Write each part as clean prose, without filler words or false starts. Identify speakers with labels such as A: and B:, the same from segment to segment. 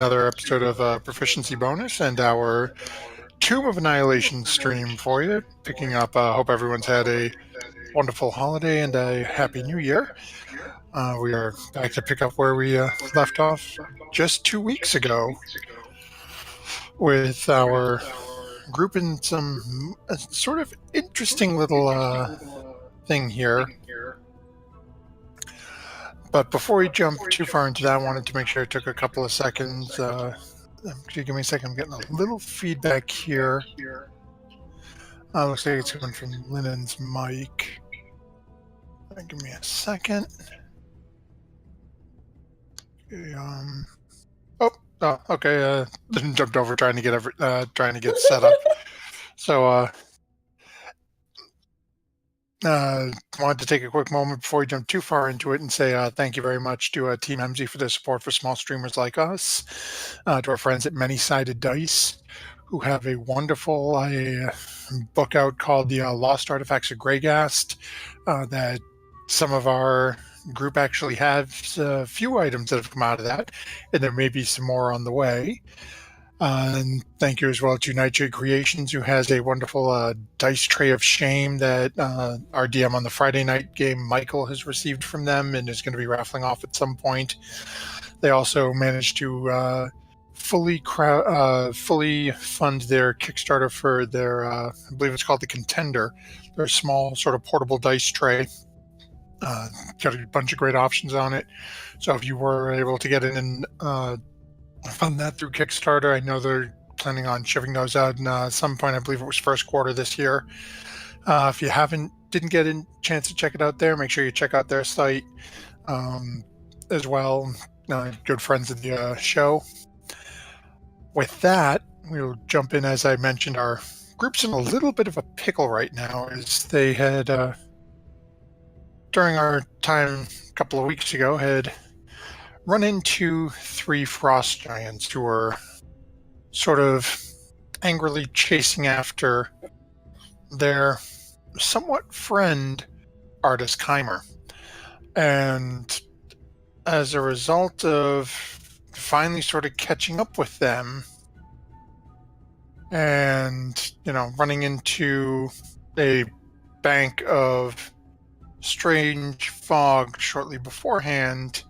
A: another episode of Proficiency Bonus and our Tomb of Annihilation stream for you. Picking up, hope everyone's had a wonderful holiday and a happy new year. We are back to pick up where we left off just 2 weeks ago with our group in some sort of interesting little thing here. But before we jump too far into that, I wanted to make sure I took a couple of seconds. Give me a second. I'm getting a little feedback here. Looks like it's coming from Lennon's mic. Give me a second. Okay. Jumped over trying to get set up. So wanted to take a quick moment before we jump too far into it and say thank you very much to Team MZ for their support for small streamers like us, to our friends at Many Sided Dice, who have a wonderful book out called The Lost Artifacts of Greygast, that some of our group actually has a few items that have come out of that, and there may be some more on the way. And thank you as well to Nightshade Creations, who has a wonderful dice tray of shame that our DM on the Friday night game, Michael, has received from them and is going to be raffling off at some point. They also managed to fully fund their Kickstarter for their, I believe it's called the Contender, their small sort of portable dice tray. Got a bunch of great options on it. So if you were able to get in and fund that through Kickstarter, I know they're planning on shipping those out in some point. I believe it was first quarter this year. If you didn't get a chance to check it out there, make sure you check out their site as well. Good friends of the show. With that, we'll jump in. As I mentioned, our group's in a little bit of a pickle right now, as they had, during our time a couple of weeks ago, had run into 3 frost giants who were sort of angrily chasing after their somewhat friend, Artis Keimer. And as a result of finally sort of catching up with them and, running into a bank of strange fog shortly beforehand,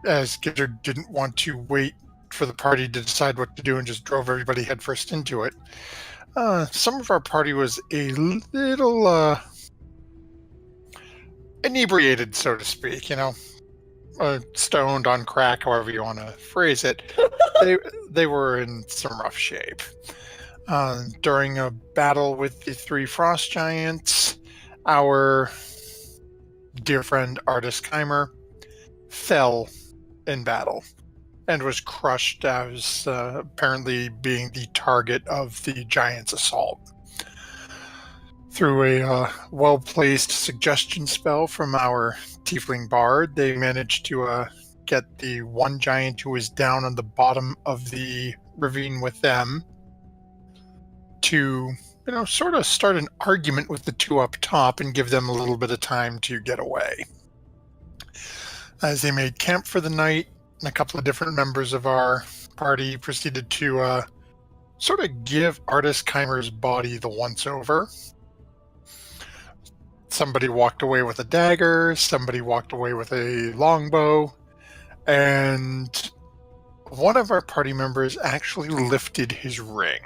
A: as Gizzard didn't want to wait for the party to decide what to do and just drove everybody headfirst into it. Some of our party was a little inebriated, so to speak, stoned on crack, however you want to phrase it. They were in some rough shape. During a battle with the 3 frost giants, our dear friend Artis Keimer fell in battle and was crushed as apparently being the target of the giant's assault. Through a well-placed suggestion spell from our tiefling bard, they managed to get the one giant who was down on the bottom of the ravine with them to, sort of start an argument with the 2 up top and give them a little bit of time to get away. As they made camp for the night, a couple of different members of our party proceeded to sort of give Artis Keimer's body the once-over. Somebody walked away with a dagger, somebody walked away with a longbow, and one of our party members actually lifted his ring.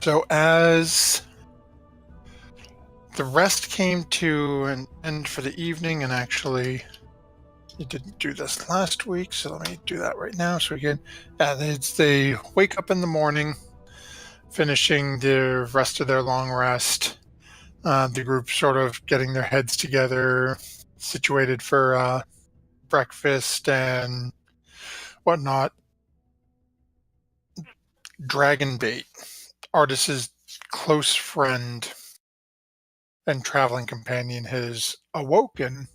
A: So as the rest came to an end for the evening, and actually, you didn't do this last week, so let me do that right now so we can. They wake up in the morning, finishing the rest of their long rest. The group sort of getting their heads together, situated for breakfast and whatnot. Dragonbait, Artis's close friend and traveling companion, has awoken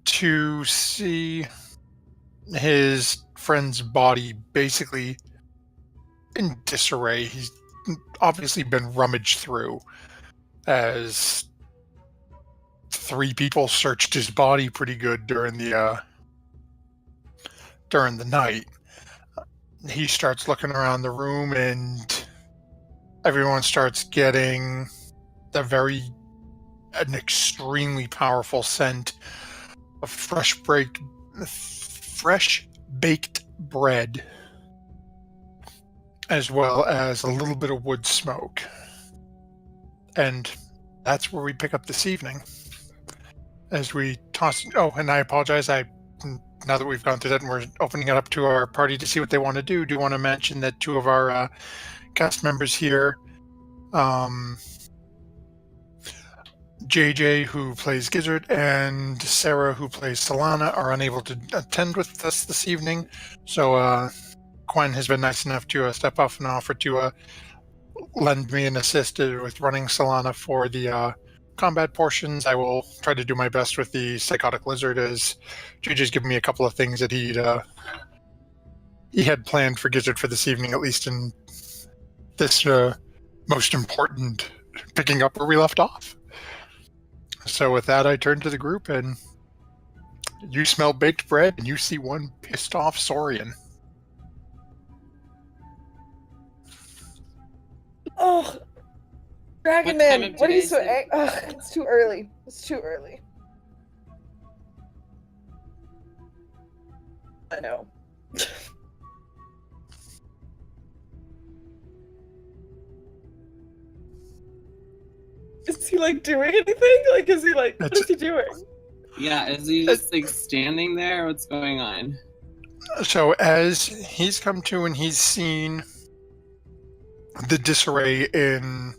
A: to see his friend's body basically in disarray. He's obviously been rummaged through, as 3 people searched his body pretty good during the night. He starts looking around the room, and everyone starts getting an extremely powerful scent of fresh baked bread, as well as a little bit of wood smoke. And that's where we pick up this evening. As we toss... Oh, and I apologize, now that we've gone through that and we're opening it up to our party to see what they want to do want to mention that 2 of our cast members here, JJ, who plays Gizzard, and Sarah, who plays Solana, are unable to attend with us this evening. So Quen has been nice enough to step up and offer to lend me an assist with running Solana for the combat portions. I will try to do my best with the Psychotic Lizard, as JJ's given me a couple of things that he had planned for Gizzard for this evening, at least in this most important picking up where we left off. So with that, I turn to the group, and you smell baked bread, and you see one pissed off Saurian.
B: Oh, Dragon Man, what are you so angry? It's too early. It's too early. I know. Is he like doing anything? Like, is he like, what is he doing?
C: Yeah, is he just like standing there? What's going on?
A: So as he's come to and he's seen the disarray in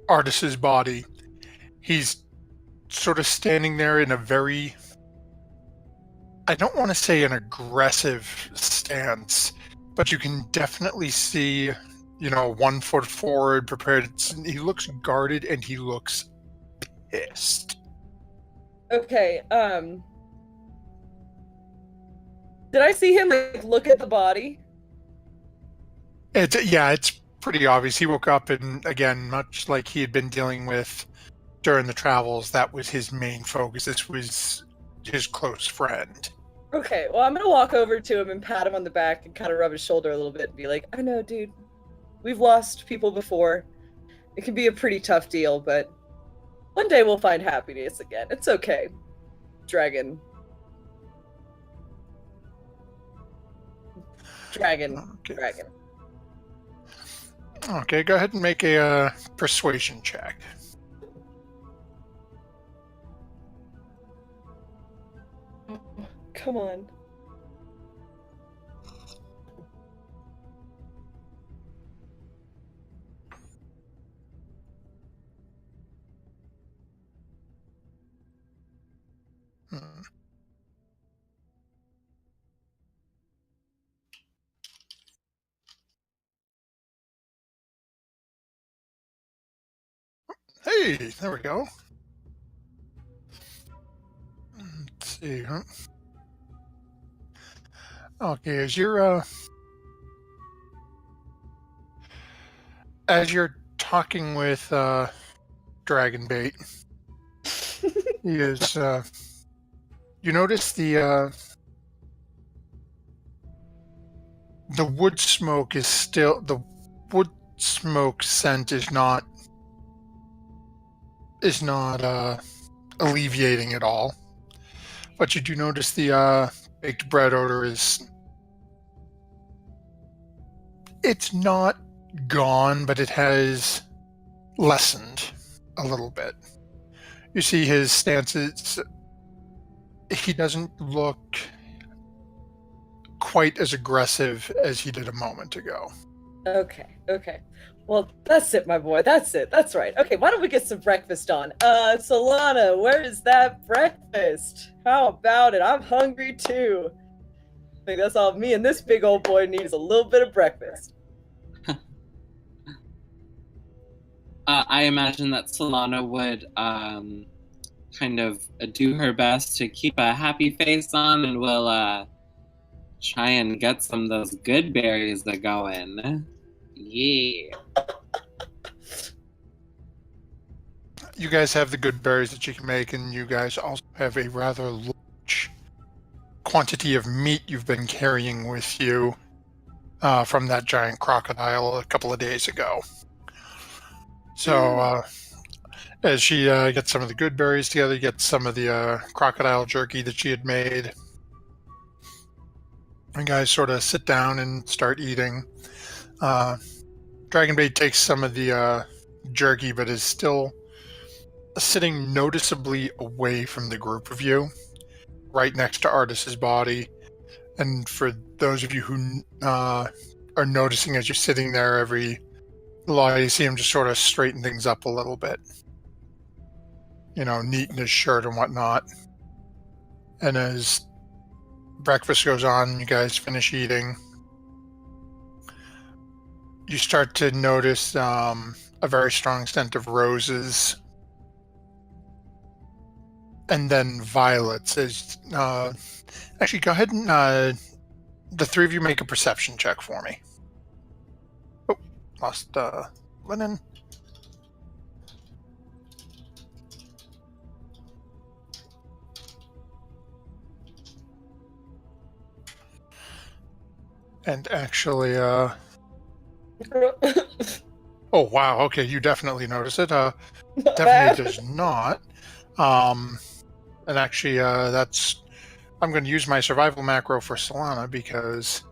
A: Artis's body, he's sort of standing there in a very, I don't want to say an aggressive stance, but you can definitely see, 1 foot forward, prepared. He looks guarded and he looks pissed.
B: Okay, did I see him like look at the body?
A: It's pretty obvious. He woke up, and again, much like he had been dealing with during the travels, that was his main focus. This was his close friend.
B: Okay, well, I'm gonna walk over to him and pat him on the back and kind of rub his shoulder a little bit and be like, I know, dude, we've lost people before. It can be a pretty tough deal, but one day we'll find happiness again. It's okay, Dragon.
A: Okay. Okay, go ahead and make a persuasion check.
B: Come on.
A: Hey, there we go. Let's see, huh? Okay, as you're talking with Dragonbait, he is you notice the wood smoke scent is not alleviating at all. But you do notice the baked bread odor it's not gone, but it has lessened a little bit. You see his stances, he doesn't look quite as aggressive as he did a moment ago.
B: Okay. Well, that's it, my boy. That's it. That's right. Okay, why don't we get some breakfast on? Solana, where is that breakfast? How about it? I'm hungry too. I think that's all me and this big old boy need is a little bit of breakfast.
C: I imagine that Solana would kind of do her best to keep a happy face on, and will try and get some of those good berries that go in. Yeah.
A: you guys have the good berries that you can make, and you guys also have a rather large quantity of meat you've been carrying with you from that giant crocodile a couple of days ago. So as she gets some of the good berries together, gets some of the crocodile jerky that she had made, you guys sort of sit down and start eating. Dragonbait takes some of the jerky, but is still sitting noticeably away from the group of you, right next to Artis's body. And for those of you who are noticing as you're sitting there, every while you see him just sort of straighten things up a little bit. Neaten his shirt and whatnot. And as breakfast goes on, you guys finish eating. You start to notice a very strong scent of roses. And then violets. Actually, go ahead and the three of you make a perception check for me. Oh, lost Lennon. And actually, oh wow, okay, you definitely notice it. Definitely does not. And actually, I'm going to use my survival macro for Solana because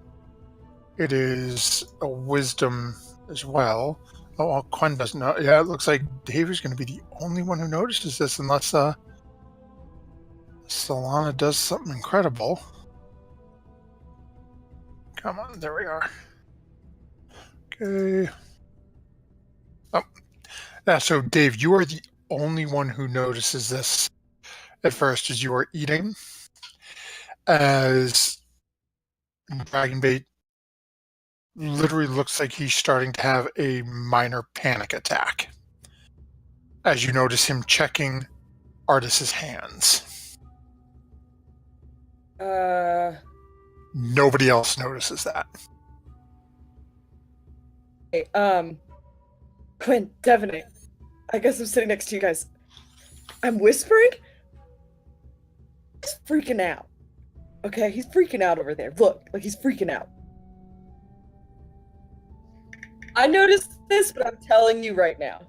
A: it is a wisdom as well. Oh, well, Quen doesn't know. Yeah, it looks like Dave is going to be the only one who notices this unless Solana does something incredible. Come on, there we are. Okay. Oh, yeah, so Dave, you are the only one who notices this at first as you are eating. As Dragonbait literally looks like he's starting to have a minor panic attack. As you notice him checking Artis's hands. Nobody else notices that.
B: Hey, Quinn, Devanate, I guess I'm sitting next to you guys. I'm whispering? He's freaking out. Okay, he's freaking out over there. Look, like he's freaking out. I noticed this, but I'm telling you right now.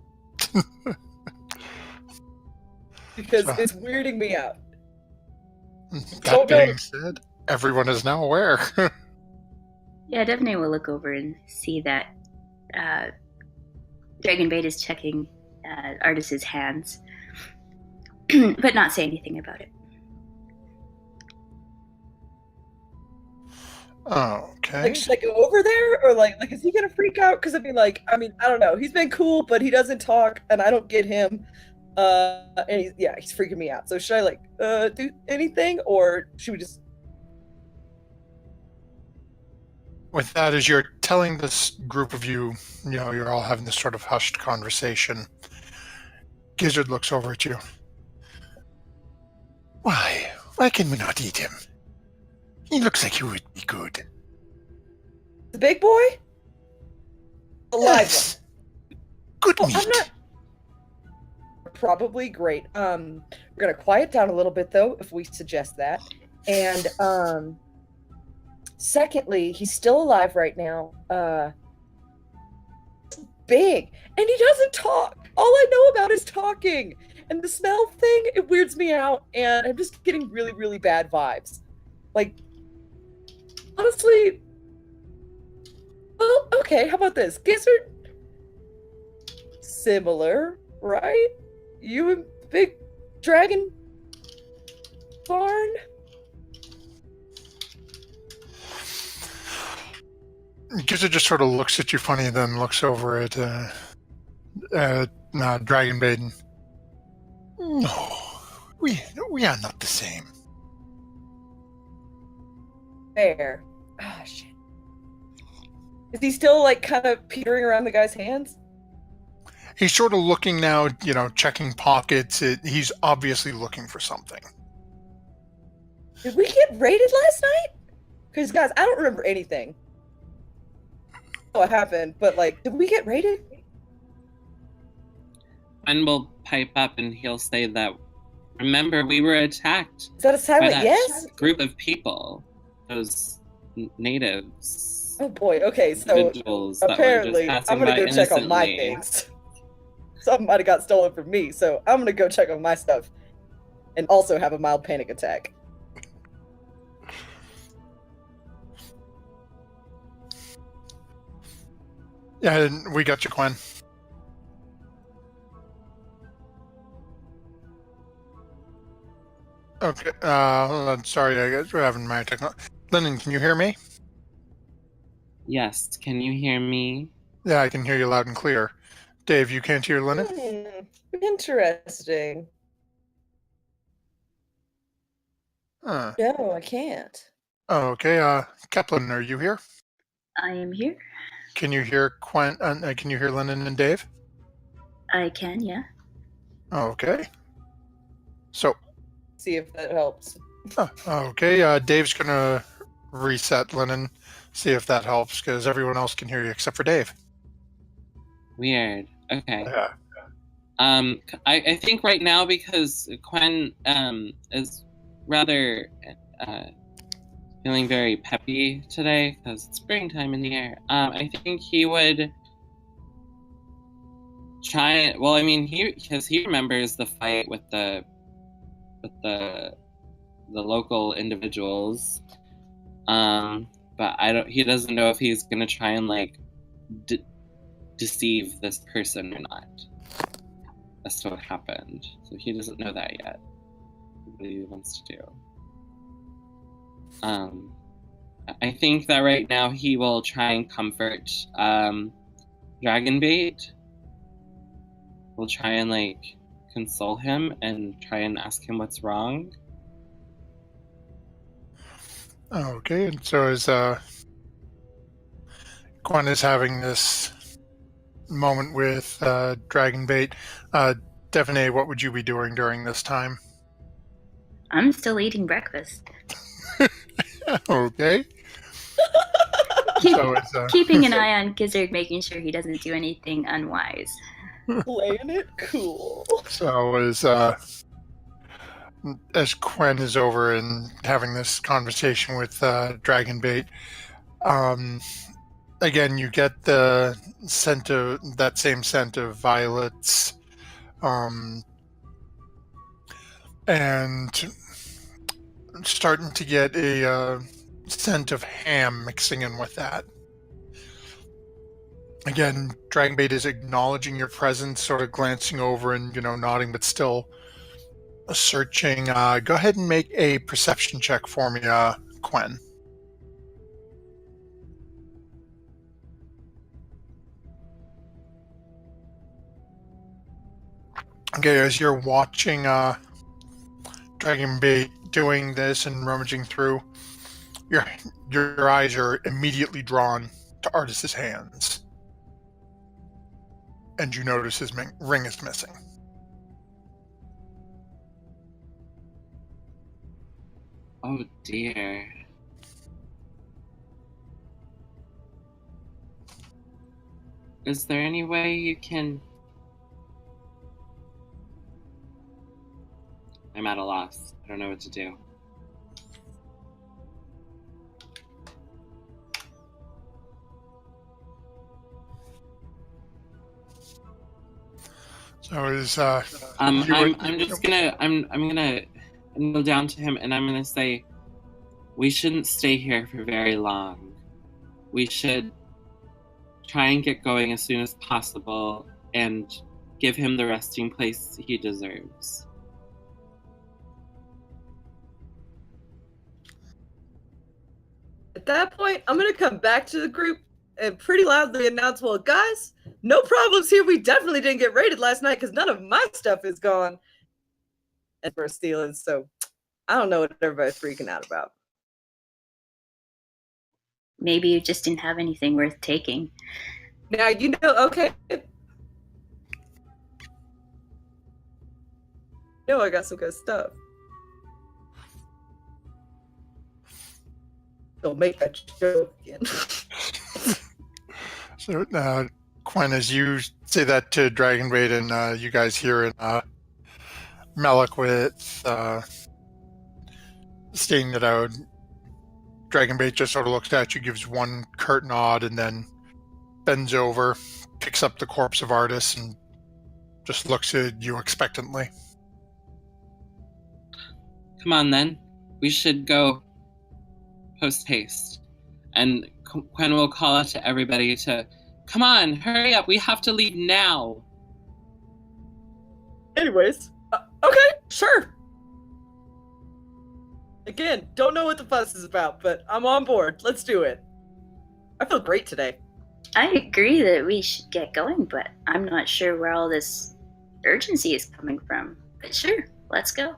B: Because it's weirding me out.
A: That being said, everyone is now aware.
D: Yeah, Devanate will look over and see that Dragonbait is checking Artis's hands, but not say anything about it.
A: Okay.
B: Like, should I go over there, or like is he gonna freak out? Because I mean, I don't know. He's been cool, but he doesn't talk, and I don't get him. And he's freaking me out. So should I do anything, or should we just?
A: With that, as you're telling this group of you, you're all having this sort of hushed conversation. Gizzard looks over at you. Why can we not eat him? He looks like he would be good.
B: The big boy? Alive.
A: Yes. Good meat.
B: I'm not... Probably great. We're gonna quiet down a little bit though, if we suggest that. And secondly, he's still alive right now. Big. And he doesn't talk. All I know about is talking. And the smell thing, it weirds me out, and I'm just getting really, really bad vibes. Like, honestly, well, okay, how about this? Gizzard? Similar, right? You and Big Dragon Barn?
A: Gizzard just sort of looks at you funny and then looks over at Dragonbait and... No, we are not the same.
B: Fair. Ah, shit. Is he still, kind of petering around the guy's hands?
A: He's sort of looking now, checking pockets. He's obviously looking for something.
B: Did we get raided last night? Because, guys, I don't remember anything. What happened, but, did we get raided?
C: Gwen will pipe up and he'll say that, remember, we were attacked
B: Is that a
C: by
B: silent
C: that
B: yes?
C: group of people. Those natives.
B: Oh boy, okay, so
C: Individuals that were just
B: apparently I'm
C: passing
B: gonna
C: by
B: go check on my
C: innocently.
B: things. Somebody got stolen from me, so I'm gonna go check on my stuff and also have a mild panic attack.
A: Yeah, we got you, Gwen. Okay, hold on, sorry, I guess we're having my technology. Lennon, can you hear me?
C: Yes, can you hear me?
A: Yeah, I can hear you loud and clear. Dave, you can't hear Lennon?
B: Interesting.
A: Huh.
B: No, I can't.
A: Oh, okay, Kaplan, are you here?
D: I am here.
A: Can you hear can you hear Lennon and Dave?
D: I can, yeah.
A: Okay. So,
B: See if that helps.
A: okay, Dave's gonna reset Lennon, see if that helps, because everyone else can hear you except for Dave.
C: Weird. Okay.
A: Yeah.
C: I think right now, because Quen is rather feeling very peppy today because it's springtime in the air. I think he would try. Well, I mean, he remembers the fight with the local individuals. But he doesn't know if he's gonna try and like deceive this person or not as to what happened. So he doesn't know that yet. What he wants to do. I think that right now he will try and comfort Dragonbait. We'll try and like console him and try and ask him what's wrong.
A: Okay, and so as Gwen is having this moment with Dragonbait, Devonay, what would you be doing during this time?
D: I'm still eating breakfast.
A: Okay.
D: Keep,
A: So it's,
D: keeping an eye on Gizzard, making sure he doesn't do anything unwise.
B: Playing it cool.
A: So as Quen is over and having this conversation with Dragonbait, again you get the scent of that same scent of violets, and starting to get a scent of ham mixing in with that. Again, Dragonbait is acknowledging your presence, sort of glancing over and nodding, but still searching. Go ahead and make a perception check for me, Quen. Okay, as you're watching Dragonbait doing this and rummaging through, your eyes are immediately drawn to Artis's hands, and you notice his ring is missing.
C: Oh dear. Is there any way you can... I'm at a loss. I don't know what to do.
A: So is
C: I'm gonna kneel down to him and I'm gonna say, we shouldn't stay here for very long. We should try and get going as soon as possible and give him the resting place he deserves.
B: At that point, I'm gonna come back to the group and pretty loudly announce, well, guys, no problems here. We definitely didn't get raided last night because none of my stuff is gone. And we're stealing, so I don't know what everybody's freaking out about.
D: Maybe you just didn't have anything worth taking.
B: Now, okay. I got some good stuff. Don't make that joke again.
A: So Quinn, as you say that to Dragonbait, and you guys hear in Melek with stating that out, Dragonbait just sort of looks at you, gives one curt nod, and then bends over, picks up the corpse of Artis, and just looks at you expectantly.
C: Come on, then. We should go post haste. And Quinn will call out to everybody to, come on, hurry up, we have to leave now.
B: Anyways, okay, sure. Again, don't know what the fuss is about, but I'm on board. Let's do it. I feel great today.
D: I agree that we should get going, but I'm not sure where all this urgency is coming from. But sure, let's go.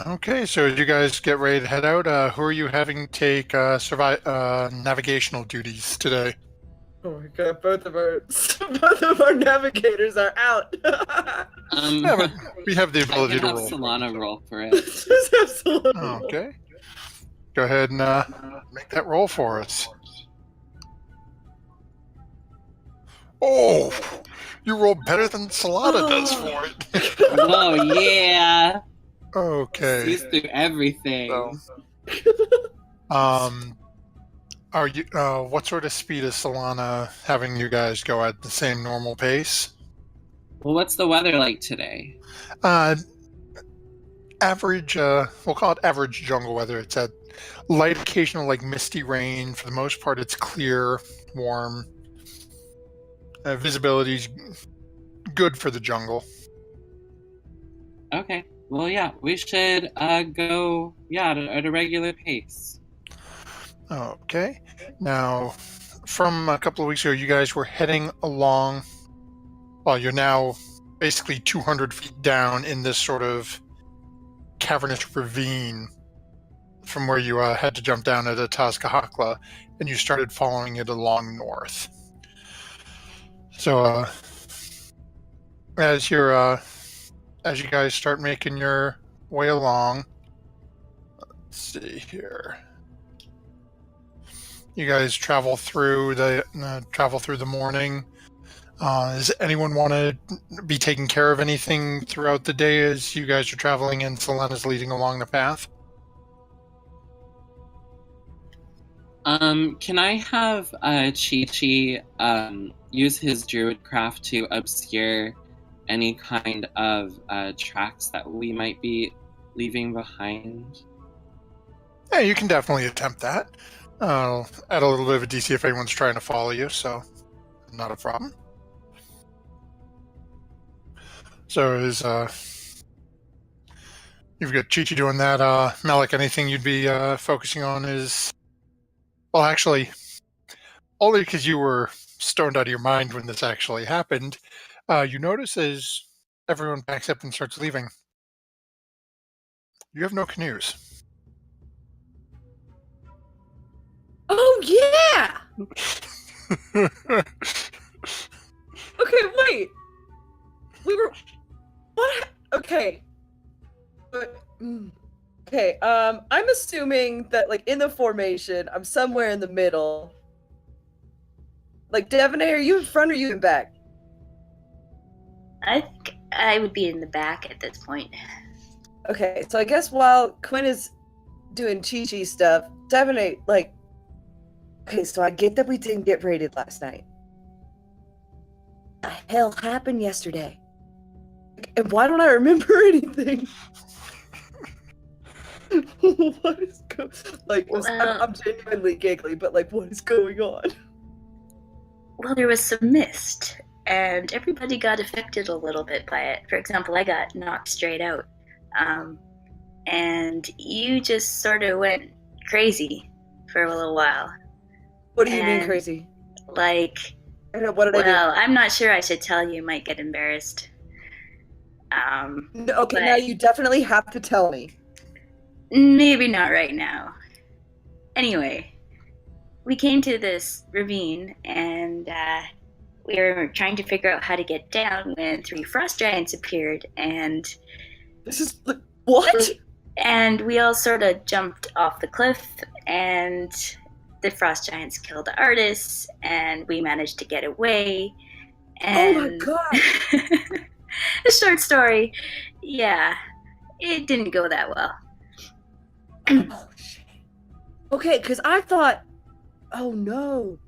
A: Okay, so as you guys get ready to head out, who are you having take navigational duties today?
B: Oh my god, both of our navigators are out.
A: Yeah, but we have the ability
C: I can
A: to
C: have
A: roll.
C: Solana roll for it.
B: Just absolutely.
A: Okay. Go ahead and make that roll for us. Oh, you rolled better than Solana does for it.
C: Oh, yeah.
A: Okay.
C: Sees through everything.
A: So, are you? What sort of speed is Solana having you guys go at? The same normal pace?
C: Well, what's the weather like today?
A: Average. We'll call it average jungle weather. It's a light, occasional, like misty rain. For the most part, it's clear, warm. Visibility's good for the jungle.
C: Okay. Well, yeah, we should go, at a regular pace.
A: Okay. Now, from a couple of weeks ago, you guys were heading along. Well, you're now basically 200 feet down in this sort of cavernous ravine from where you had to jump down at Atazcahakla, and you started following it along north. So, as you guys start making your way along, let's see here. You guys travel through the morning. Does anyone want to be taking care of anything throughout the day as you guys are traveling and Solana's leading along the path?
C: Can I have Chi-Chi use his druidcraft to obscure any kind of tracks that we might be leaving behind?
A: Yeah, you can definitely attempt that. I'll add a little bit of a DC if anyone's trying to follow you, so not a problem. So you've got Chi-Chi doing that. Melek, anything you'd be focusing on is... Well, actually, only because you were stoned out of your mind when this actually happened, you notice as everyone packs up and starts leaving, you have no canoes.
B: Oh yeah. Okay, wait. We were. What? Okay. Okay. I'm assuming that, like, in the formation, I'm somewhere in the middle. Like, Devonay, are you in front or you in back?
D: I think I would be in the back at this point.
B: Okay, so I guess while Quinn is doing Chi-Chi stuff, Devonay, like... Okay, so I get that we didn't get raided last night. What the hell happened yesterday? And why don't I remember anything? What is I'm genuinely giggly, but, like, what is going on?
D: Well, there was some mist, and everybody got affected a little bit by it. For example, I got knocked straight out. And you just sort of went crazy for a little while.
B: What do you mean crazy?
D: Like,
B: I know, what did I do?
D: well, I'm not sure I should tell you. You might get embarrassed.
B: No, okay, now you definitely have to tell me.
D: Maybe not right now. Anyway, we came to this ravine, and we were trying to figure out how to get down when 3 frost giants appeared, and...
B: This is... What?
D: And we all sort of jumped off the cliff, and the frost giants killed the artists, and we managed to get away.
B: Oh my
D: And
B: god!
D: a short story. Yeah, it didn't go that well.
B: Oh shit. Okay, because I thought, oh no.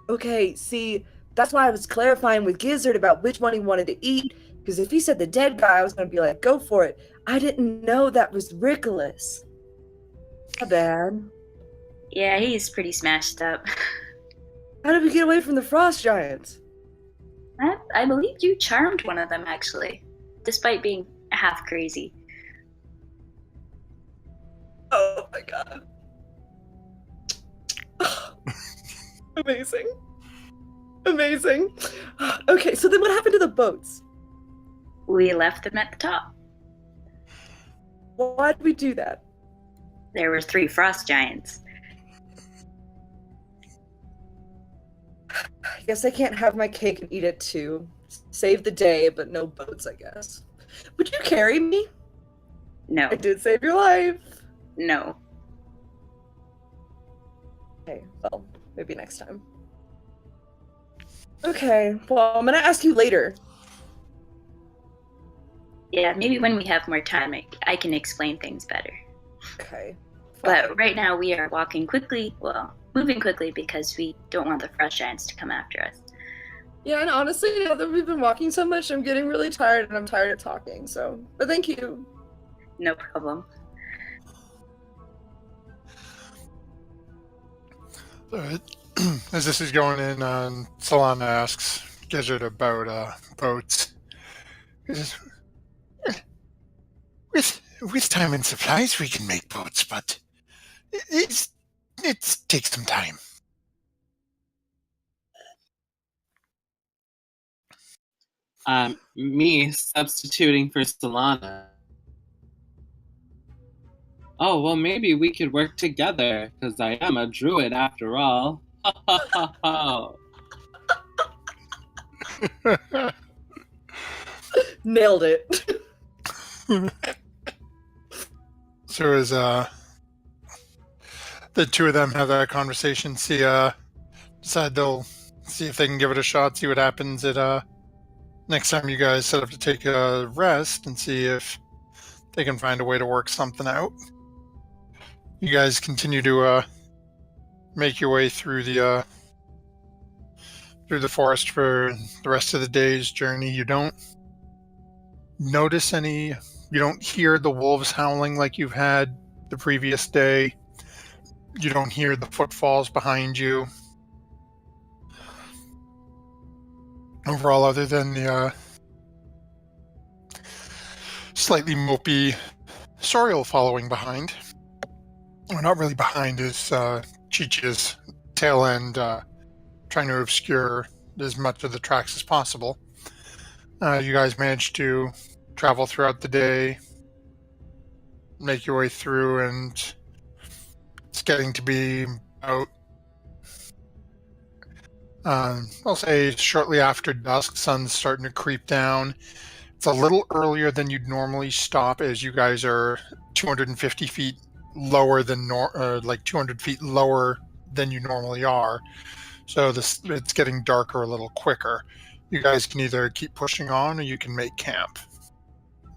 B: Okay, see, that's why I was clarifying with Gizzard about which one he wanted to eat. Because if he said the dead guy, I was gonna be like, go for it. I didn't know that was Richolas. My bad.
D: Yeah, he's pretty smashed up.
B: How did we get away from the frost giants?
D: I believe you charmed one of them, actually, despite being half crazy.
B: Oh my god. Amazing. Amazing. Okay, so then what happened to the boats?
D: We left them at the top.
B: Why did we do that?
D: There were 3 frost giants.
B: I guess I can't have my cake and eat it too. Save the day, but no boats, I guess. Would you carry me?
D: No.
B: I did save your life.
D: No.
B: Okay, well, maybe next time. Okay, well, I'm gonna ask you later.
D: Yeah, maybe when we have more time, I can explain things better.
B: Okay.
D: But right now we are walking quickly, well, moving quickly because we don't want the frost giants to come after us.
B: Yeah, and honestly, now that we've been walking so much, I'm getting really tired and I'm tired of talking, so. But thank you.
D: No problem.
A: As this is going in, Solana asks Gizzard about boats. With time and supplies, we can make boats, but it takes some time.
C: Me substituting for Solana. Oh, well, maybe we could work together, because I am a druid after all. Ha ha ha ha.
B: Nailed it.
A: So as the two of them have that conversation, decide they'll see if they can give it a shot, see what happens at next time you guys set up to take a rest and see if they can find a way to work something out. You guys continue to make your way through the forest for the rest of the day's journey. You don't notice you don't hear the wolves howling like you've had the previous day. You don't hear the footfalls behind you. Overall, other than the slightly mopey Soriel following behind. Well, not really behind, is Chi-Chi's tail end, trying to obscure as much of the tracks as possible. You guys managed to travel throughout the day, make your way through, and it's getting to be about, I'll say shortly after dusk. Sun's starting to creep down. It's a little earlier than you'd normally stop, as you guys are 250 feet lower than like 200 feet lower than you normally are. So it's getting darker a little quicker. You guys can either keep pushing on, or you can make camp.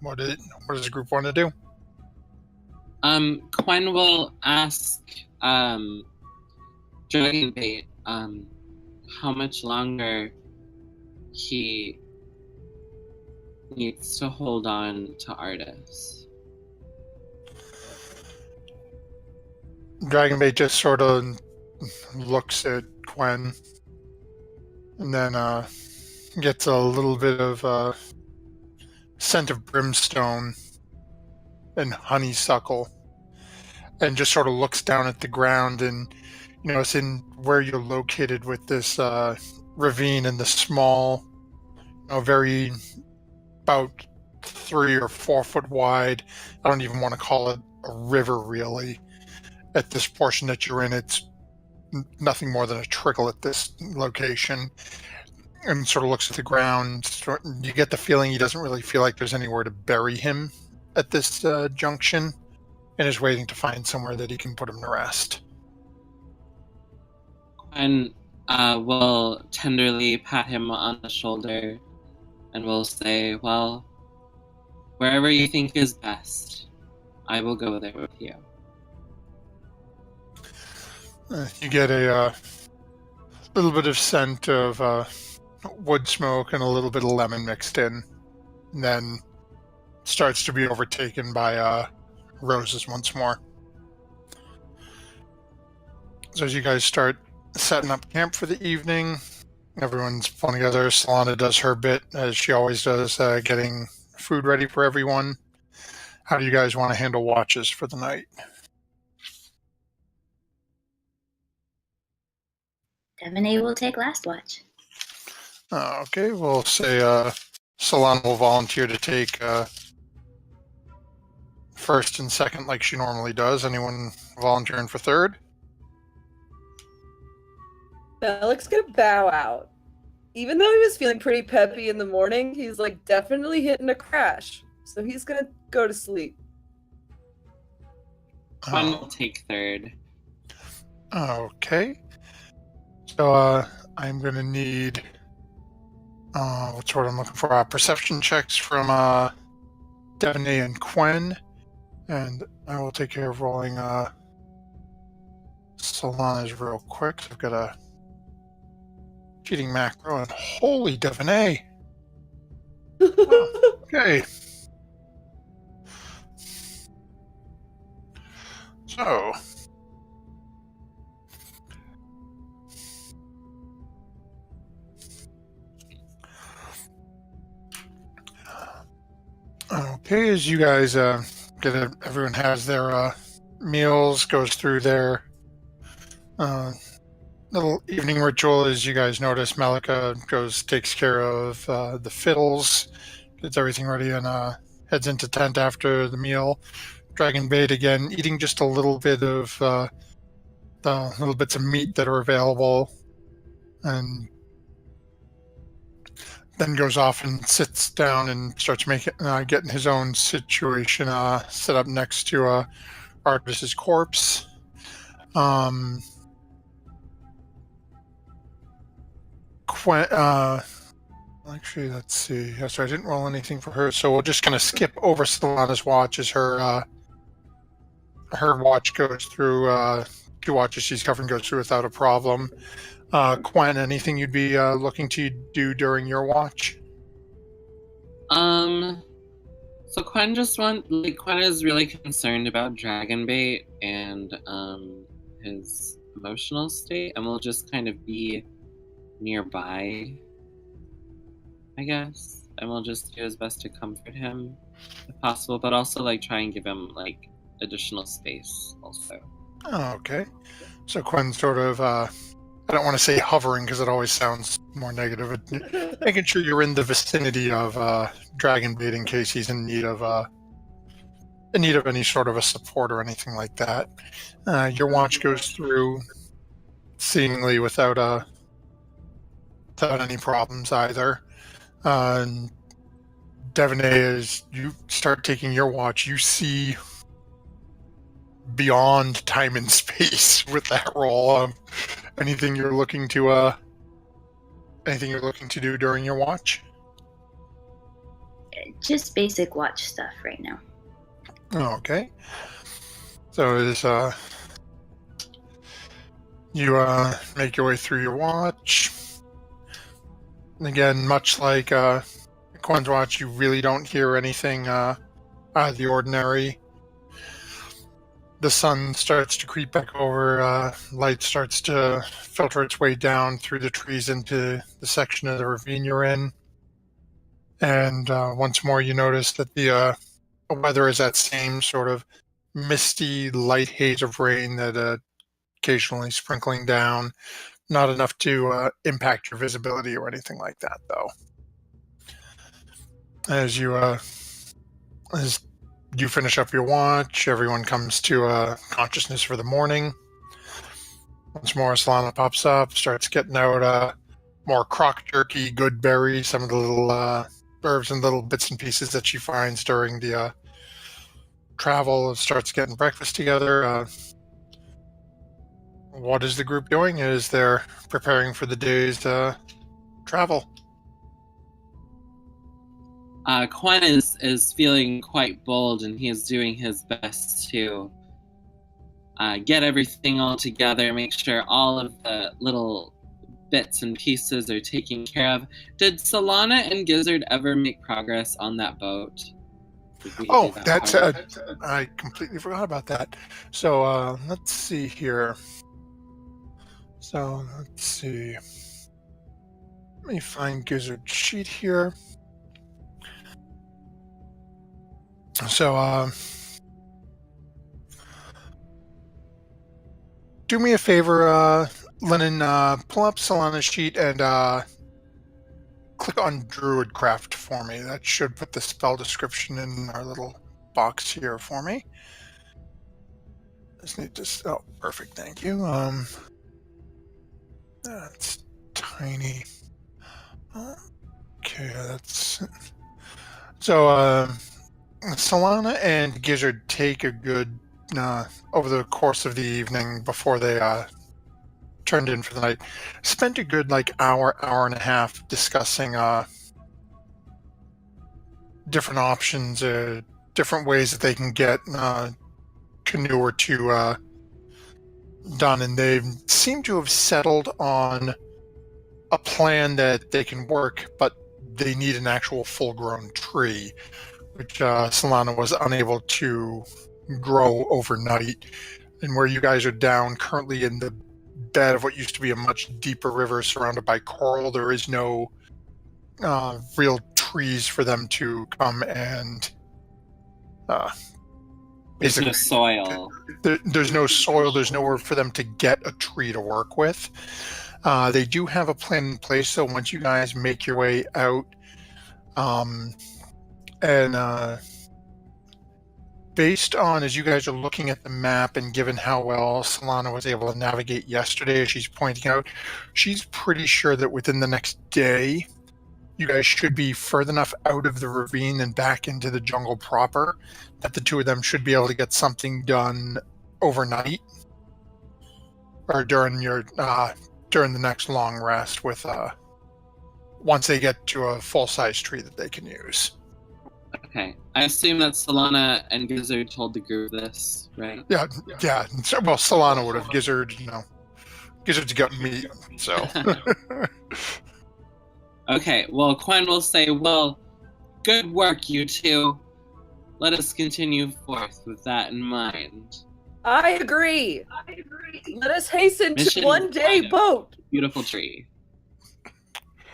A: What does the group want to do?
C: Quen will ask Dragonbait how much longer he needs to hold on to Artis.
A: Dragonbait just sort of looks at Quen and then gets a little bit of scent of brimstone and honeysuckle and just sort of looks down at the ground, and it's in where you're located with this ravine and the small, very about 3 or 4 foot wide. I don't even want to call it a river really. At this portion that you're in, it's nothing more than a trickle at this location, and sort of looks at the ground. You get the feeling he doesn't really feel like there's anywhere to bury him at this junction, and is waiting to find somewhere that he can put him to rest.
C: And will tenderly pat him on the shoulder and will say, well, wherever you think is best, I will go there with you.
A: You get a little bit of scent of wood smoke and a little bit of lemon mixed in, and then starts to be overtaken by roses once more. So as you guys start setting up camp for the evening, everyone's pulling together. Solana does her bit, as she always does, getting food ready for everyone. How do you guys want to handle watches for the night?
D: Devaney will take last watch.
A: Okay, we'll say Solana will volunteer to take first and second like she normally does. Anyone volunteering for third?
B: Alex gonna bow out. Even though he was feeling pretty peppy in the morning, he's like definitely hitting a crash. So he's gonna go to sleep.
C: One will take third.
A: Okay. So I'm going to need, what's what I'm looking for? Perception checks from Devaney and Quen. And I will take care of rolling Solana's real quick. I've got a cheating macro, and holy Devaney! Okay. So, okay, as you guys everyone has their meals, goes through their little evening ritual. As you guys notice, Malika takes care of the fiddles, gets everything ready, and heads into tent after the meal. Dragonbait again, eating just a little bit of the little bits of meat that are available, and then goes off and sits down and starts getting his own situation set up next to Artemis's corpse. Actually, let's see. Yeah, so I didn't roll anything for her, so we're just going to skip over Solana's watch as her watch goes through. 2 watches she's covering goes through without a problem. Quen, anything you'd be looking to do during your watch?
C: So Quen Quen is really concerned about Dragonbait and his emotional state, and will just kind of be nearby, I guess, and we'll just do his best to comfort him if possible, but also like try and give him like additional space also.
A: Oh, okay. So Quen's sort of I don't want to say hovering because it always sounds more negative. Making sure you're in the vicinity of Dragonbait in case he's in need of any sort of a support or anything like that. Your watch goes through seemingly without any problems either. Devaney, as you start taking your watch, you see beyond time and space with that roll. Anything you're looking to do during your watch?
D: Just basic watch stuff right now.
A: Okay. So as you make your way through your watch. And again, much like Quen's watch, you really don't hear anything out of the ordinary. The sun starts to creep back over, light starts to filter its way down through the trees into the section of the ravine you're in. And once more you notice that the weather is that same sort of misty, light haze of rain that occasionally sprinkling down. Not enough to impact your visibility or anything like that, though. As you finish up your watch, everyone comes to consciousness for the morning. Once more, Solana pops up, starts getting out more crock turkey, good berries, some of the little herbs and little bits and pieces that she finds during the travel, starts getting breakfast together. what is the group doing? Is they're preparing for the day's travel.
C: Quen is feeling quite bold, and he is doing his best to get everything all together, make sure all of the little bits and pieces are taken care of. Did Solana and Gizzard ever make progress on that boat?
A: Oh, that's I completely forgot about that. So let's see here. So let's see. Let me find Gizzard's sheet here. So do me a favor, Lennon, pull up Solana's sheet and click on Druidcraft for me. That should put the spell description in our little box here for me. Just need to. Oh, perfect. Thank you. That's tiny. Okay, that's. So, Solana and Gizzard take a good over the course of the evening before they turned in for the night. Spent a good hour and a half discussing different options, different ways that they can get canoe or two done, and they seem to have settled on a plan that they can work, but they need an actual full-grown tree, which Solana was unable to grow overnight. And where you guys are down currently in the bed of what used to be a much deeper river surrounded by coral, there is no real trees for them to come and
C: there's no soil.
A: There's no soil. There's nowhere for them to get a tree to work with. They do have a plan in place, so once you guys make your way out and based on, as you guys are looking at the map and given how well Solana was able to navigate yesterday, as she's pointing out, she's pretty sure that within the next day, you guys should be further enough out of the ravine and back into the jungle proper that the two of them should be able to get something done overnight or during the next long rest with once they get to a full-size tree that they can use.
C: Okay. I assume that Solana and Gizzard told the group this, right?
A: Yeah. Well, Solana would have. Gizzard's got meat, so.
C: Okay, well, Quen will say, well, good work, you two. Let us continue forth with that in mind.
B: I agree. Let us hasten
C: Mission
B: to one-day boat.
C: Beautiful tree.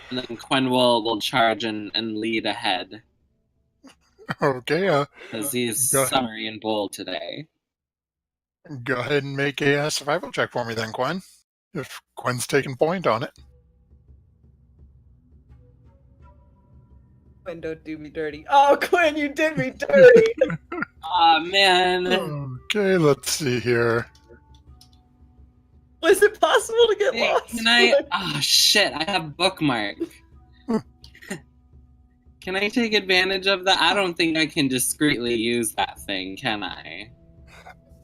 C: And then Quen will charge and lead ahead.
A: Okay,
C: because he's summery and bold today.
A: Go ahead and make a survival check for me then, Quen. If Quen's taking point on it.
B: Quen, don't do me dirty. Oh, Quen, you did me dirty.
C: Aw, man.
A: Okay, let's see here.
B: Was it possible to get
C: Hey,
B: lost?
C: can I... Oh, shit, I have bookmark. Can I take advantage of that? I don't think I can discreetly use that thing, can I?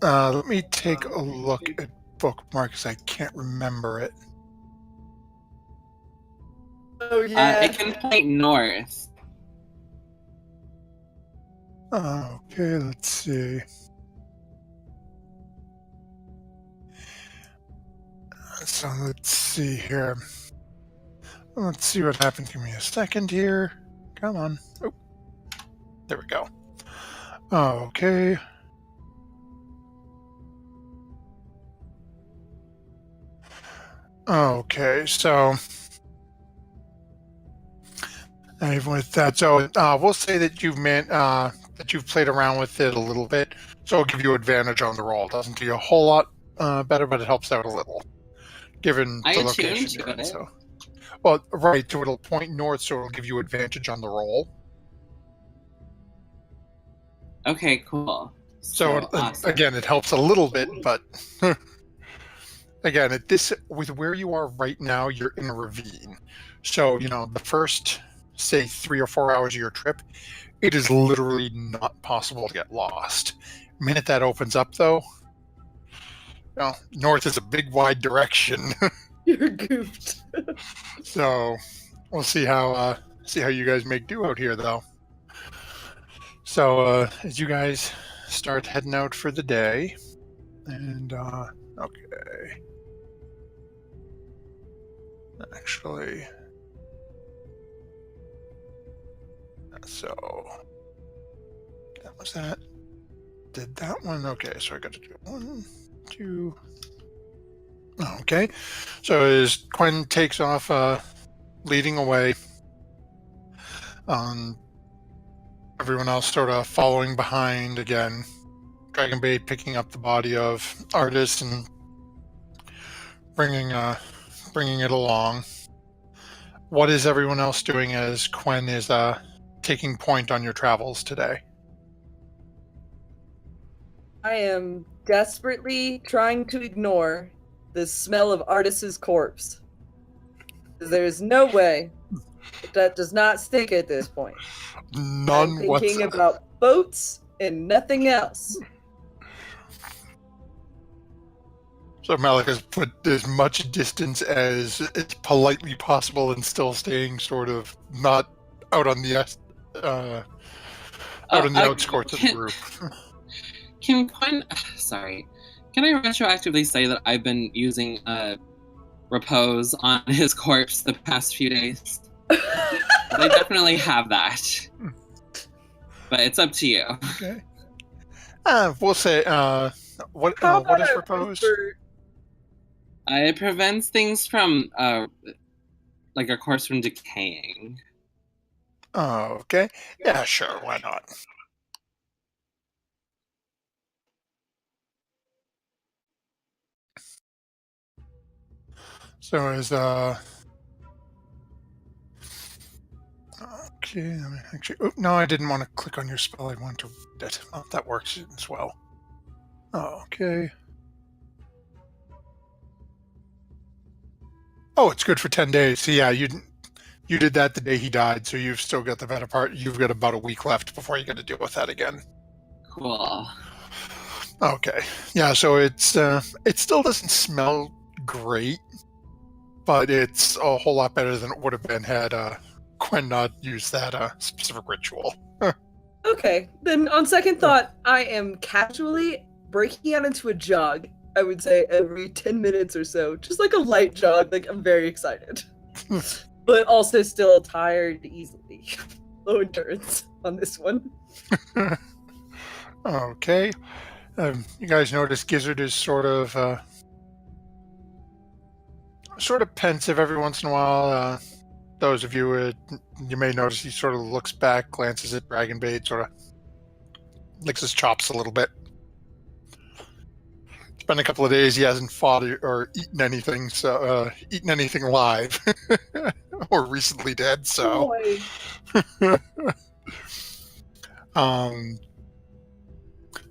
A: Let me take a look at bookmarks. I can't remember it.
B: Oh, yeah.
C: It can point north.
A: Okay, let's see. So let's see here. Let's see what happened. Give me a second here. Come on. Oh, there we go. Okay. Okay, so even with that, so we'll say that you've played around with it a little bit, so it'll give you advantage on the roll. It doesn't do you a whole lot better, but it helps out a little, given
C: I
A: the location
C: attuned
A: you're
C: to
A: in.
C: it.
A: So, well, right, so it'll point north, so it'll give you advantage on the roll.
C: Okay, cool.
A: So
C: awesome.
A: again, it helps a little bit, but again, with where you are right now, you're in a ravine. So, the first, say, 3 or 4 hours of your trip, it is literally not possible to get lost. The minute that opens up, though, Well, north is a big, wide direction,
B: You're goofed.
A: so we'll see how you guys make do out here, though. So as you guys start heading out for the day, and okay, actually, so that was that. Did that one? Okay, so I got to do 1, 2. Okay, so as Quinn takes off, leading away, everyone else sort of following behind again. Dragonbait picking up the body of Artis and bringing it along. What is everyone else doing as Quinn is taking point on your travels today?
B: I am desperately trying to ignore the smell of Artis's corpse. There's no way that does not stink at this point.
A: None
B: I'm thinking
A: whatsoever.
B: about boats and nothing else.
A: So Malik has put as much distance as it's politely possible and still staying sort of not out on the outskirts of the group.
C: Can Quinn... Sorry. Can I retroactively say that I've been using repose on his corpse the past few days? I definitely have that. But it's up to you.
A: Okay. We'll say, what is proposed?
C: It prevents things from, like a corpse from decaying.
A: Oh, okay. Yeah, sure, why not? So as okay, let me actually. Oh, no, I didn't want to click on your spell. I want to read it. Oh, that works as well. Okay. Oh, it's good for 10 days. So yeah, you did that the day he died, so you've still got the better part. You've got about a week left before you got to deal with that again.
C: Cool.
A: Okay. Yeah, so it still doesn't smell great, but it's a whole lot better than it would have been had Quinn not used that specific ritual.
B: Okay, then on second thought, I am casually breaking out into a jog. I would say every 10 minutes or so, just like a light jog. Like, I'm very excited, but also still tired easily. Low endurance on this one.
A: Okay. You guys notice Gizzard is sort of pensive every once in a while. Those of you, you may notice he sort of looks back, glances at Dragonbait, sort of licks his chops a little bit. It's been a couple of days. He hasn't fought or eaten anything, eaten anything live, or recently dead. So, so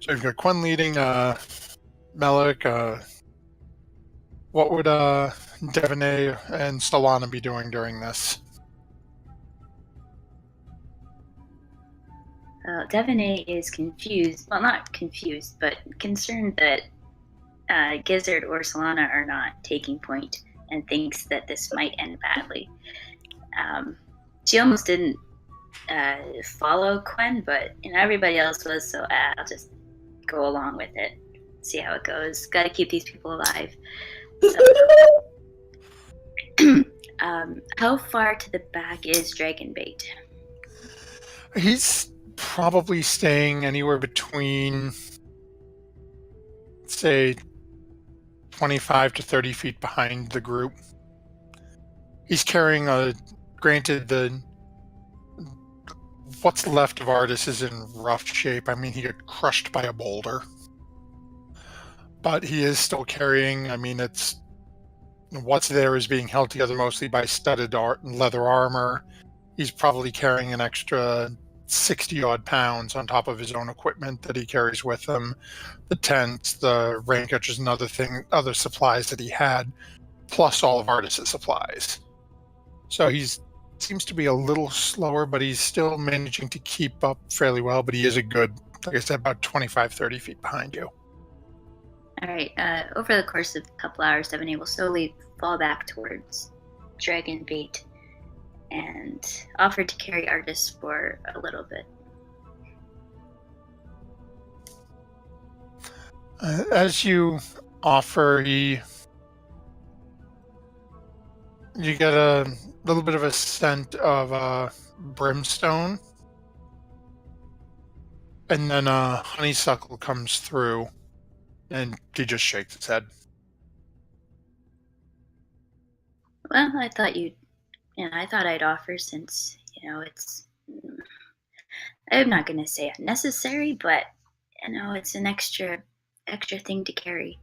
A: you've got Quinn leading. Malik. What would Devaney and Solana be doing during this?
D: Devaney is confused. Well, not confused, but concerned that Gizzard or Solana are not taking point and thinks that this might end badly. She almost didn't follow Quinn, but everybody else was, so I'll just go along with it, see how it goes. Got to keep these people alive. So, how far to the back is Dragonbait?
A: He's probably staying anywhere between, say, 25 to 30 feet behind the group. He's carrying granted, what's left of Artis is in rough shape. I mean, he got crushed by a boulder. But he is still carrying, it's what's there is being held together mostly by studded leather armor. He's probably carrying an extra 60-odd pounds on top of his own equipment that he carries with him. The tent, the rain catchers, and other supplies that he had, plus all of Artis' supplies. So seems to be a little slower, but he's still managing to keep up fairly well. But he is a good, like I said, about 25, 30 feet behind you.
D: All right. Over the course of a couple hours, Stephanie will slowly fall back towards dragon bait and offer to carry Artis for a little bit.
A: As you offer, you get a little bit of a scent of brimstone, and then honeysuckle comes through, and he just shakes his head.
D: Well, I thought I thought I'd offer since, it's, I'm not going to say unnecessary, but, it's an extra thing to carry.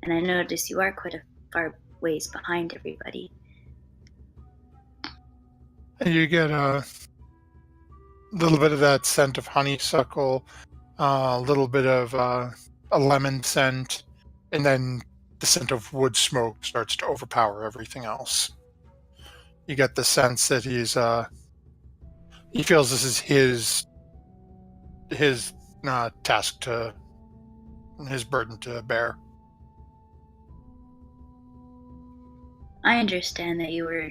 D: And I notice you are quite a far ways behind everybody.
A: And you get a little bit of that scent of honeysuckle, a little bit of a lemon scent, and then the scent of wood smoke starts to overpower everything else. You get the sense that he feels this is his task to, his burden to bear.
D: I understand that you were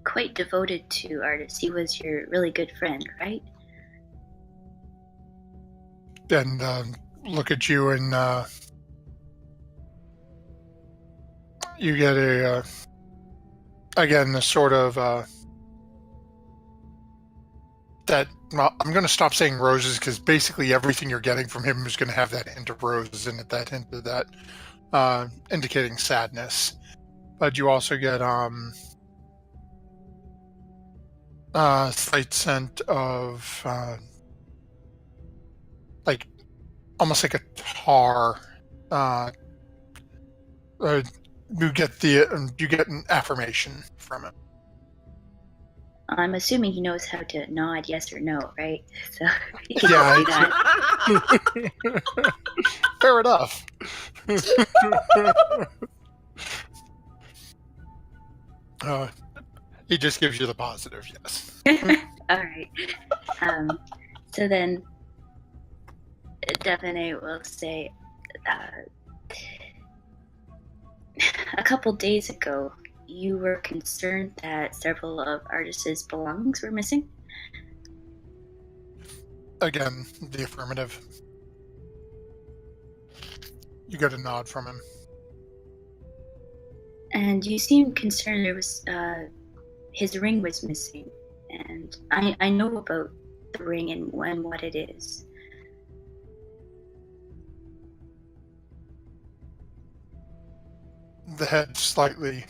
D: quite devoted to Artis. He was your really good friend, right?
A: And look at you, and you get again the sort of that. Well, I'm going to stop saying roses because basically everything you're getting from him is going to have that hint of roses in it, that hint of that indicating sadness. But you also get slight scent of like almost like a tar. You get an affirmation from it.
D: I'm assuming he knows how to nod yes or no, right? So he can
A: Yeah,
D: do that.
A: Fair enough. He just gives you the positive, yes.
D: All right. So then, Devine will say, a couple days ago, you were concerned that several of Artis's belongings were missing?
A: Again, the affirmative. You get a nod from him.
D: And you seemed concerned there was, his ring was missing. And I know about the ring and what it is.
A: The head slightly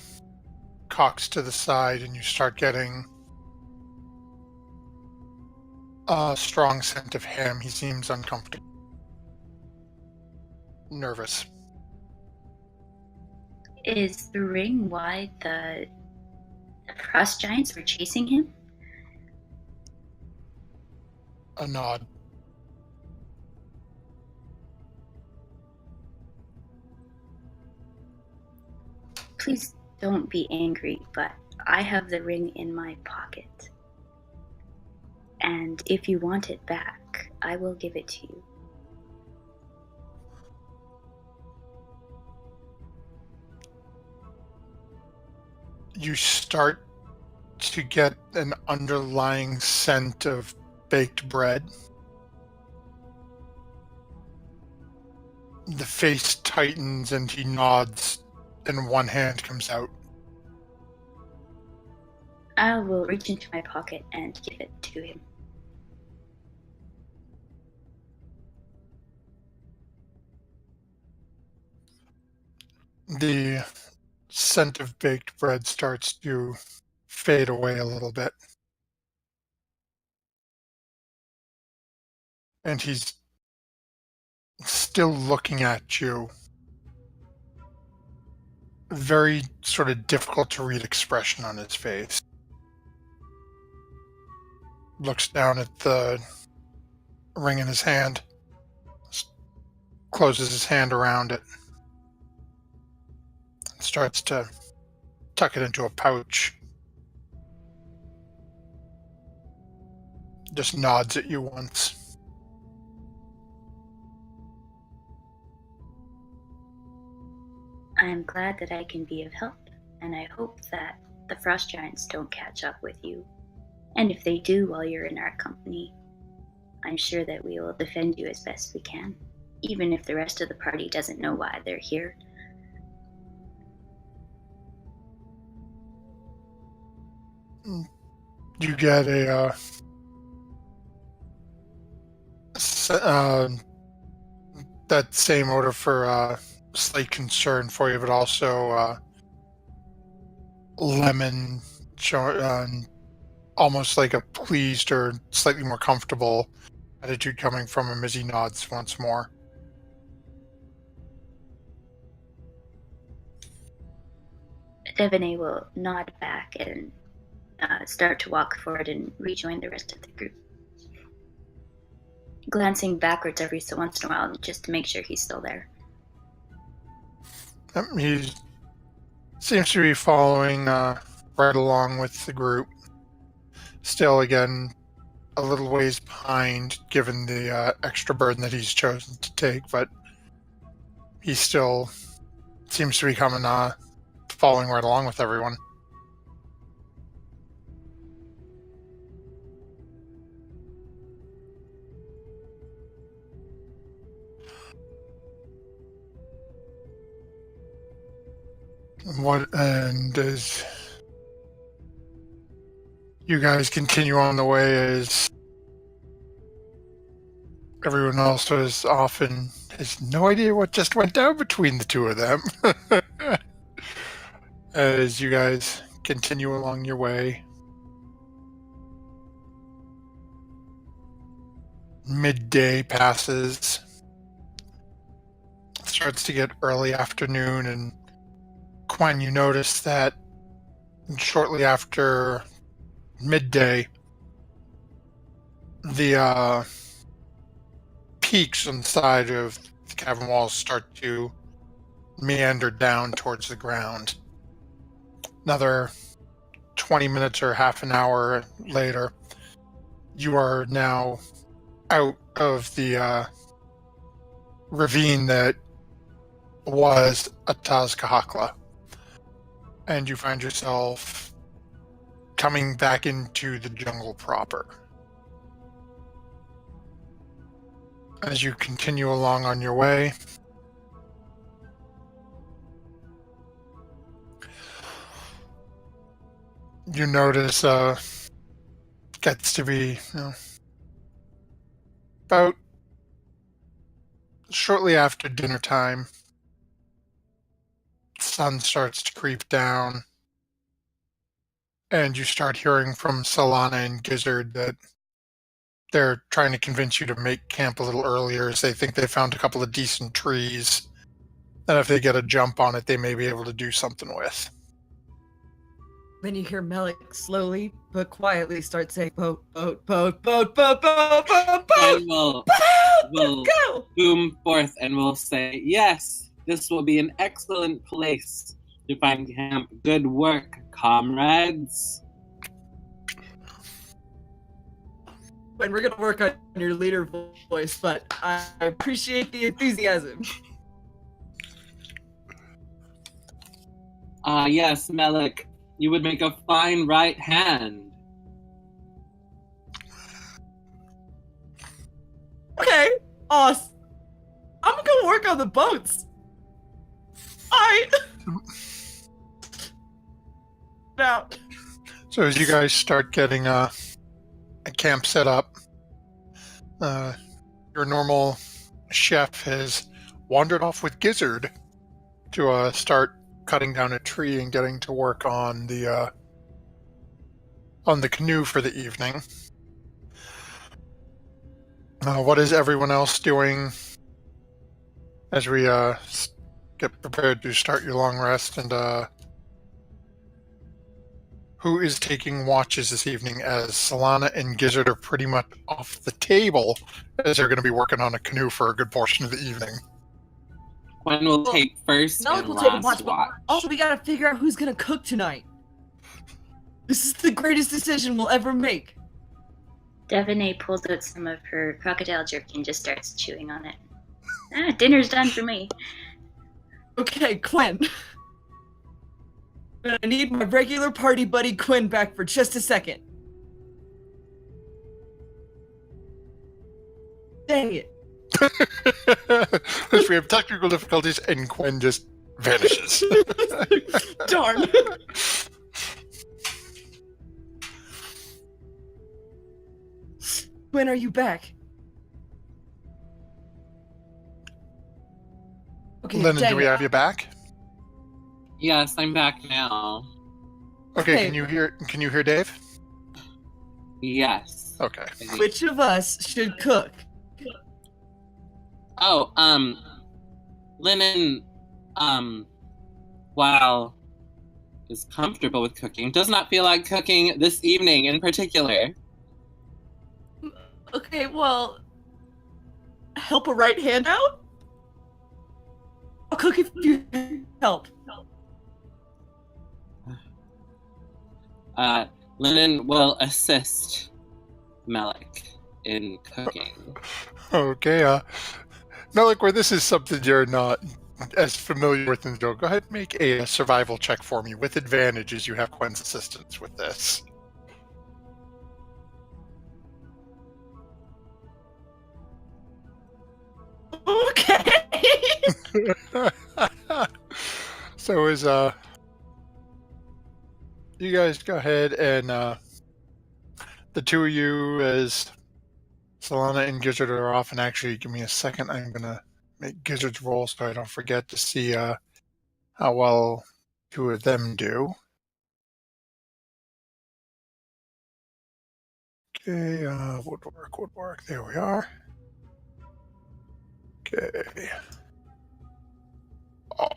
A: cocks to the side, and you start getting a strong scent of him. He seems uncomfortable, nervous.
D: Is the ring why the frost giants were chasing him?
A: A nod.
D: Please don't be angry, but I have the ring in my pocket. And if you want it back, I will give it to you.
A: You start to get an underlying scent of baked bread. The face tightens and he nods, and one hand comes out.
D: I will reach into my pocket and give it to him.
A: The scent of baked bread starts to fade away a little bit. And he's still looking at you. Very sort of difficult to read expression on his face. Looks down at the ring in his hand. Closes his hand around it. Starts to tuck it into a pouch. Just nods at you once.
D: I'm glad that I can be of help, and I hope that the frost giants don't catch up with you. And if they do while you're in our company, I'm sure that we will defend you as best we can, even if the rest of the party doesn't know why they're here.
A: You get that same order for slight concern for you, but also lemon, almost like a pleased or slightly more comfortable attitude coming from him as he nods once more.
D: Devaney will nod back and start to walk forward and rejoin the rest of the group, glancing backwards every so once in a while just to make sure he's still there.
A: He seems to be following right along with the group. Still, again, a little ways behind given the extra burden that he's chosen to take, but he still seems to be following right along with everyone. And as you guys continue on the way, as everyone else has no idea what just went down between the two of them. As you guys continue along your way, midday passes, it starts to get early afternoon, and Quen, you notice that shortly after midday, the peaks on the side of the cavern walls start to meander down towards the ground. Another 20 minutes or half an hour later, you are now out of the ravine that was Atazkahakla. And you find yourself coming back into the jungle proper. As you continue along on your way, you notice gets to be about shortly after dinner time. Sun starts to creep down, and you start hearing from Solana and Gizzard that they're trying to convince you to make camp a little earlier, as they think they found a couple of decent trees that if they get a jump on it, they may be able to do something with.
B: Then you hear Melik slowly but quietly start saying, boat, boat, boat, boat, boat, boat, boat, boat,
C: And we'll
B: go!
C: boom forth and we'll say, yes, this will be an excellent place to find camp. Good work, comrades.
B: And we're going to work on your leader voice, but I appreciate the enthusiasm.
C: Yes, Melik, you would make a fine right hand.
B: Okay, awesome. I'm going to go work on the boats. Now.
A: So as you guys start getting a camp set up, your normal chef has wandered off with Gizzard to start cutting down a tree and getting to work on the canoe for the evening. What is everyone else doing as we get prepared to start your long rest? And who is taking watches this evening, as Solana and Gizzard are pretty much off the table, as they're going to be working on a canoe for a good portion of the evening?
C: Quen will take first
B: Melik
C: and
B: will take a
C: last
B: watch. Also, we gotta figure out who's gonna cook tonight. This is the greatest decision we'll ever make.
D: Devaney pulls out some of her crocodile jerky and just starts chewing on it. Dinner's done for me.
B: Okay, Quinn. I need my regular party buddy Quinn back for just a second. Dang it.
A: As we have technical difficulties, and Quinn just vanishes.
B: Darn. When are you back? Okay,
A: Lennon, do we have you back?
C: Yes, I'm back now.
A: Okay,
B: Okay.
A: Can you hear Dave?
C: Yes.
A: Okay.
B: Which of us should cook?
C: Oh, Lennon, while is comfortable with cooking, does not feel like cooking this evening in particular.
B: Okay, well, help a right hand out? I'll cook if you help.
C: Lennon will assist Malik in cooking.
A: Okay, Melik, where this is something you're not as familiar with in the joke, go ahead and make a survival check for me with advantages. You have Quinn's assistance with this.
B: Okay.
A: So is you guys go ahead and the two of you, as Solana and Gizzard are off, and actually give me a second, I'm gonna make Gizzard's roll so I don't forget to see how well two of them do. Okay, woodwork, there we are. Okay. Oh.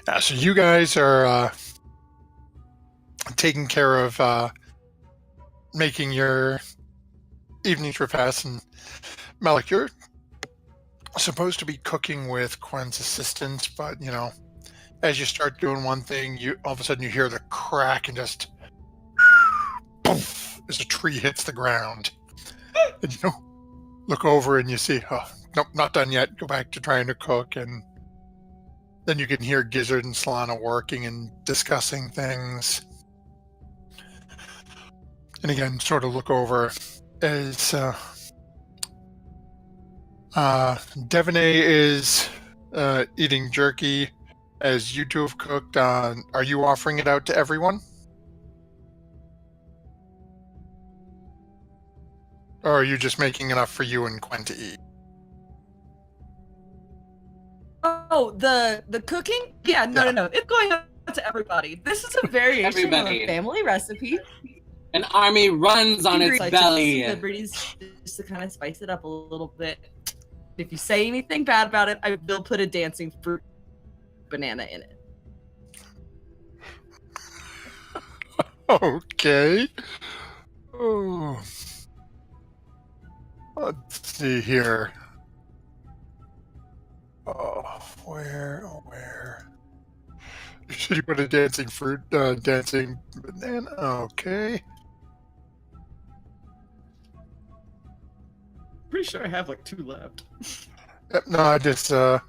A: Yeah, so you guys are taking care of making your evening's repast, and Malik, you're supposed to be cooking with Quinn's assistance, but you know, as you start doing one thing, you all of a sudden you hear the crack and just poof, as a tree hits the ground, and you look over and you see, oh, nope, not done yet. Go back to trying to cook, and then you can hear Gizzard and Solana working and discussing things. And again, sort of look over as Devonay is eating jerky as you two have cooked. Are you offering it out to everyone? Or are you just making enough for you and Quinn to eat?
B: Oh, the cooking? Yeah, no. It's going out to everybody. This is a variation of
C: Everybody.
B: a family recipe.
C: An army runs on its belly.
B: Liberties just to kind of spice it up a little bit. If you say anything bad about it, I will put a dancing fruit banana in it.
A: Okay. Oh. Let's see here. Oh, where? You said you put a dancing fruit, dancing banana. Okay.
B: Pretty sure I have like 2 left.
A: Yep, no, I just, I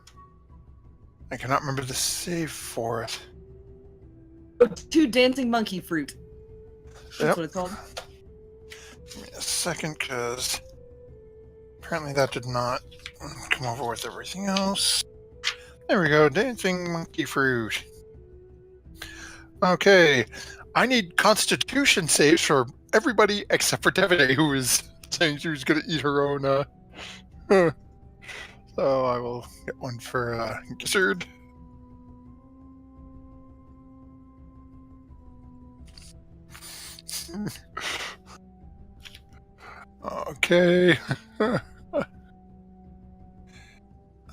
A: cannot remember the save for it.
B: 2 dancing monkey fruit. That's
A: Yep.
B: what it's called.
A: Give me a second, because apparently that did not come over with everything else. There we go, dancing monkey fruit. Okay, I need Constitution saves for everybody except for Devonay, who is saying she was going to eat her own. So I will get one for Gizzard. Okay.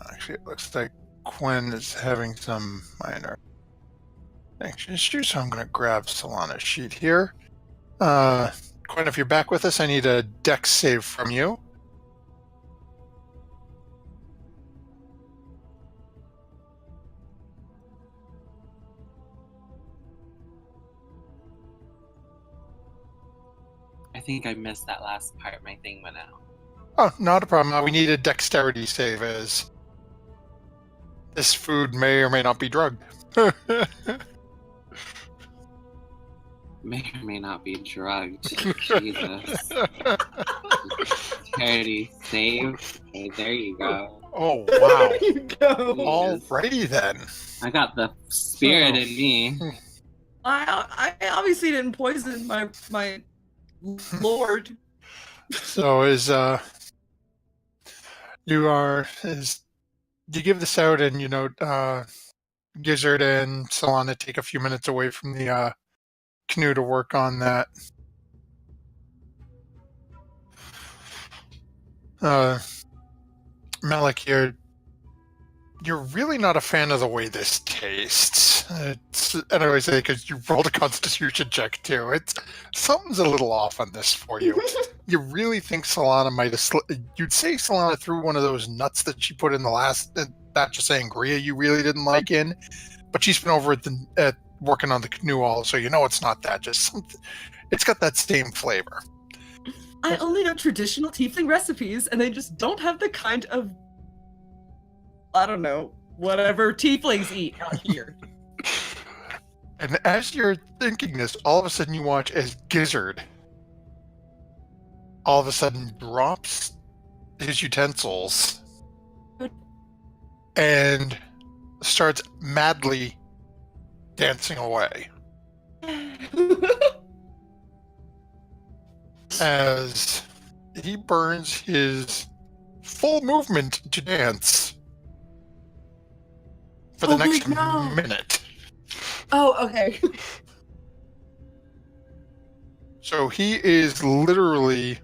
A: Actually, it looks like Quinn is having some minor anxious issues, so I'm going to grab Solana's sheet here. Quinn, if you're back with us, I need a dex save from you.
C: I think I missed that last part. My thing went out.
A: Oh, not a problem. We need a dexterity save as This food may or may not be drugged.
C: May or may not be drugged. Jesus. Charity save. Okay, there you go.
A: Oh, wow.
B: There you go.
A: Alrighty then.
C: I got the spirit in me.
B: I obviously didn't poison my lord.
A: So you give this out and Gizzard and Solana take a few minutes away from the canoe to work on that. Malik, you're really not a fan of the way this tastes. And I always say because you rolled a Constitution check too. Something's a little off on this for you. You really think Solana might have? You'd say Solana threw one of those nuts that she put in the last batch of sangria you really didn't like in, but she's been over at working on the canoe all, so it's not that. Just something. It's got that same flavor.
B: I only know traditional tiefling recipes, and they just don't have the kind of, I don't know, whatever tieflings eat out here.
A: And as you're thinking this, all of a sudden you watch as Gizzard all of a sudden drops his utensils and starts madly dancing away. As he burns his full movement to dance for the next minute.
B: Oh, okay.
A: So he is literally,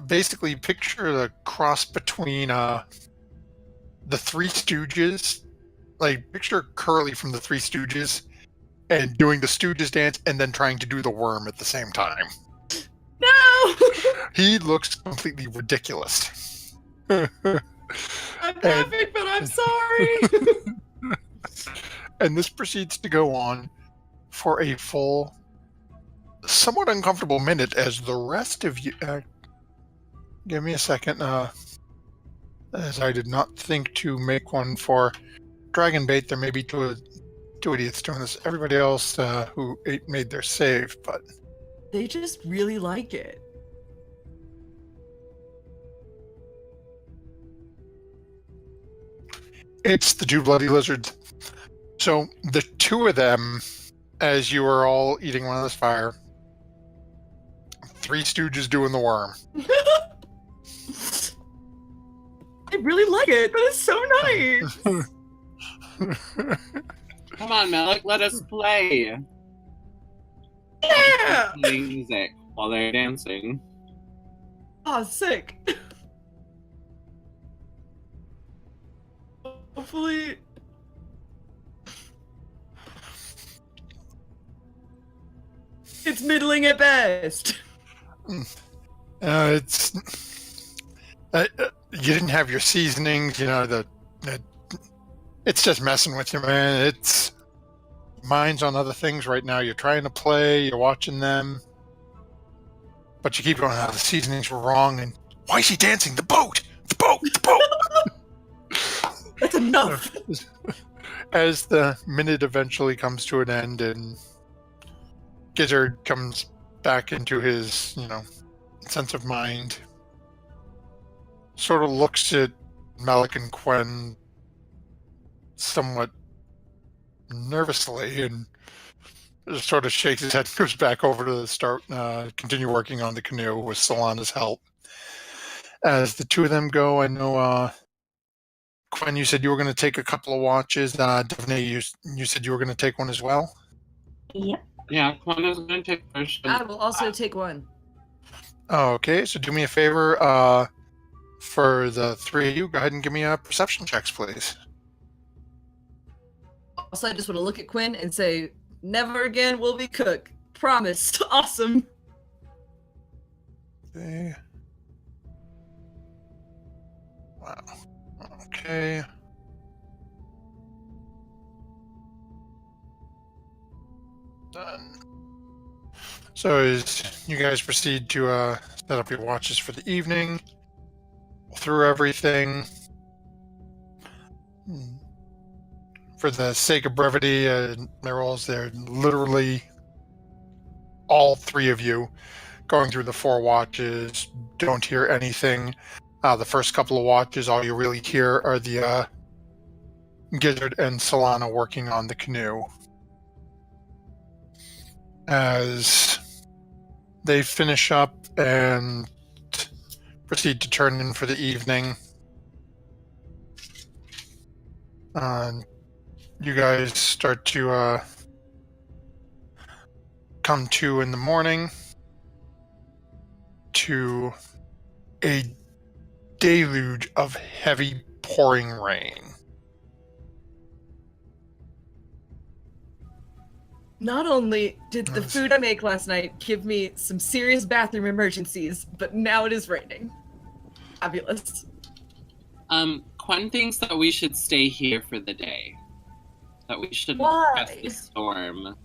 A: basically picture the cross between the Three Stooges, like picture Curly from the Three Stooges and doing the Stooges dance and then trying to do the worm at the same time.
B: No!
A: He looks completely ridiculous.
B: I'm laughing, but I'm sorry.
A: And this proceeds to go on for a full, somewhat uncomfortable minute as the rest of you... give me a second, as I did not think to make one for Dragon Bait. There may be two idiots doing this. Everybody else who made their save, but...
B: They just really like it.
A: It's the two bloody lizards. So the two of them, as you are all eating one of this fire, Three Stooges doing the worm.
B: I really like it. That is so nice.
C: Come on, Malik, let us play.
B: Yeah.
C: Playing music while they're dancing.
B: Oh, sick. Hopefully. It's middling at best.
A: It's you didn't have your seasonings, it's just messing with you, man. It's mind's on other things right now. You're trying to play, you're watching them, but you keep going, the seasonings were wrong, and why is he dancing? The boat!
B: That's enough.
A: As the minute eventually comes to an end and Gizzard comes back into his, sense of mind, sort of looks at Malik and Quen somewhat nervously and just sort of shakes his head and goes back over to continue working on the canoe with Solana's help. As the two of them go, I know, Quen, you said you were going to take a couple of watches. Daphne, you said you were going to take one as well?
D: Yep.
C: Yeah, Quen is going to take first.
B: I will also take one.
A: Okay, so do me a favor. For the three of you, go ahead and give me perception checks, please.
B: Also, I just want to look at Quinn and say, never again will we cook. Promise. Awesome.
A: Okay. Wow. Okay. Done. So as you guys proceed to set up your watches for the evening, through everything, for the sake of brevity, their roles, they're literally all three of you going through the 4 watches, don't hear anything. The first couple of watches, all you really hear are the Gizzard and Solana working on the canoe. As they finish up and proceed to turn in for the evening, you guys start to come to in the morning to a deluge of heavy pouring rain.
B: Not only did the food I make last night give me some serious bathroom emergencies, but now it is raining. Fabulous.
C: Quinn thinks that we should stay here for the day. That we shouldn't press the storm.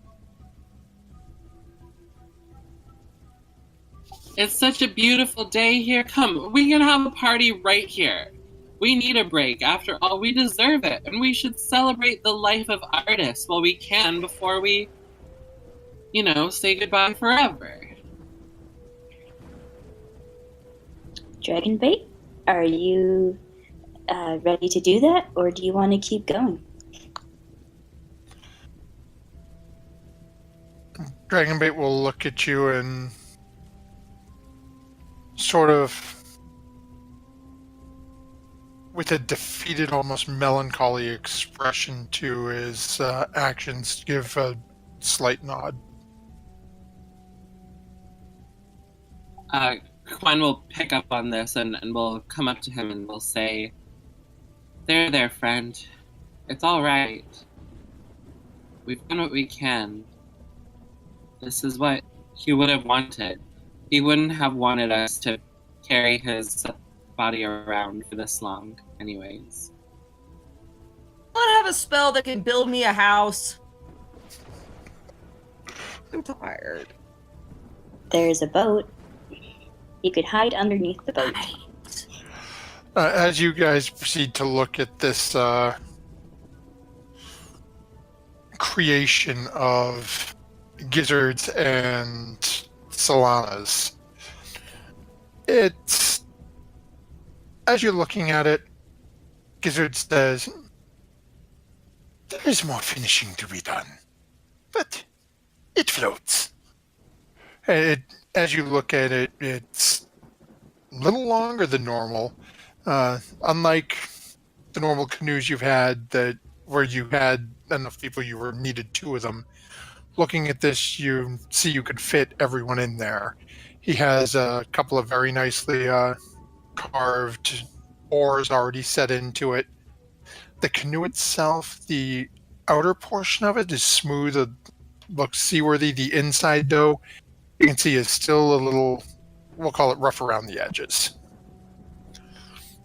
C: It's such a beautiful day here. Come, we can have a party right here. We need a break. After all, we deserve it. And we should celebrate the life of artists while we can before we, say goodbye forever.
D: Dragonbait, are you ready to do that, or do you want to keep going?
A: Dragonbait will look at you and sort of, with a defeated, almost melancholy expression to his actions, give a slight nod.
C: Quinn will pick up on this and we'll come up to him and we'll say, there, friend. It's all right. We've done what we can. This is what he would have wanted. He wouldn't have wanted us to carry his body around for this long, anyways.
B: I want to have a spell that can build me a house. I'm tired.
D: There's a boat. You could hide underneath the boat.
A: As you guys proceed to look at this creation of Gizzards and Solanas, it's, as you're looking at it, Gizzard says, there is more finishing to be done, but it floats. As you look at it, it's a little longer than normal. Unlike the normal canoes you've had where you had enough people you needed 2 of them, looking at this, you see you could fit everyone in there. He has a couple of very nicely carved oars already set into it. The canoe itself, the outer portion of it is smooth, it looks seaworthy. The inside, though, you can see is still a little, we'll call it rough around the edges.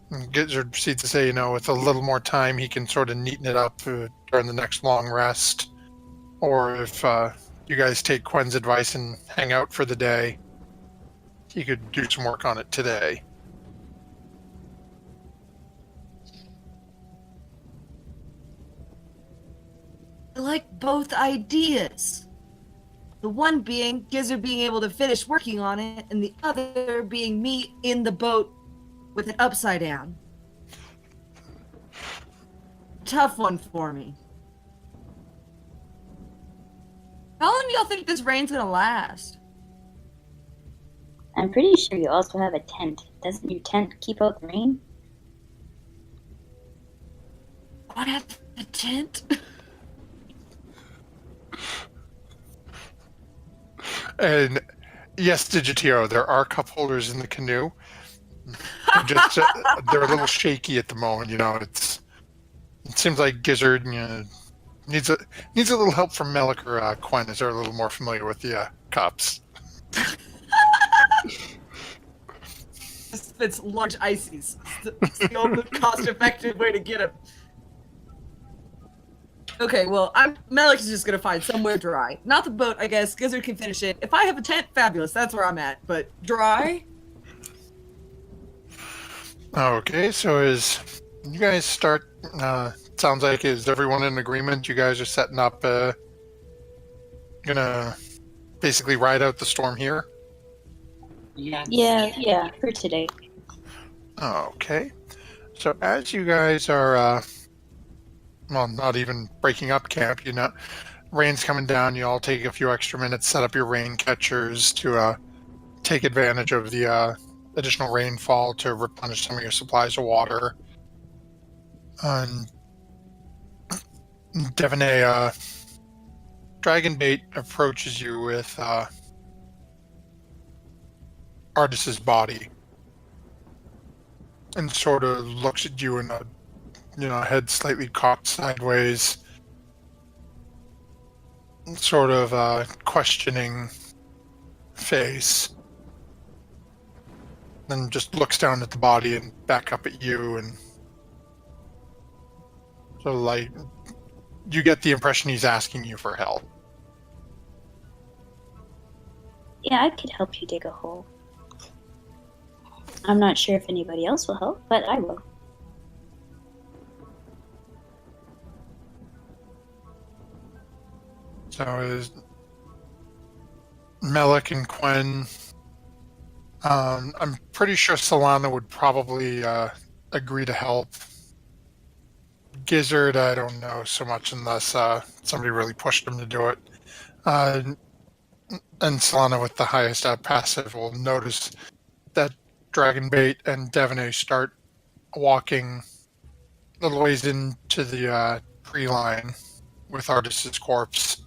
A: And Gizzard proceeds to say, with a little more time, he can sort of neaten it up during the next long rest. Or if you guys take Quinn's advice and hang out for the day, he could do some work on it today.
B: I like both ideas. The one being Gizzard being able to finish working on it, and the other being me in the boat with it upside down. Tough one for me. How long do y'all think this rain's gonna last?
D: I'm pretty sure you also have a tent. Doesn't your tent keep out the rain?
B: What have a tent?
A: And yes, Digitio, there are cup holders in the canoe. They're a little shaky at the moment. It seems like Gizzard needs a little help from Melik or Quinn, as they're a little more familiar with the cups.
B: It's large ices. It's the only cost-effective way to get them. Okay, well, Melik is just gonna find somewhere dry. Not the boat, I guess. Gizzard can finish it. If I have a tent, fabulous. That's where I'm at. But dry?
A: Okay, so as you guys start sounds like, is everyone in agreement? You guys are setting up, gonna basically ride out the storm here?
C: Yes.
D: Yeah, for today.
A: Okay. So as you guys are, well, not even breaking up camp, rain's coming down, you all take a few extra minutes, set up your rain catchers to take advantage of the additional rainfall to replenish some of your supplies of water. And Devaney, Dragonbait approaches you with Artis's body and sort of looks at you in a head slightly cocked sideways, sort of questioning face. Then just looks down at the body and back up at you, and so like you get the impression he's asking you for help.
D: Yeah, I could help you dig a hole. I'm not sure if anybody else will help, but I will.
A: So is Melik and Quen. I'm pretty sure Solana would probably agree to help. Gizzard, I don't know so much unless somebody really pushed him to do it. And Solana with the highest passive will notice that Dragonbait and Devaney start walking a little ways into the tree line with Artis's corpse,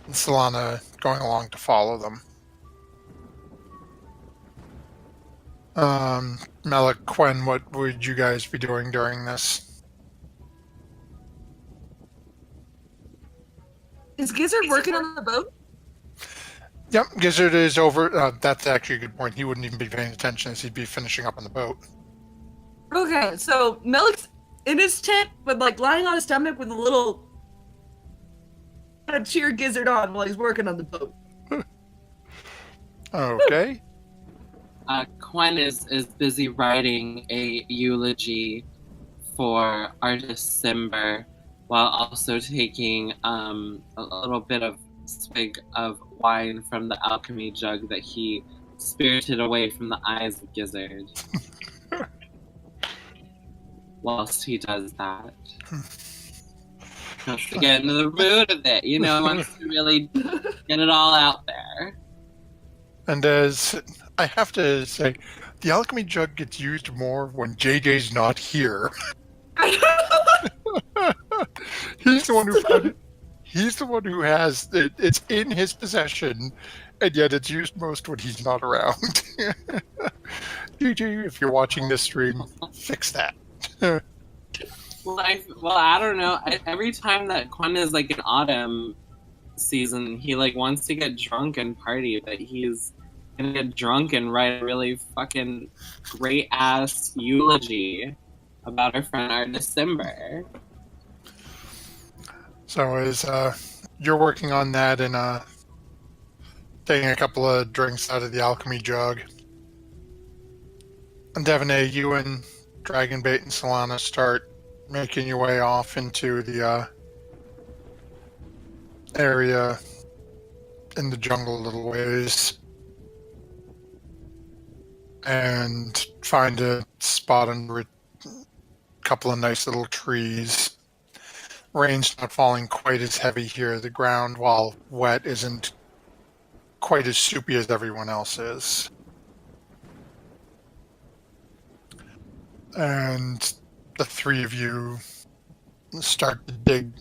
A: and Solana going along to follow them. Melik, Quen, what would you guys be doing during this?
B: Is Gizzard working on the boat?
A: Yep, Gizzard is over. That's actually a good point. He wouldn't even be paying attention as he'd be finishing up on the boat.
B: Okay, so Melik's in his tent, but like lying on his stomach with a little cheer Gizzard on while he's working on the boat.
A: Okay.
C: Quen is busy writing a eulogy for artist Simber, while also taking a little bit of swig of wine from the alchemy jug that he spirited away from the eyes of Gizzard. Whilst he does that. Wants to get into the mood of it, wants to really get it all out there.
A: And as I have to say, the alchemy jug gets used more when JJ's not here. He's the one who found it. He's the one who has it. It's in his possession, and yet it's used most when he's not around. JJ, if you're watching this stream, fix that.
C: Well, I don't know. Every time that Quen is like in autumn season, he like wants to get drunk and party, but he's gonna get drunk and write a really fucking great ass eulogy about our friend our December.
A: So as you're working on that and taking a couple of drinks out of the alchemy jug, and Devaney, you and Dragonbait and Solana start making your way off into the area in the jungle a little ways, and find a spot under a couple of nice little trees. Rain's not falling quite as heavy here. The ground, while wet, isn't quite as soupy as everyone else is. And the three of you start to dig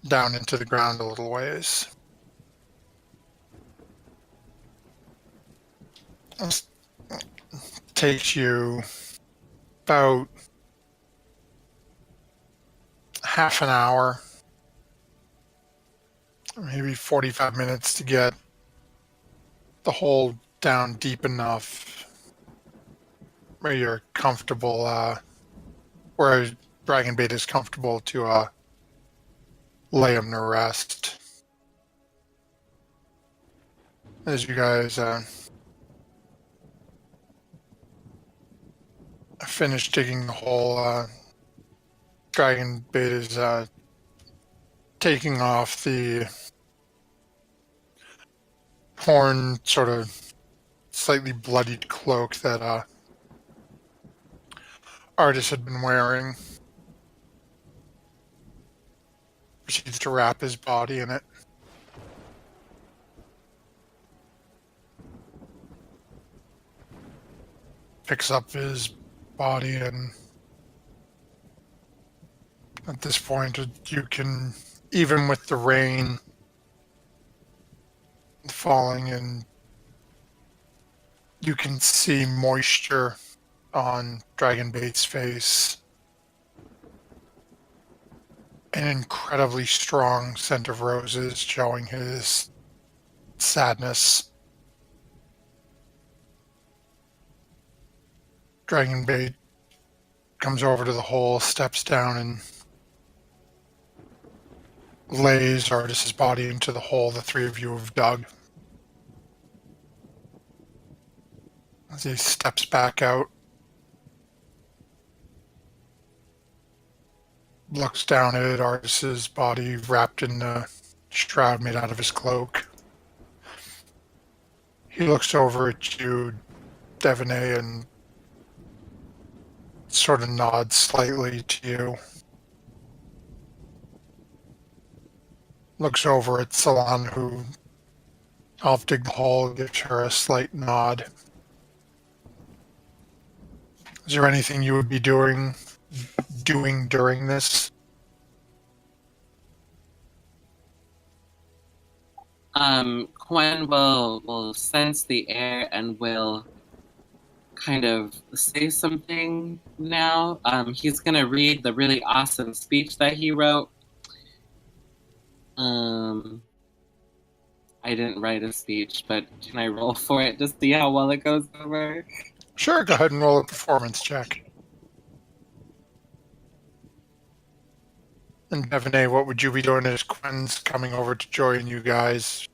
A: down into the ground a little ways. It takes you about half an hour, maybe 45 minutes to get the hole down deep enough where you're comfortable, where Dragonbait is comfortable to lay him to rest. As you guys finish digging the hole, dragon bait is taking off the torn, sort of slightly bloodied cloak that Artis had been wearing. Proceeds to wrap his body in it. Picks up his body, and at this point you can, even with the rain falling, and you can see moisture on Dragonbait's face. An incredibly strong scent of roses showing his sadness. Dragonbait comes over to the hole, steps down, and lays Artis's body into the hole the three of you have dug. As he steps back out, looks down at Artis's body wrapped in a shroud made out of his cloak. He looks over at you, Devaney, and sort of nods slightly to you. Looks over at Salon, who helped dig the hole, gives her a slight nod. Is there anything you would be doing during this?
C: Quen will sense the air and will kind of say something now. He's gonna read the really awesome speech that he wrote. I didn't write a speech, but can I roll for it to see how well it goes over?
A: Sure, go ahead and roll a performance check. And Devaney, what would you be doing as Quinn's coming over to join you guys?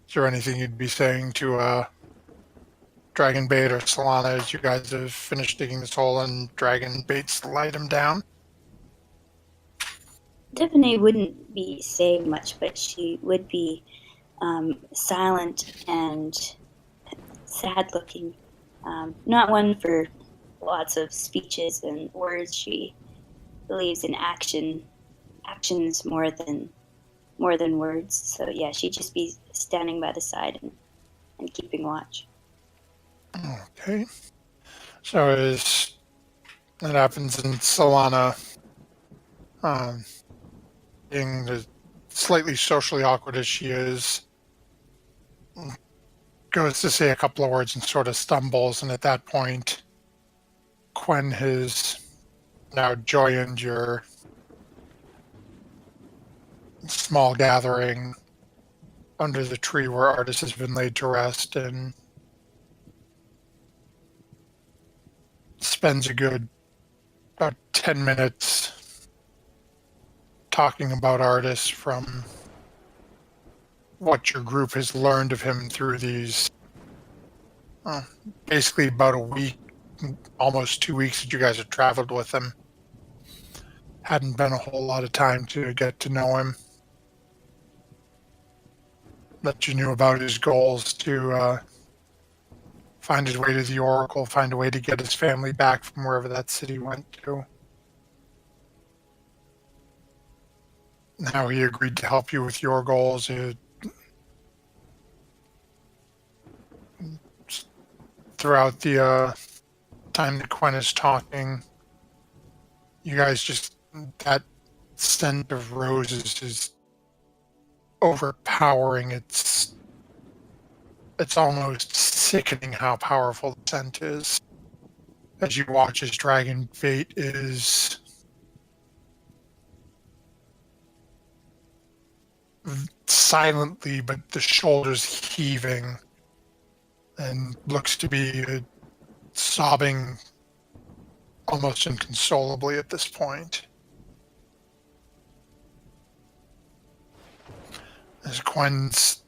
A: Is there anything you'd be saying to Dragonbait or Solana as you guys have finished digging this hole and Dragonbait's light him down?
D: Devaney wouldn't be saying much, but she would be silent and sad-looking. Not one for lots of speeches and words. She believes in actions more than words. So yeah, she'd just be standing by the side and keeping watch.
A: Okay. So as that happens, and Solana, being the slightly socially awkward as she is, goes to say a couple of words and sort of stumbles, and at that point, Quen has now joined your small gathering under the tree where Artis has been laid to rest, and spends a good about 10 minutes talking about Artis, from what your group has learned of him through these basically about a week, almost 2 weeks that you guys have traveled with him. Hadn't been a whole lot of time to get to know him. That you knew about his goals to find his way to the Oracle, find a way to get his family back from wherever that city went to. And how he agreed to help you with your goals. Throughout the time that Quen is talking, you guys just, that scent of roses is overpowering. It's almost sickening how powerful the scent is. As you watch as Dragonbait is silently, but the shoulders heaving, and looks to be sobbing almost inconsolably at this point. As Quen's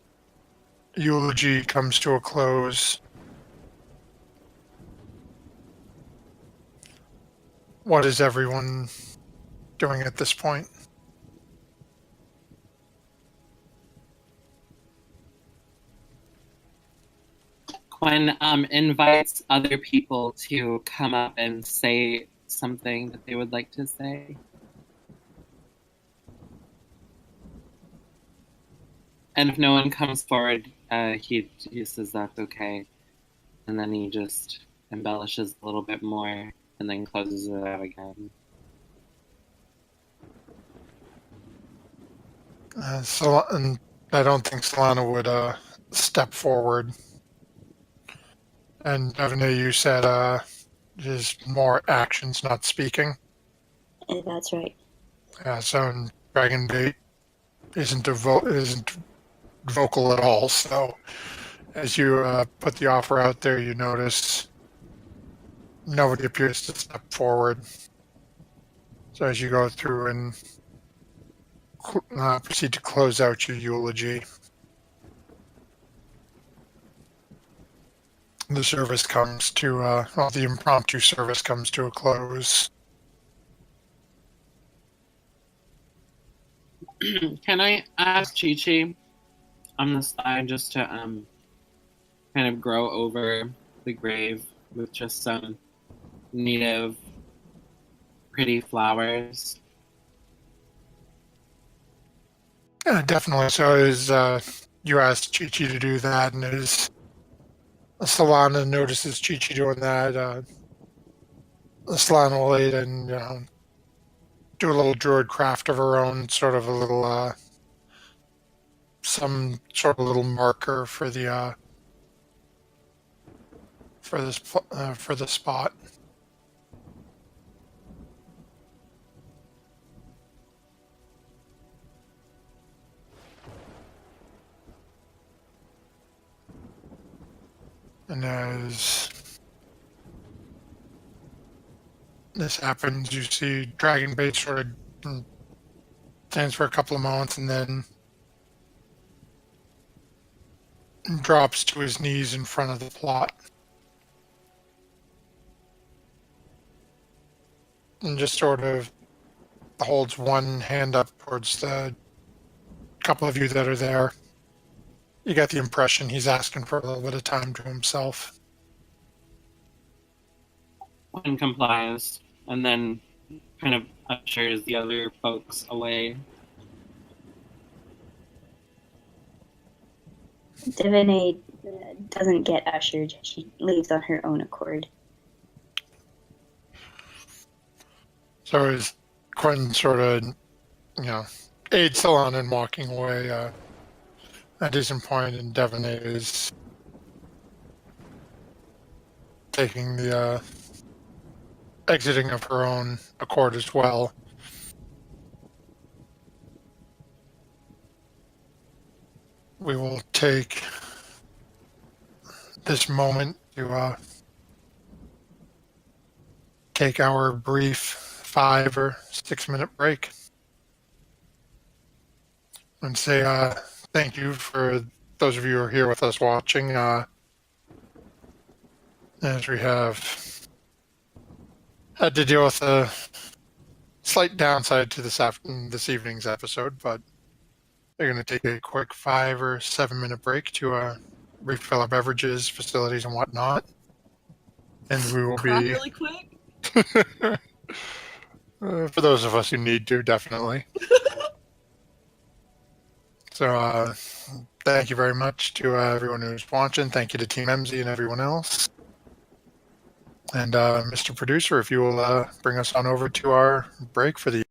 A: eulogy comes to a close, what is everyone doing at this point?
C: Quinn invites other people to come up and say something that they would like to say. And if no one comes forward, he says that's okay. And then he just embellishes a little bit more and then closes it out again.
A: And I don't think Solana would step forward. And Devine, you said just more actions, not speaking.
D: That's right.
A: So Dragon Bait isn't vocal at all. So as you put the offer out there, you notice nobody appears to step forward. So as you go through and proceed to close out your eulogy, the service comes to, the impromptu service comes to a close.
C: Can I ask Chi-Chi on the side just to kind of grow over the grave with just some native pretty flowers?
A: Yeah, definitely. So as you asked Chi-Chi to do that, and as Solana notices Chi-Chi doing that, Solana will aid and do a little druid craft of her own, sort of a little some sort of little marker for the for the spot. And as this happens, you see Dragonbait sort of stands for a couple of moments and then drops to his knees in front of the plot. And just sort of holds one hand up towards the couple of you that are there. You get the impression he's asking for a little bit of time to himself.
C: One complies and then kind of ushers the other folks away.
D: Divine doesn't get ushered. She leaves on her own accord.
A: So as Quinn sort of, aids Solana in walking away, a decent point, and Devon is taking the exiting of her own accord as well. We will take this moment to take our brief 5 or 6 minute break and say thank you for those of you who are here with us watching. As we have had to deal with a slight downside to this evening's episode, but they're going to take a quick 5 or 7 minute break to refill our beverages, facilities, and whatnot. And we will
B: Crap
A: be
B: really quick.
A: for those of us who need to, definitely. So thank you very much to everyone who's watching. Thank you to Team MZ and everyone else. And Mr. Producer, if you will bring us on over to our break for the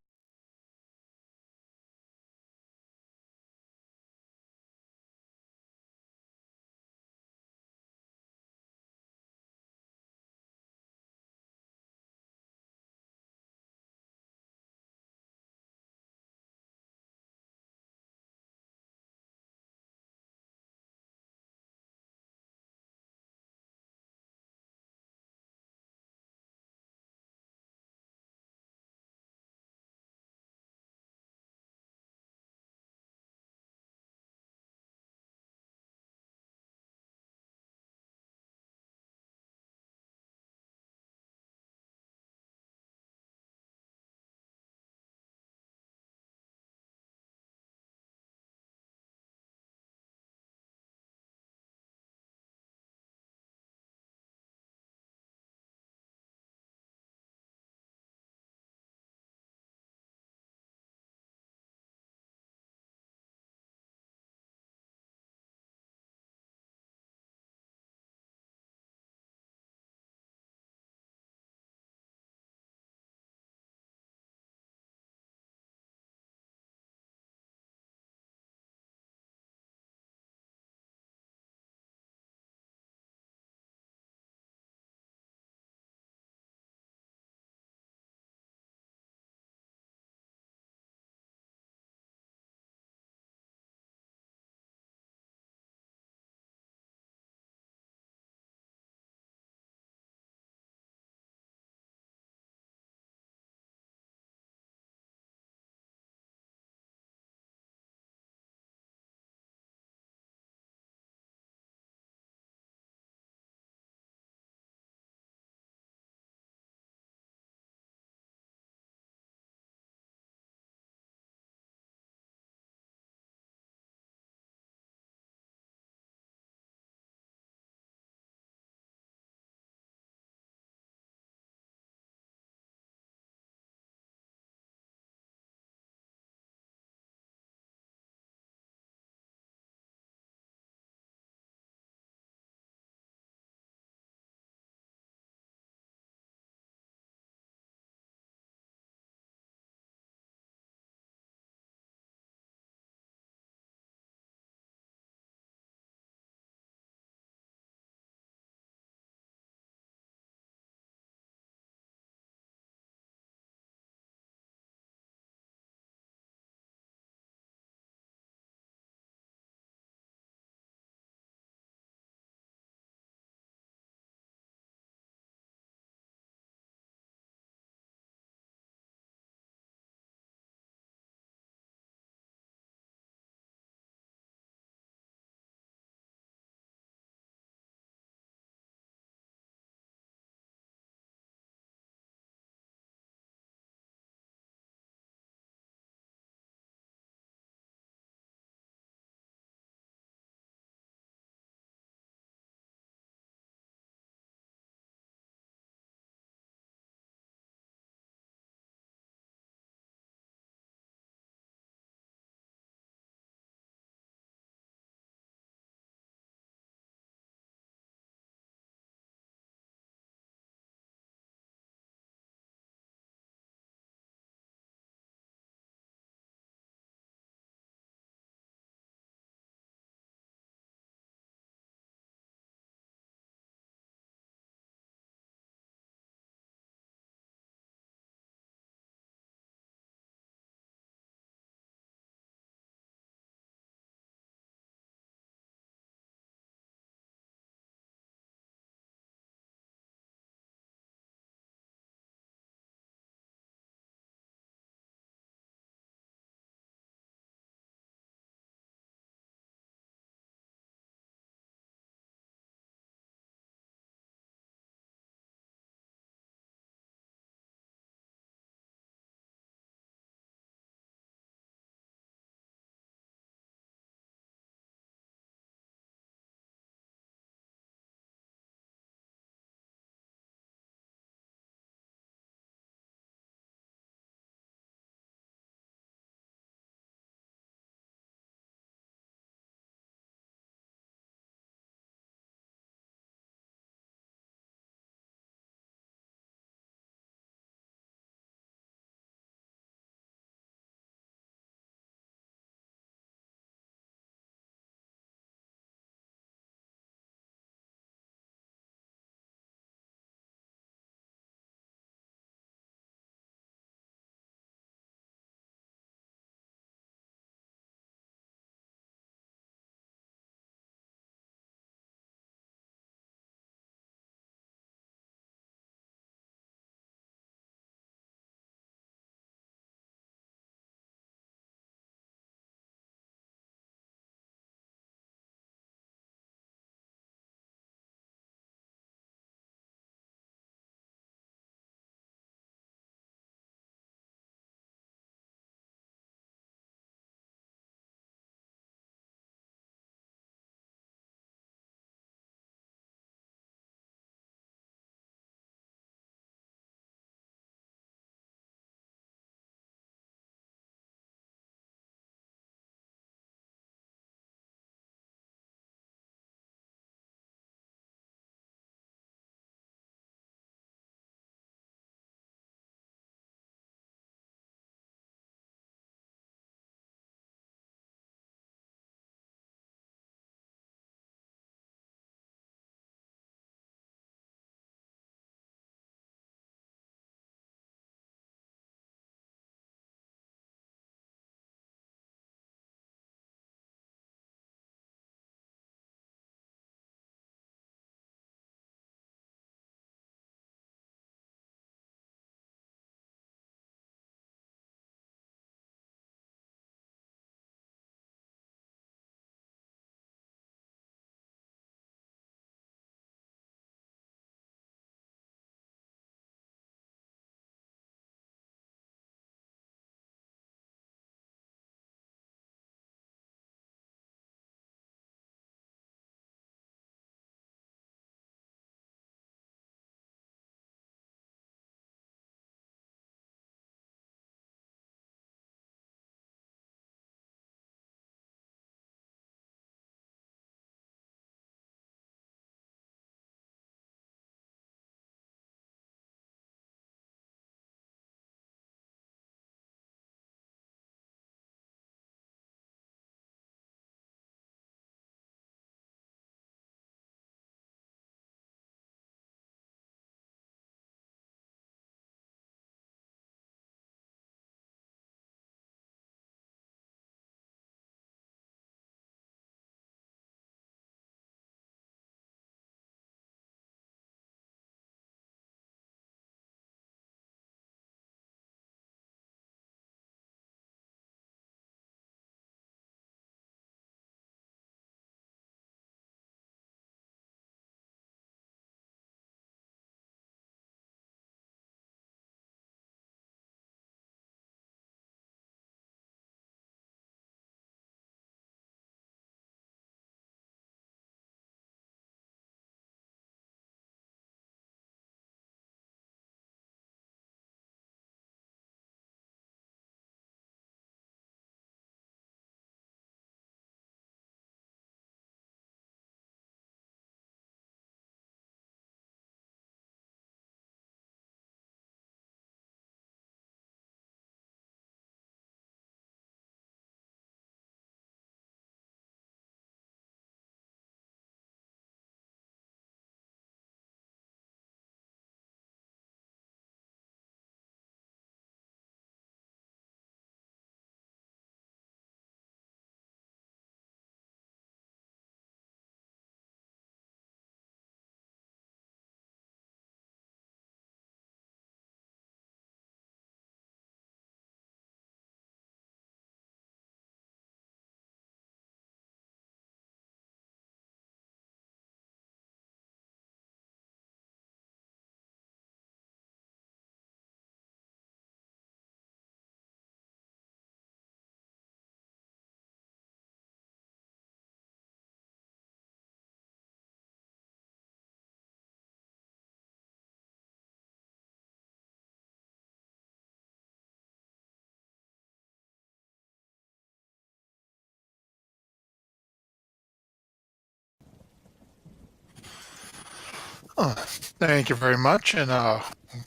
A: Thank you very much, and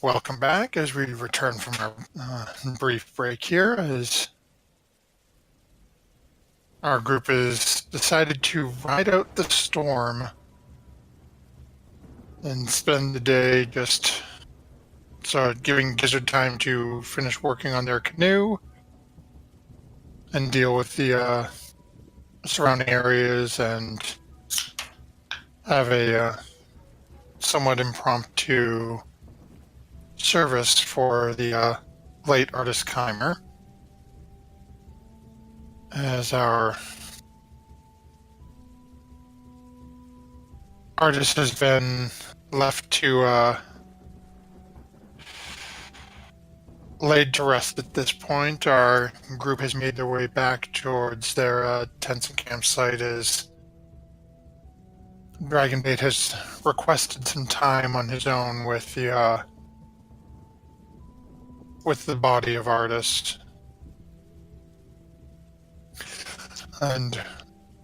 A: welcome back as we return from our brief break here. As our group has decided to ride out the storm and spend the day just giving Gizzard time to finish working on their canoe and deal with the surrounding areas and have a somewhat impromptu service for the late artist Keimer, as our artist has been left to laid to rest at this point. Our group has made their way back towards their tents and campsite as Dragonbait has requested some time on his own with the body of artist. And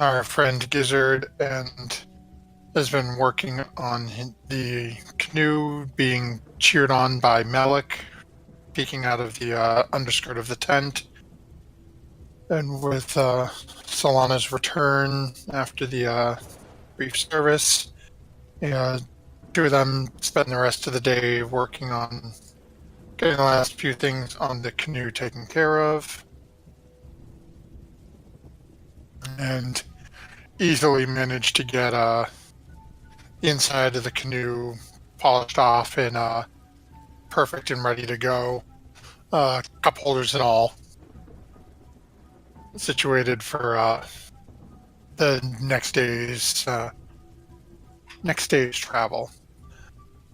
A: our friend Gizzard has been working on the canoe, being cheered on by Melik, peeking out of the underskirt of the tent. And with Solana's return after the brief service, two of them spend the rest of the day working on getting the last few things on the canoe taken care of, and easily managed to get the inside of the canoe polished off and perfect and ready to go. Cup holders and all situated for the next day's travel.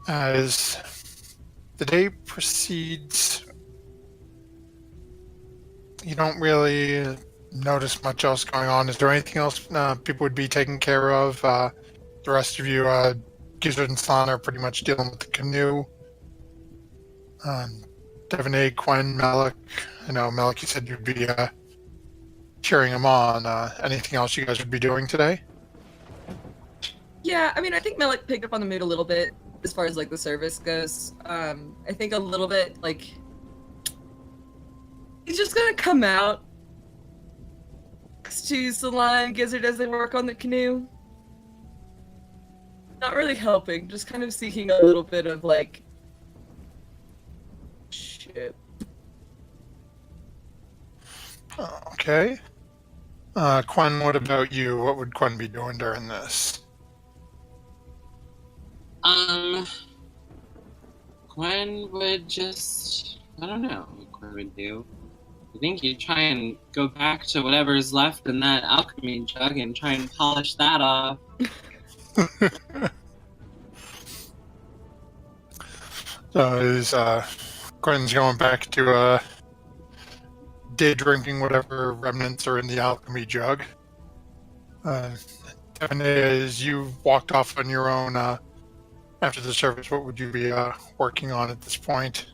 A: As the day proceeds, you don't really notice much else going on. Is there anything else people would be taking care of? The rest of you, Gizzard and Solana, are pretty much dealing with the canoe. Devaney, Quen, Melik. I know, Melik, you said you'd be cheering him on. Anything else you guys would be doing today?
E: Yeah, I mean, I think Melik picked up on the mood a little bit as far as like the service goes. I think a little bit like he's just gonna come out next to Solana and Gizzard as they work on the canoe. Not really helping, just kind of seeking a little bit of like shit.
A: Okay. Quen, what about you? What would Quen be doing during this?
C: Gwen would just, I don't know what Gwen would do. I think you'd try and go back to whatever's left in that alchemy jug and try and polish that off.
A: So is Gwen's going back to day drinking whatever remnants are in the alchemy jug. Devaney, as you walked off on your own after the service, what would you be working on at this point?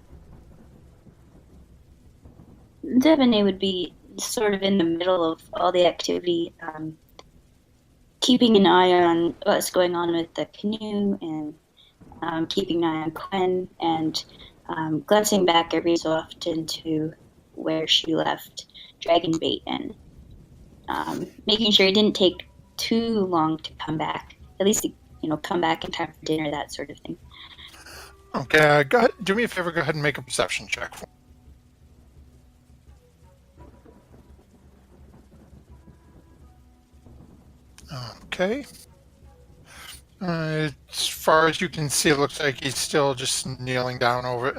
D: Devaney would be sort of in the middle of all the activity, keeping an eye on what's going on with the canoe and keeping an eye on Quen and glancing back every so often to where she left Dragonbait and making sure it didn't take too long to come back. At least, come back in time for dinner, that sort of thing.
A: Okay, go ahead, do me a favor, go ahead and make a perception check for me. Okay. As far as you can see, it looks like he's still just kneeling down over.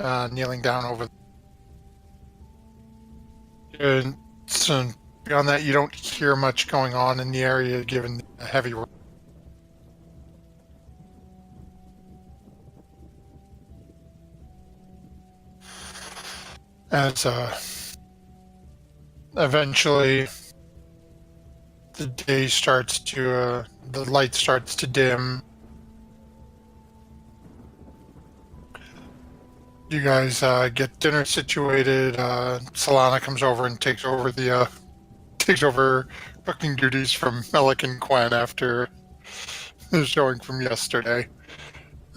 A: And so beyond that, you don't hear much going on in the area, given the heavy rain. As eventually the day starts to, the light starts to dim. You guys get dinner situated. Solana comes over and takes over cooking duties from Melik and Quen after the showing from yesterday.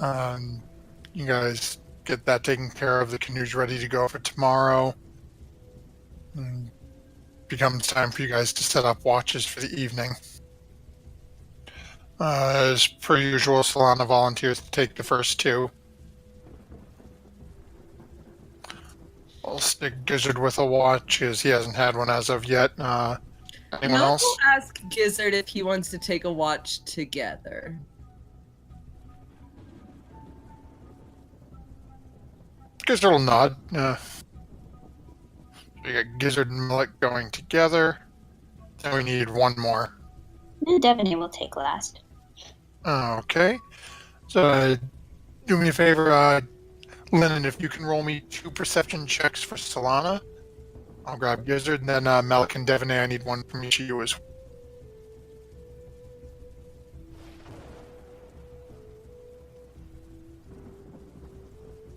A: You guys get that taken care of. The canoe's ready to go for tomorrow. And becomes time for you guys to set up watches for the evening. As per usual, Solana volunteers to take the first two. I'll stick Gizzard with a watch, as he hasn't had one as of yet. Anyone
E: Now
A: else?
E: we'll ask Gizzard if he wants to take a watch together.
A: Gizzard will nod. We got Gizzard and Millet going together. Then we need one more.
D: Devaney will take last.
A: Okay. So, do me a favor, Lennon, if you can roll me 2 perception checks for Solana. I'll grab Gizzard, and then Malik and Devaney, I need one from each of you as well.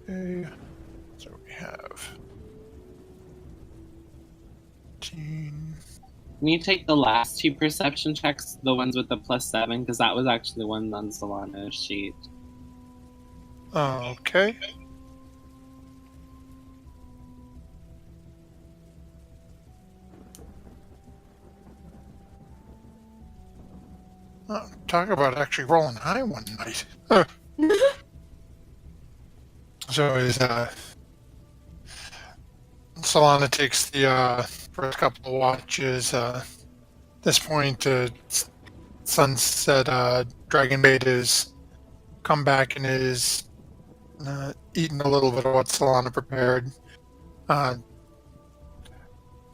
A: Okay. So we have 18.
C: Can you take the last 2 perception checks, the ones with the +7, because that was actually the one on Solana's sheet.
A: Okay. Talk about actually rolling high one night. So is Solana takes the first couple of watches. This point, Sunset Dragonbait is come back and is eaten a little bit of what Solana prepared.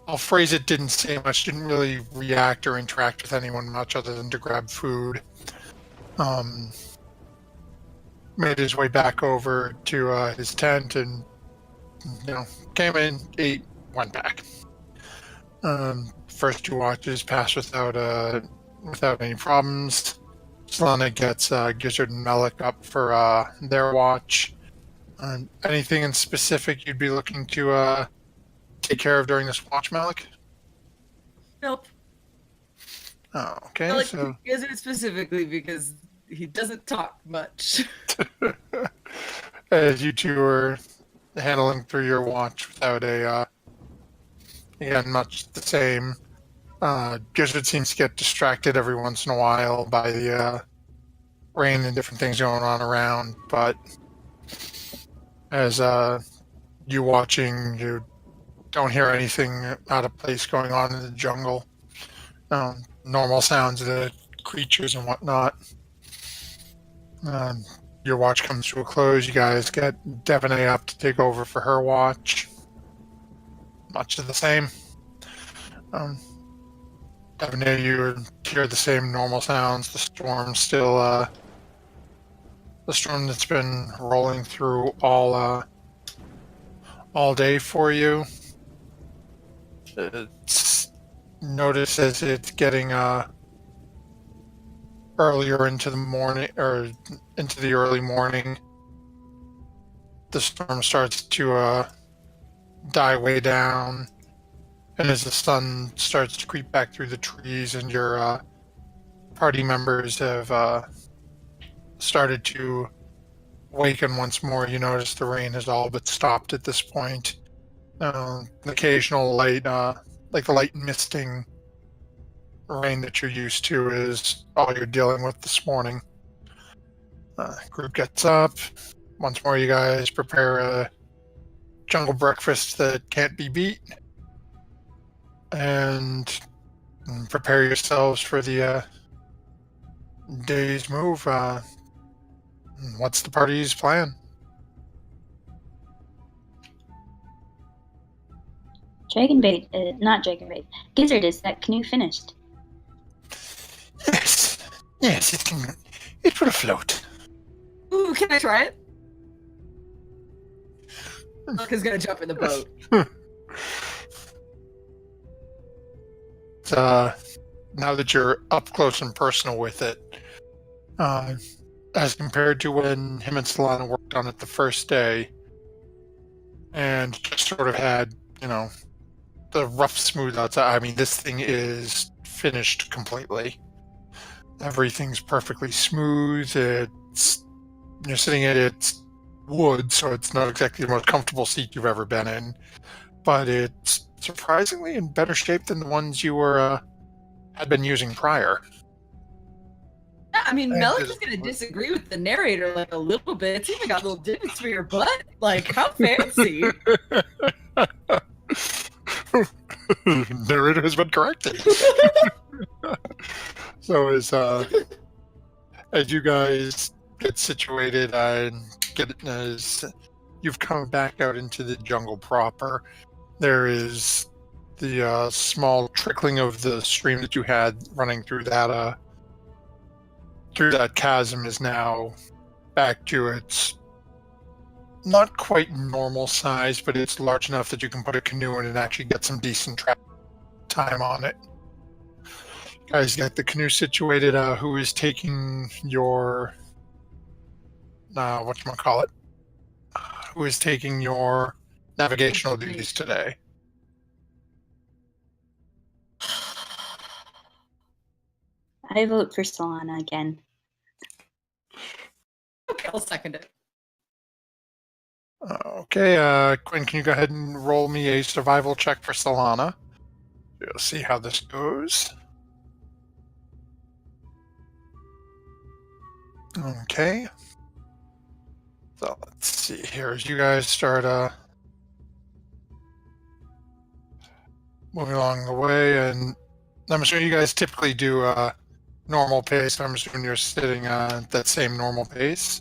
A: I'll phrase it, didn't say much, didn't really react or interact with anyone much other than to grab food. Made his way back over to his tent and, came in, ate, went back. First 2 watches passed without any problems. Solana gets Gizzard and Malik up for their watch. Anything in specific you'd be looking to take care of during this watch, Malik?
E: Nope.
A: Oh, okay.
E: I like
A: So
E: Gizzard specifically because he doesn't talk much.
A: as you two are handling through your watch without again, much the same. Gizzard seems to get distracted every once in a while by the rain and different things going on around, but as you watching, you don't hear anything out of place going on in the jungle. Normal sounds of the creatures and whatnot. Your watch comes to a close. You guys get Devaney up to take over for her watch. Much of the same. Devaney, you hear the same normal sounds. The storm still, the storm that's been rolling through all day for you. It's notice as it's getting earlier into the morning, or into the early morning, the storm starts to die way down, and as the sun starts to creep back through the trees and your party members have started to waken once more, you notice the rain has all but stopped at this point. The occasional light, like the light misting rain that you're used to, is all you're dealing with this morning. Group gets up. Once more, you guys prepare a jungle breakfast that can't be beat, and prepare yourselves for the day's move. What's the party's plan?
D: Not Dragonbait. Gizzard, is that canoe finished?
A: Yes, it will float.
E: Ooh, can I try it? Luck is gonna jump in the boat.
A: Now that you're up close and personal with it, as compared to when him and Solana worked on it the first day, and just sort of had, the rough smooth outside. I mean, this thing is finished completely. Everything's perfectly smooth. It's You're sitting in its wood, so it's not exactly the most comfortable seat you've ever been in, but it's surprisingly in better shape than the ones you were had been using prior.
E: Yeah, I mean,
A: And
E: Melik
A: just-
E: is going to disagree with the narrator like a little bit. It's even got little divots for your butt. Like, how fancy.
A: Narrator has been corrected. So as you guys get situated and get as you've come back out into the jungle proper, there is the small trickling of the stream that you had running through that chasm is now back to its not quite normal size, but it's large enough that you can put a canoe in and actually get some decent time on it. Guys, got the canoe situated. Who is taking your whatchamacallit? Who is taking your navigational duties today?
D: I vote for Solana again.
E: Okay, I'll second it.
A: Okay, Quinn, can you go ahead and roll me a survival check for Solana? We'll see how this goes. Okay. So let's see here as you guys start moving along the way, and I'm assuming you guys typically do normal pace. I'm assuming you're sitting at that same normal pace.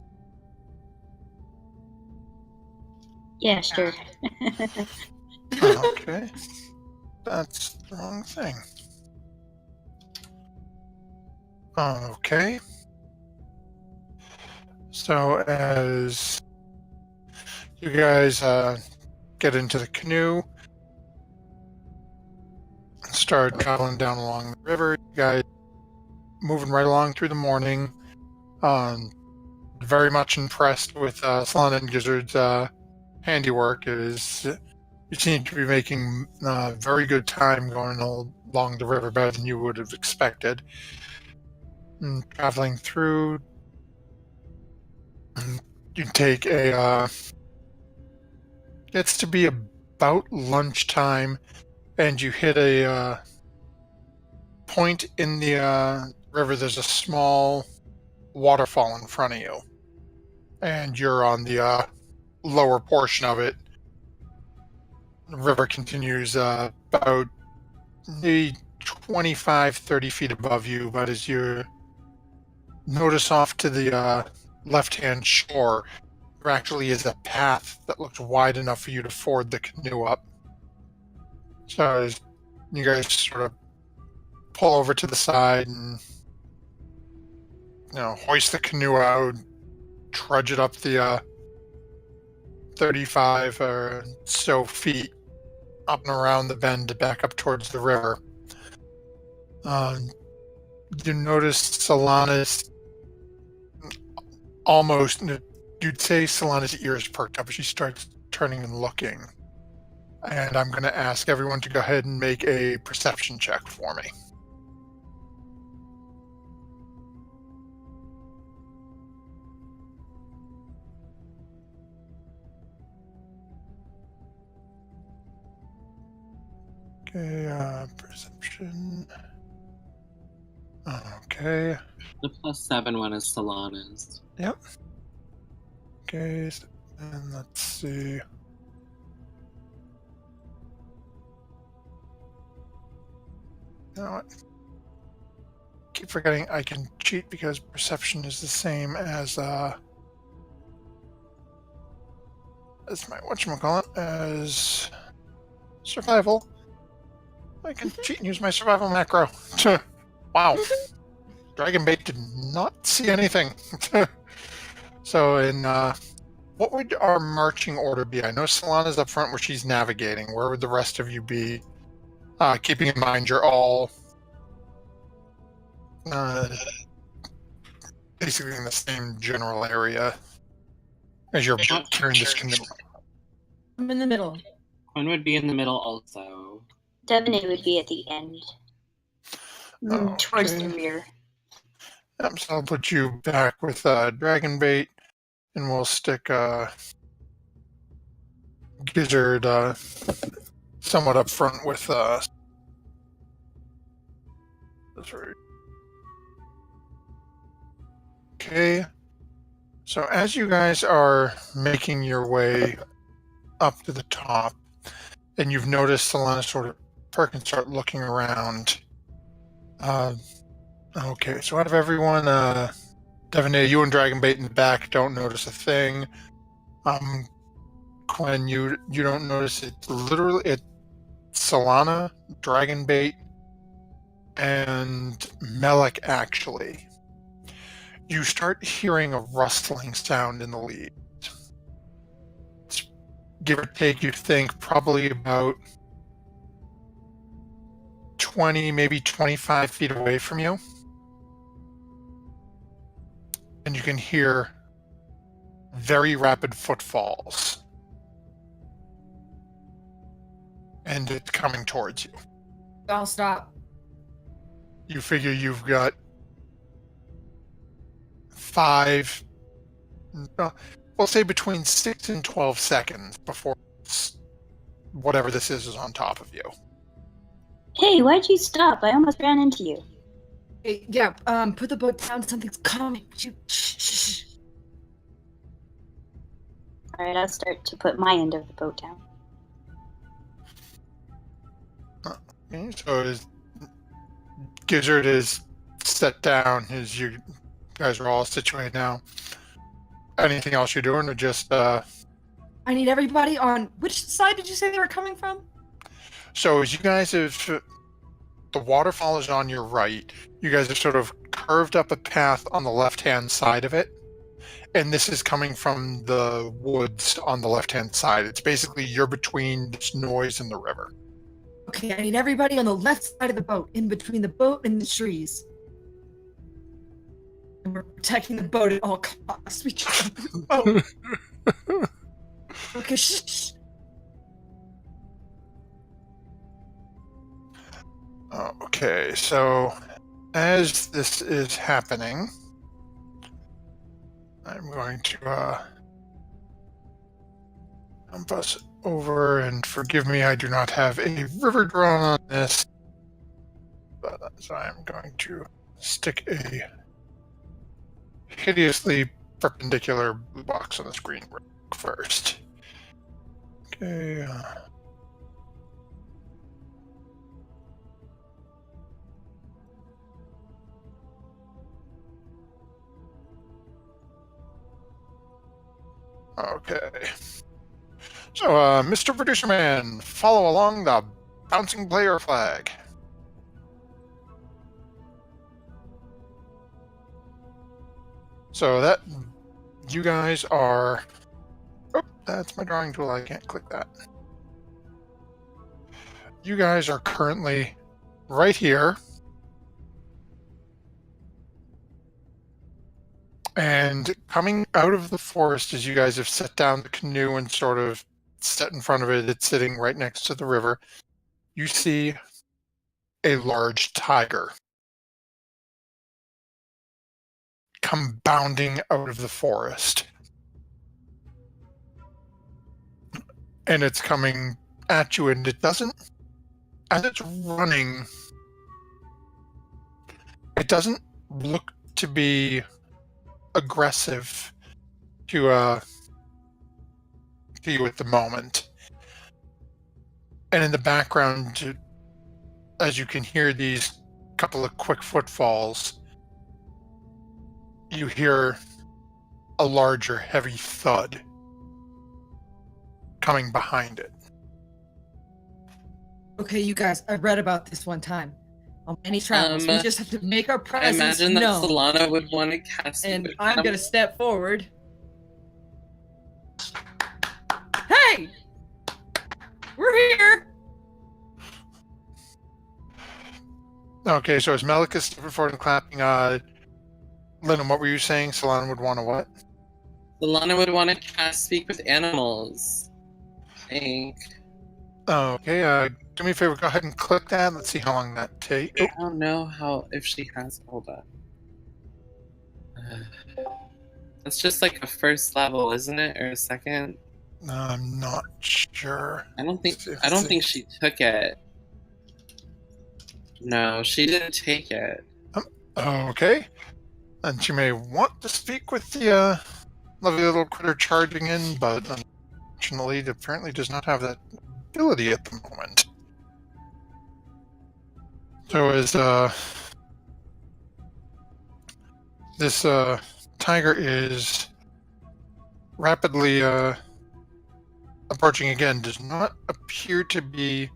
D: Yeah, sure.
A: Okay. That's the wrong thing. Okay. So as you guys get into the canoe and start traveling down along the river, you guys moving right along through the morning. Very much impressed with Solana and Gizzard's handiwork. You seem to be making very good time going along the river, better than you would have expected. And traveling through, you take gets to be about lunchtime, and you hit a point in the river. There's a small waterfall in front of you, and you're on the lower portion of it. The river continues about maybe 25, 30 feet above you, but as you notice off to the left-hand shore, there actually is a path that looks wide enough for you to ford the canoe up. So as you guys sort of pull over to the side and hoist the canoe out, trudge it up the 35 or so feet up and around the bend back up towards the river. You notice Solana's almost, you'd say Solana's ears perked up as she starts turning and looking. And I'm going to ask everyone to go ahead and make a perception check for me. Okay, perception. Okay.
C: The +7 one is Solana's.
A: Yep. Okay, and let's see. You know what? Keep forgetting I can cheat because perception is the same as my whatchamacallit, as survival. I can cheat and use my survival macro. Wow. Dragon Bait did not see anything. So what would our marching order be? I know Solana's up front where she's navigating. Where would the rest of you be? Keeping in mind you're all basically in the same general area as you're carrying this canoe.
E: I'm in the middle.
C: Quinn would be in the middle also.
D: Devaney would be at the end. Towards the
A: Okay.
D: rear.
A: Yep, so I'll put you back with Dragon Bait. And we'll stick Gizzard somewhat up front with that's right. Okay. So as you guys are making your way up to the top, and you've noticed Solana sort of perk and start looking around. Okay, so out of everyone, Devanay, you and Dragonbait in the back don't notice a thing. Quinn, you don't notice it. Literally, it's Solana, Dragonbait, and Melek, actually. You start hearing a rustling sound in the lead. Give or take, you think probably about 20, maybe 25 feet away from you. And you can hear very rapid footfalls. And it's coming towards you.
E: I'll stop.
A: You figure you've got 5, we'll say between 6 and 12 seconds before whatever this is on top of you.
D: Hey, why'd you stop? I almost ran into you.
E: Hey, yeah, put the boat down. Something's coming. Shh.
D: Alright, I'll start to put my end of the boat down.
A: Okay, so Gizzard is set down as you guys are all situated now. Anything else you're doing, or just
E: I need everybody on which side did you say they were coming from?
A: So as you guys have, the waterfall is on your right. You guys have sort of curved up a path on the left-hand side of it, and this is coming from the woods on the left-hand side. It's basically you're between this noise and the river.
E: Okay, I need everybody on the left side of the boat, in between the boat and the trees. And we're protecting the boat at all costs. We can't have the boat. Okay, shh.
A: Okay, so as this is happening, I'm going to jump us over, and forgive me, I do not have a river drawn on this, but so I'm going to stick a hideously perpendicular blue box on the screen first. Okay. Okay. So, Mr. Producer Man, follow along the bouncing player flag. So that you guys are. Oh, that's my drawing tool. I can't click that. You guys are currently right here. And coming out of the forest, as you guys have set down the canoe and sort of set in front of it, it's sitting right next to the river, you see a large tiger come bounding out of the forest. And it's coming at you, and it doesn't, as it's running, it doesn't look to be aggressive to you at the moment. And in the background, as you can hear these couple of quick footfalls, you hear a larger, heavy thud coming behind it.
E: Okay, you guys, I read about this one time. On many travels, we just have to make our
C: I
E: presence
C: imagine that
E: known.
C: Solana would want to cast.
E: And I'm gonna step forward. Hey! We're here!
A: Okay, so as Malika stepping forward and clapping, Lennon, what were you saying? Solana would want to what?
C: Solana would want to cast Speak with Animals. I think.
A: Okay, do me a favor, go ahead and click that. Let's see how long that takes.
C: I don't know how if she has. Hold on. That's just like a first level, isn't it, or a second?
A: I'm not sure.
C: I don't think she took it. No, she didn't take it.
A: Okay. And she may want to speak with the lovely little critter charging in, but unfortunately, it apparently does not have that ability at the moment. So as this tiger is rapidly approaching again, does not appear to be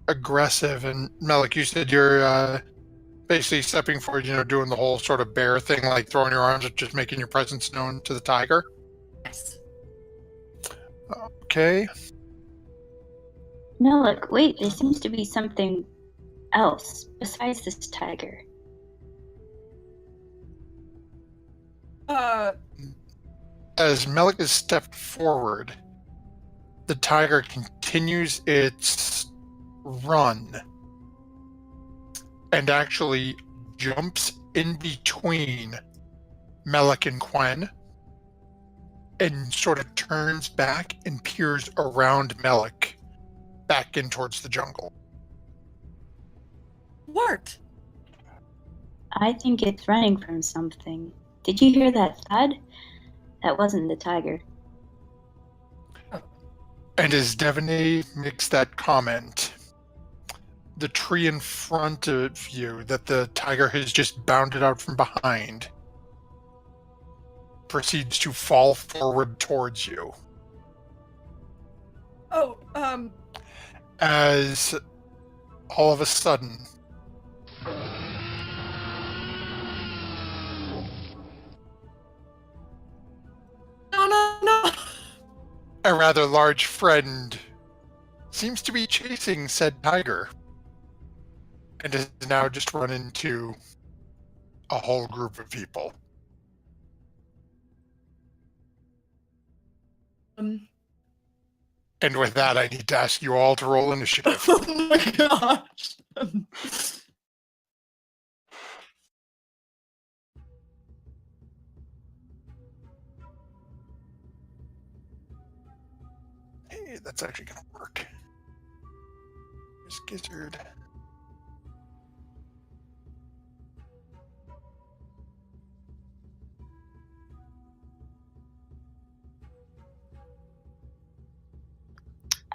A: aggressive. And Melik, you said you're basically stepping forward, doing the whole sort of bear thing, like throwing your arms, just making your presence known to the tiger.
E: Yes.
A: Okay.
D: No, look, wait, there seems to be something else besides this tiger.
A: As Melik has stepped forward, the tiger continues its run and actually jumps in between Melik and Quen and sort of turns back and peers around Melik back in towards the jungle.
E: Worked.
D: I think it's running from something. Did you hear that thud? That wasn't the tiger.
A: And as Devaney makes that comment, the tree in front of you that the tiger has just bounded out from behind proceeds to fall forward towards you.
E: Oh,
A: As all of a sudden,
E: no.
A: a rather large friend seems to be chasing said tiger and has now just run into a whole group of people. And with that, I need to ask you all to roll initiative.
E: Oh my gosh.
A: Hey, that's actually going to work. Here's Gizzard.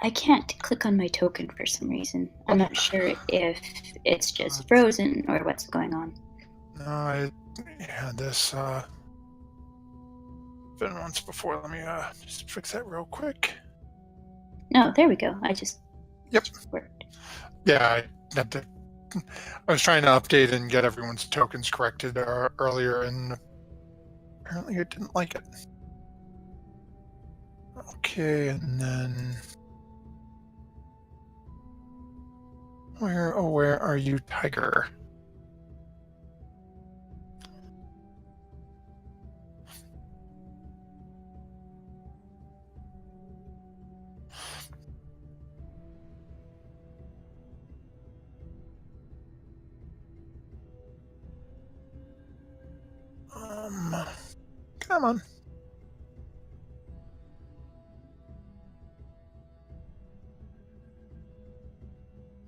D: I can't click on my token for some reason. I'm not sure if it's just frozen or what's going on.
A: No, I had this been once before. Let me just fix that real quick.
D: No, there we go. I just
A: Yep.
D: worked.
A: Yeah, I was trying to update and get everyone's tokens corrected earlier, and apparently it didn't like it. Okay, and then where are you, tiger? Come on.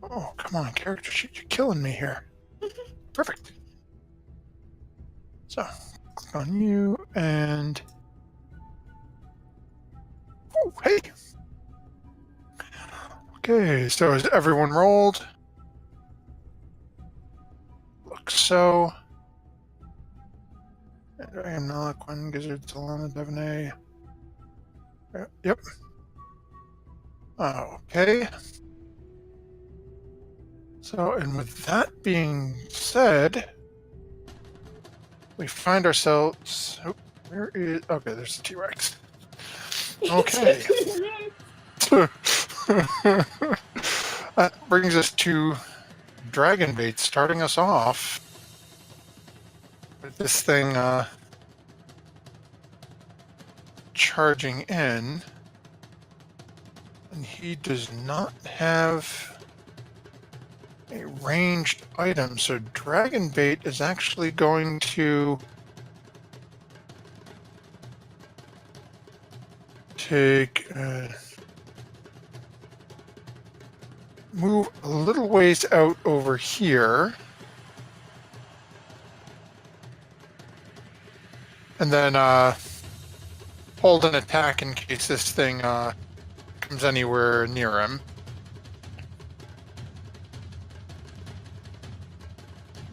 A: Oh, come on, character sheet, you're killing me here. Perfect. So, click on you, and... Oh, hey! Okay, so has everyone rolled? Looks so. And I am not Quen, Gizzard, Solana, Devaney. Yep. Okay. So, and with that being said, we find ourselves. Oh, where is? Okay, there's the T-Rex. Okay. That brings us to Dragonbait, starting us off with this thing charging in, and he does not have a ranged item, so Dragonbait is actually going to take move a little ways out over here, and then hold an attack in case this thing comes anywhere near him.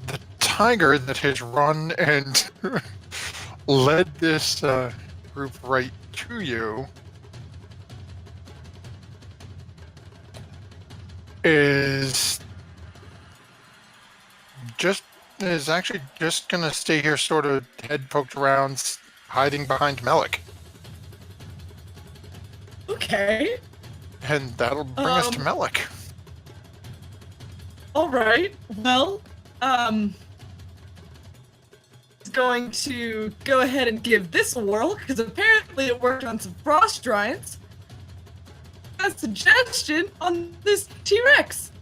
A: The tiger that has run and led this group right to you is actually just gonna stay here, sort of head poked around, hiding behind Melik.
E: Okay.
A: And that'll bring us to Melik.
E: All right. Well, going to go ahead and give this a whirl because apparently it worked on some frost giants. A suggestion on this T-Rex.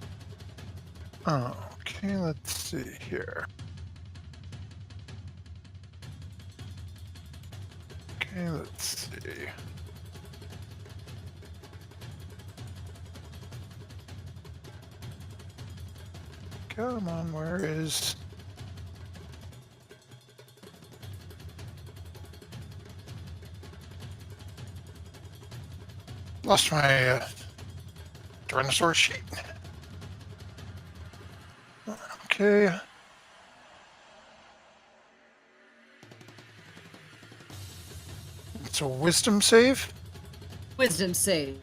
A: Okay, let's see here. Okay, let's see. Come on, where is... Lost my Tyrannosaurus sheet. Okay. It's a wisdom save?
E: Wisdom save.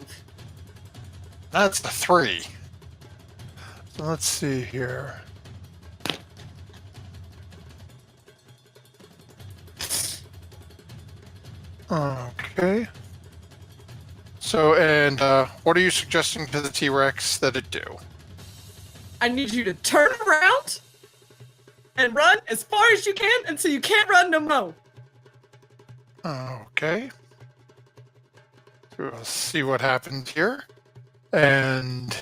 A: That's a 3. So let's see here. Okay. So, and what are you suggesting to the T-Rex that it do?
E: I need you to turn around and run as far as you can until you can't run no more.
A: Okay. So we'll see what happens here. And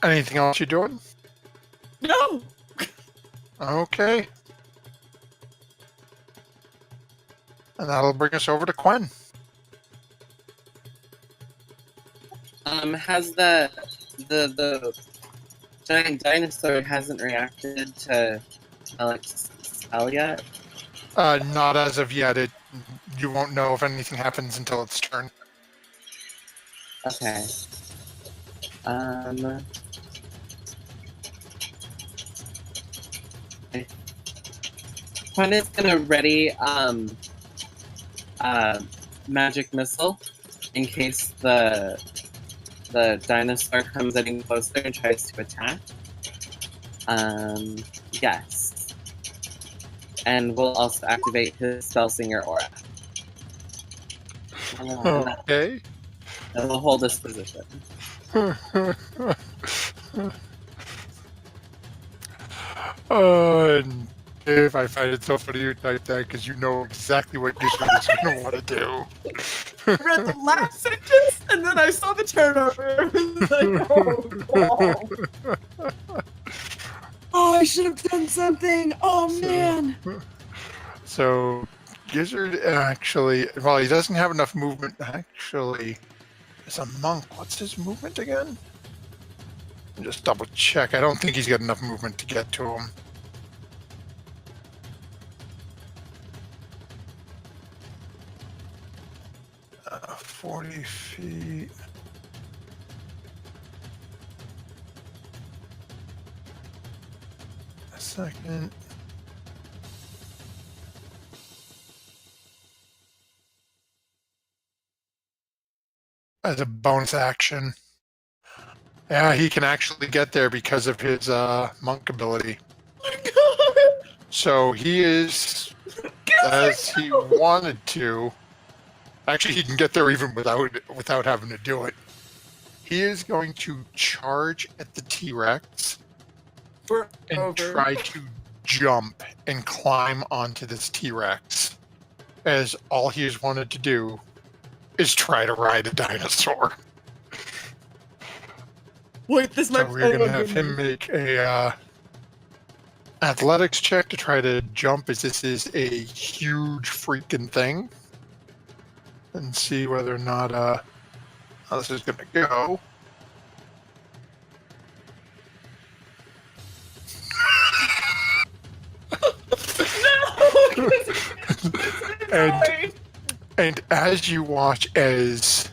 A: anything else you're doing?
E: No.
A: Okay. And that'll bring us over to Quen.
C: Has the giant dinosaur hasn't reacted to Melik's spell yet?
A: Not as of yet. You won't know if anything happens until its turn.
C: Okay. Quen is gonna ready magic missile in case the dinosaur comes any closer and tries to attack. Yes. And we'll also activate his Spellsinger aura.
A: Okay.
C: And we'll hold this position.
A: And Dave, I find it so funny you type that because you know exactly what Gizzard is going to want to do.
E: I read the last sentence and then I saw the turnover. Like, oh, I should have done something. Oh, man.
A: So, Gizzard actually, well, he doesn't have enough movement. Actually, as a monk, what's his movement again? Just double check. I don't think he's got enough movement to get to him. Uh, 40 feet. A second. As a bonus action. Yeah, he can actually get there because of his monk ability. So he is, as he wanted to. Actually, he can get there even without having to do it. He is going to charge at the T-Rex and try to jump and climb onto this T-Rex, as all he has wanted to do is try to ride a dinosaur.
E: Wait, this might.
A: So we're gonna have him make a athletics check to try to jump, as this is a huge freaking thing. and see whether or not how this is going to go.
E: No!
A: And as you watch as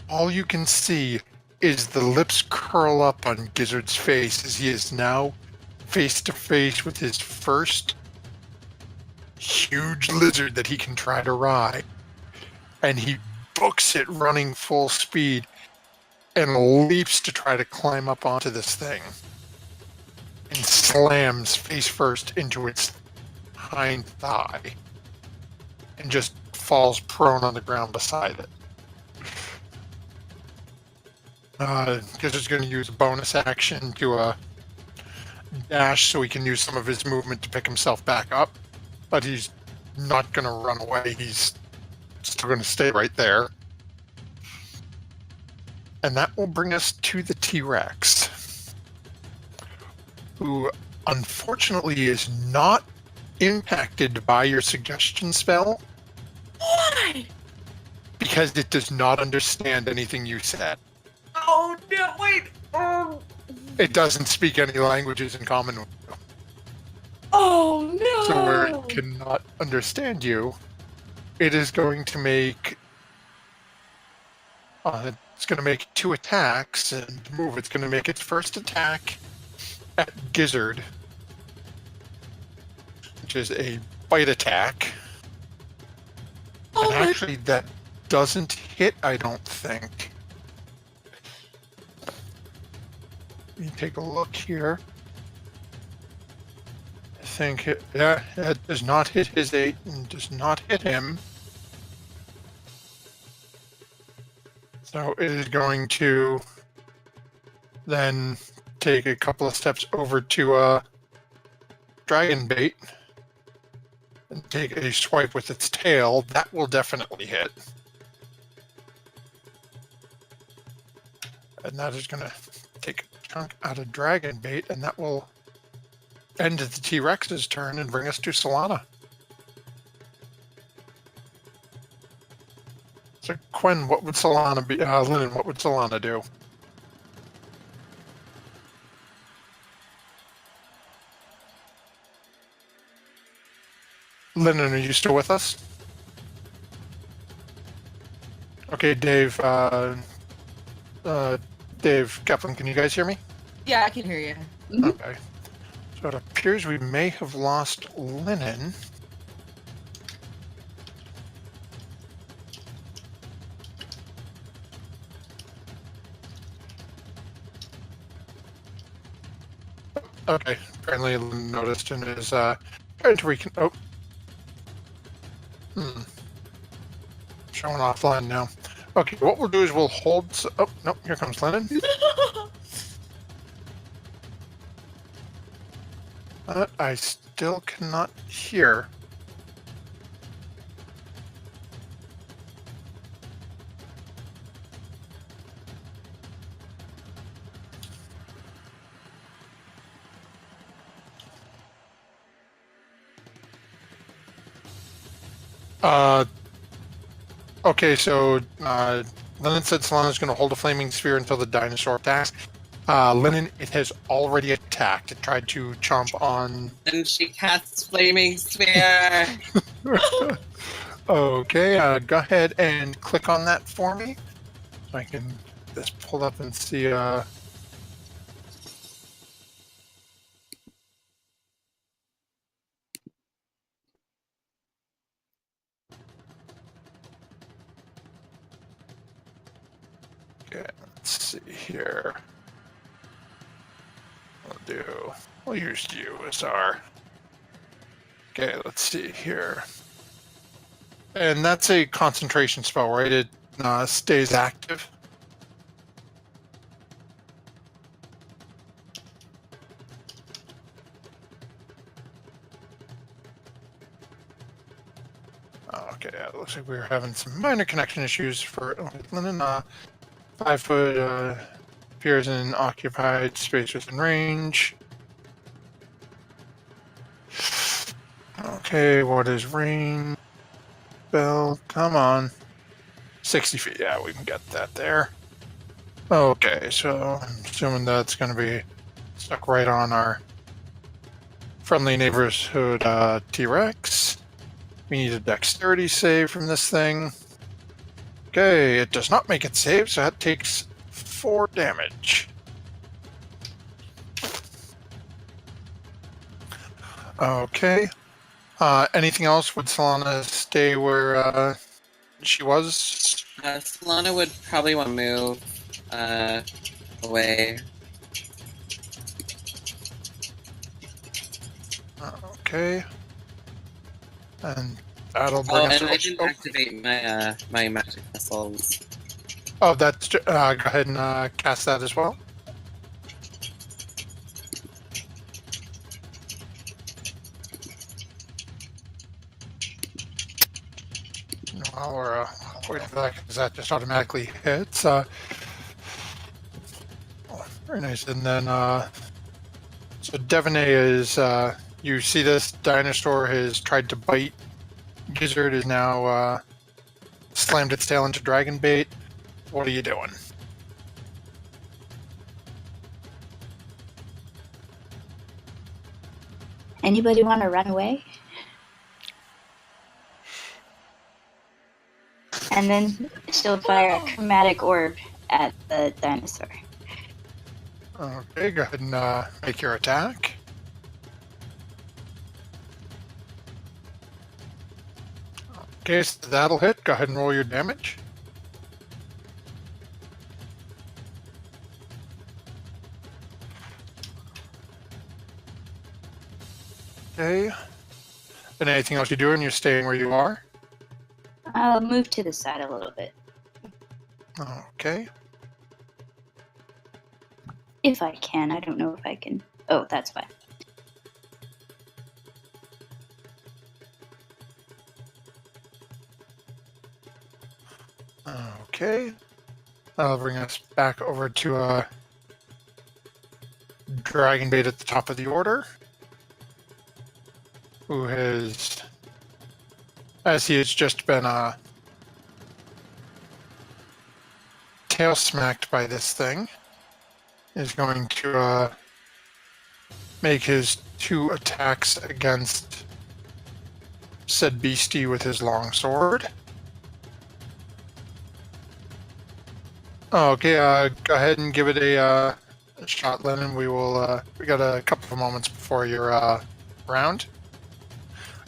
A: all you can see is the lips curl up on Gizzard's face as he is now face to face with his first huge lizard that he can try to ride. And he books it running full speed and leaps to try to climb up onto this thing and slams face first into its hind thigh and just falls prone on the ground beside it. Gizzard's going to use a bonus action to dash so he can use some of his movement to pick himself back up, but he's not going to run away. He's still going to stay right there. And that will bring us to the T-Rex, who unfortunately is not impacted by your suggestion spell.
E: Why?
A: Because it does not understand anything you said.
E: Oh no! Wait.
A: It doesn't speak any languages in common with you.
E: Oh no!
A: So where it cannot understand you, it is going to make... it's going to make 2 attacks and move. It's going to make its first attack at Gizzard, which is a bite attack.
E: Oh
A: And actually, that doesn't hit, I don't think. Let me take a look here. I think it does not hit his 8 and does not hit him. So it is going to then take a couple of steps over to Dragon Bait and take a swipe with its tail. That will definitely hit. And that is going to take a chunk out of Dragon Bait, and that will end the T-Rex's turn and bring us to Solana. So, Quen, what would Solana be? Linen, what would Solana do? Linen, are you still with us? Okay, Dave, Dave, Kaplan, can you guys hear me?
E: Yeah, I can hear you.
A: Okay. So it appears we may have lost Linen. Okay, apparently Linen noticed and is trying to oh. Showing offline now. Okay, what we'll do is we'll hold... Oh, no, here comes Lennon. But I still cannot hear. Okay, so Lennon said Solana's going to hold a flaming sphere until the dinosaur attacks. Lennon, it has already attacked. It tried to chomp on...
C: And she casts Flaming Sphere.
A: Okay, go ahead and click on that for me. So I can just pull up and see... Okay, let's see here. We'll use you as our... Okay, let's see here. And that's a concentration spell, right? It stays active. Okay, it looks like we're having some minor connection issues for Lennon. 5 foot appears in occupied space within range. Okay, what is range? Bill, come on. 60 feet, yeah, we can get that there. Okay, so I'm assuming that's going to be stuck right on our friendly neighborhood T-Rex. We need a dexterity save from this thing. Okay, it does not make it save, so that takes 4 damage. Okay. Anything else? Would Solana stay where she was?
C: Solana would probably want to move away.
A: Okay. And that'll bring us...
C: And I didn't activate my my magic missiles.
A: Oh, that's... go ahead and cast that as well. While we're waiting for that, because that just automatically hits. Very nice. And then, so Devaney is, you see this dinosaur has tried to bite. Gizzard is now slammed its tail into dragon bait. What are you doing?
D: Anybody want to run away? And then she'll fire a chromatic orb at the dinosaur.
A: Okay, go ahead and make your attack. Okay, so that'll hit. Go ahead and roll your damage. Okay. And anything else you're doing? You're staying where you are?
D: I'll move to the side a little bit.
A: Okay.
D: If I can. I don't know if I can. Oh, that's fine.
A: Okay. That'll bring us back over to Dragon Bait at the top of the order. Who has... As he has just been tail smacked by this thing, is going to make his 2 attacks against said beastie with his long sword. Okay, go ahead and give it a shot, Lennon. We will. We got a couple of moments before your round.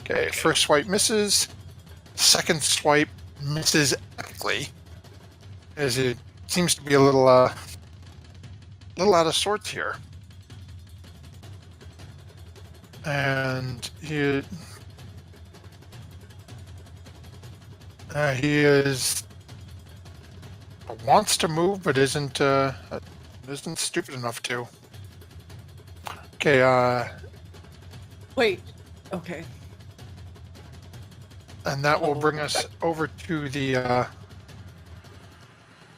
A: Okay, first swipe misses. Second swipe misses epically, as it seems to be a little out of sorts here. And he is wants to move, but isn't stupid enough to. Okay.
E: Wait. Okay.
A: And that will bring us over to the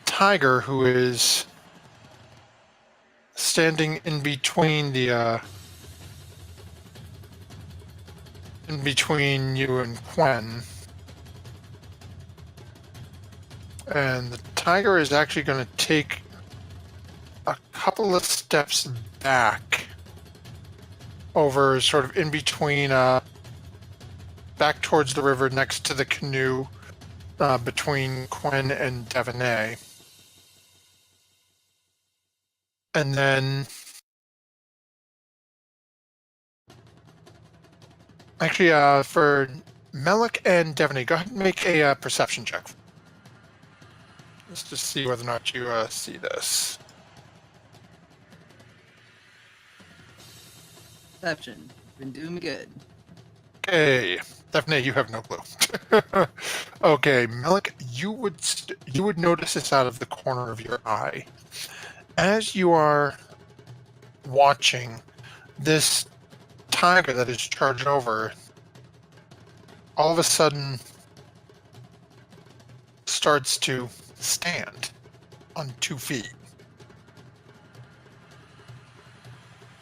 A: tiger, who is standing in between the in between you and Quen. And the tiger is actually going to take a couple of steps back over, sort of in between, back towards the river next to the canoe, between Quen and Devaney. And then... Actually, for Melik and Devaney, go ahead and make a perception check. Let's just see whether or not you see this.
E: Perception. Been doing me good.
A: Okay, Devaney, you have no clue. Okay, Melik, you would notice this out of the corner of your eye. As you are watching this tiger that is charged over, all of a sudden starts to stand on 2 feet.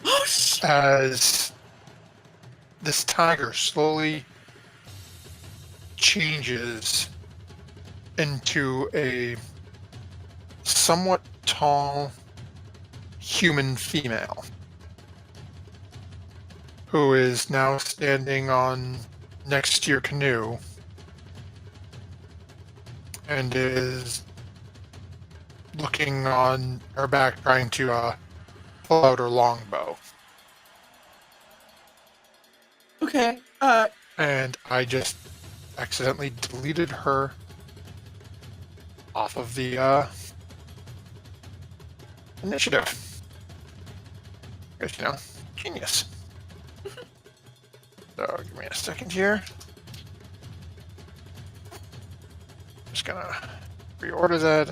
E: Oh, shit!
A: As this tiger slowly changes into a somewhat tall human female who is now standing on next to your canoe and is looking on her back trying to pull out her longbow.
E: Okay.
A: And I just accidentally deleted her off of the initiative. Because, you know, genius. So, give me a second here. Just gonna reorder that,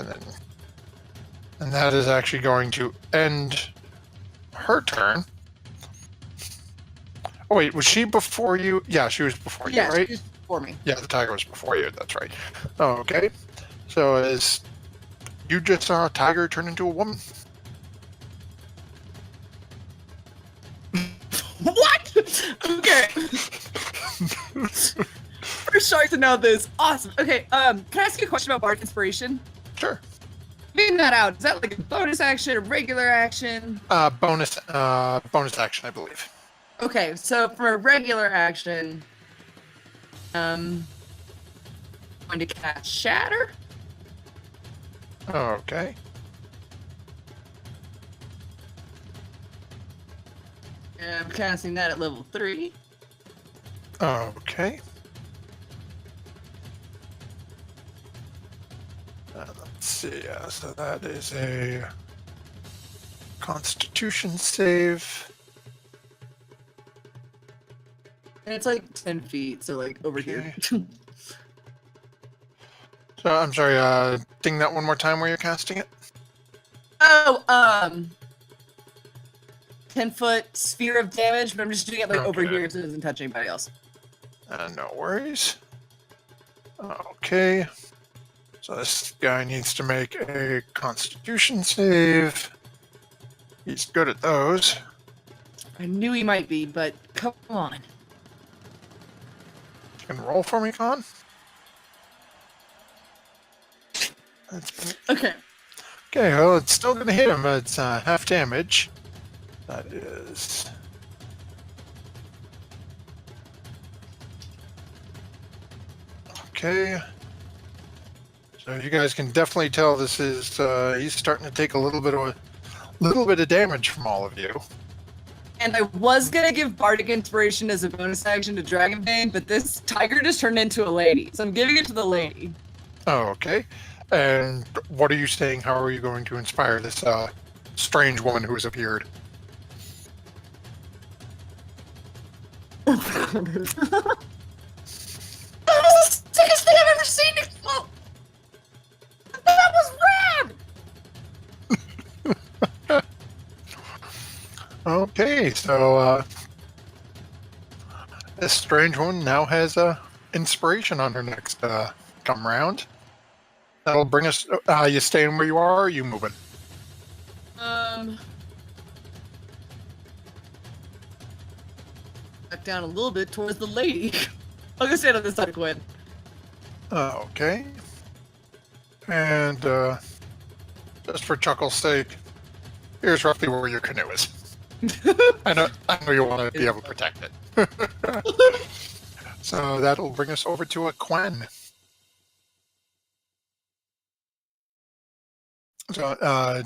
A: and that is actually going to end her turn. Oh wait, was she before you? Yeah, she was before you, right?
E: She was before me.
A: Yeah, the tiger was before you. That's right. Oh, okay. So as you just saw a tiger turn into a woman.
E: What? Okay. First shark to know this. Awesome. Okay. Can I ask you a question about Bard Inspiration?
A: Sure.
E: Figuring that out. Is that like a bonus action, a regular action?
A: Bonus action, I believe.
E: Okay, so for a regular action, going to cast Shatter.
A: Okay.
E: And I'm casting that at level 3.
A: Okay. Let's see. So that is a Constitution save.
E: And it's like 10 feet, so like over here.
A: So I'm sorry. Ding that one more time where you're casting it.
E: Oh, 10-foot sphere of damage, but I'm just doing it like over
A: Okay.
E: here so it doesn't touch anybody else.
A: No worries. Okay. So this guy needs to make a Constitution save. He's good at those.
E: I knew he might be, but come on.
A: You can roll for me, Con. That's
E: Okay.
A: okay, well, it's still going to hit him. It's half damage. That is... Okay. So you guys can definitely tell this is... he's starting to take a little bit of damage from all of you.
E: And I was gonna give Bardic Inspiration as a bonus action to Dragonbane, but this tiger just turned into a lady, so I'm giving it to the lady.
A: Oh, okay. And what are you saying? How are you going to inspire this strange woman who has appeared?
E: That was the sickest thing I've ever seen! Oh, that was rad!
A: Okay, so this strange one now has inspiration on her next come round. That'll bring us. You staying where you are, or are you moving?
E: Back down a little bit towards the lady. I'll go stand on this side of Gwen.
A: Okay. And just for chuckle's sake, here's roughly where your canoe is. I know you want to be able to protect it. So that'll bring us over to a Quen. So,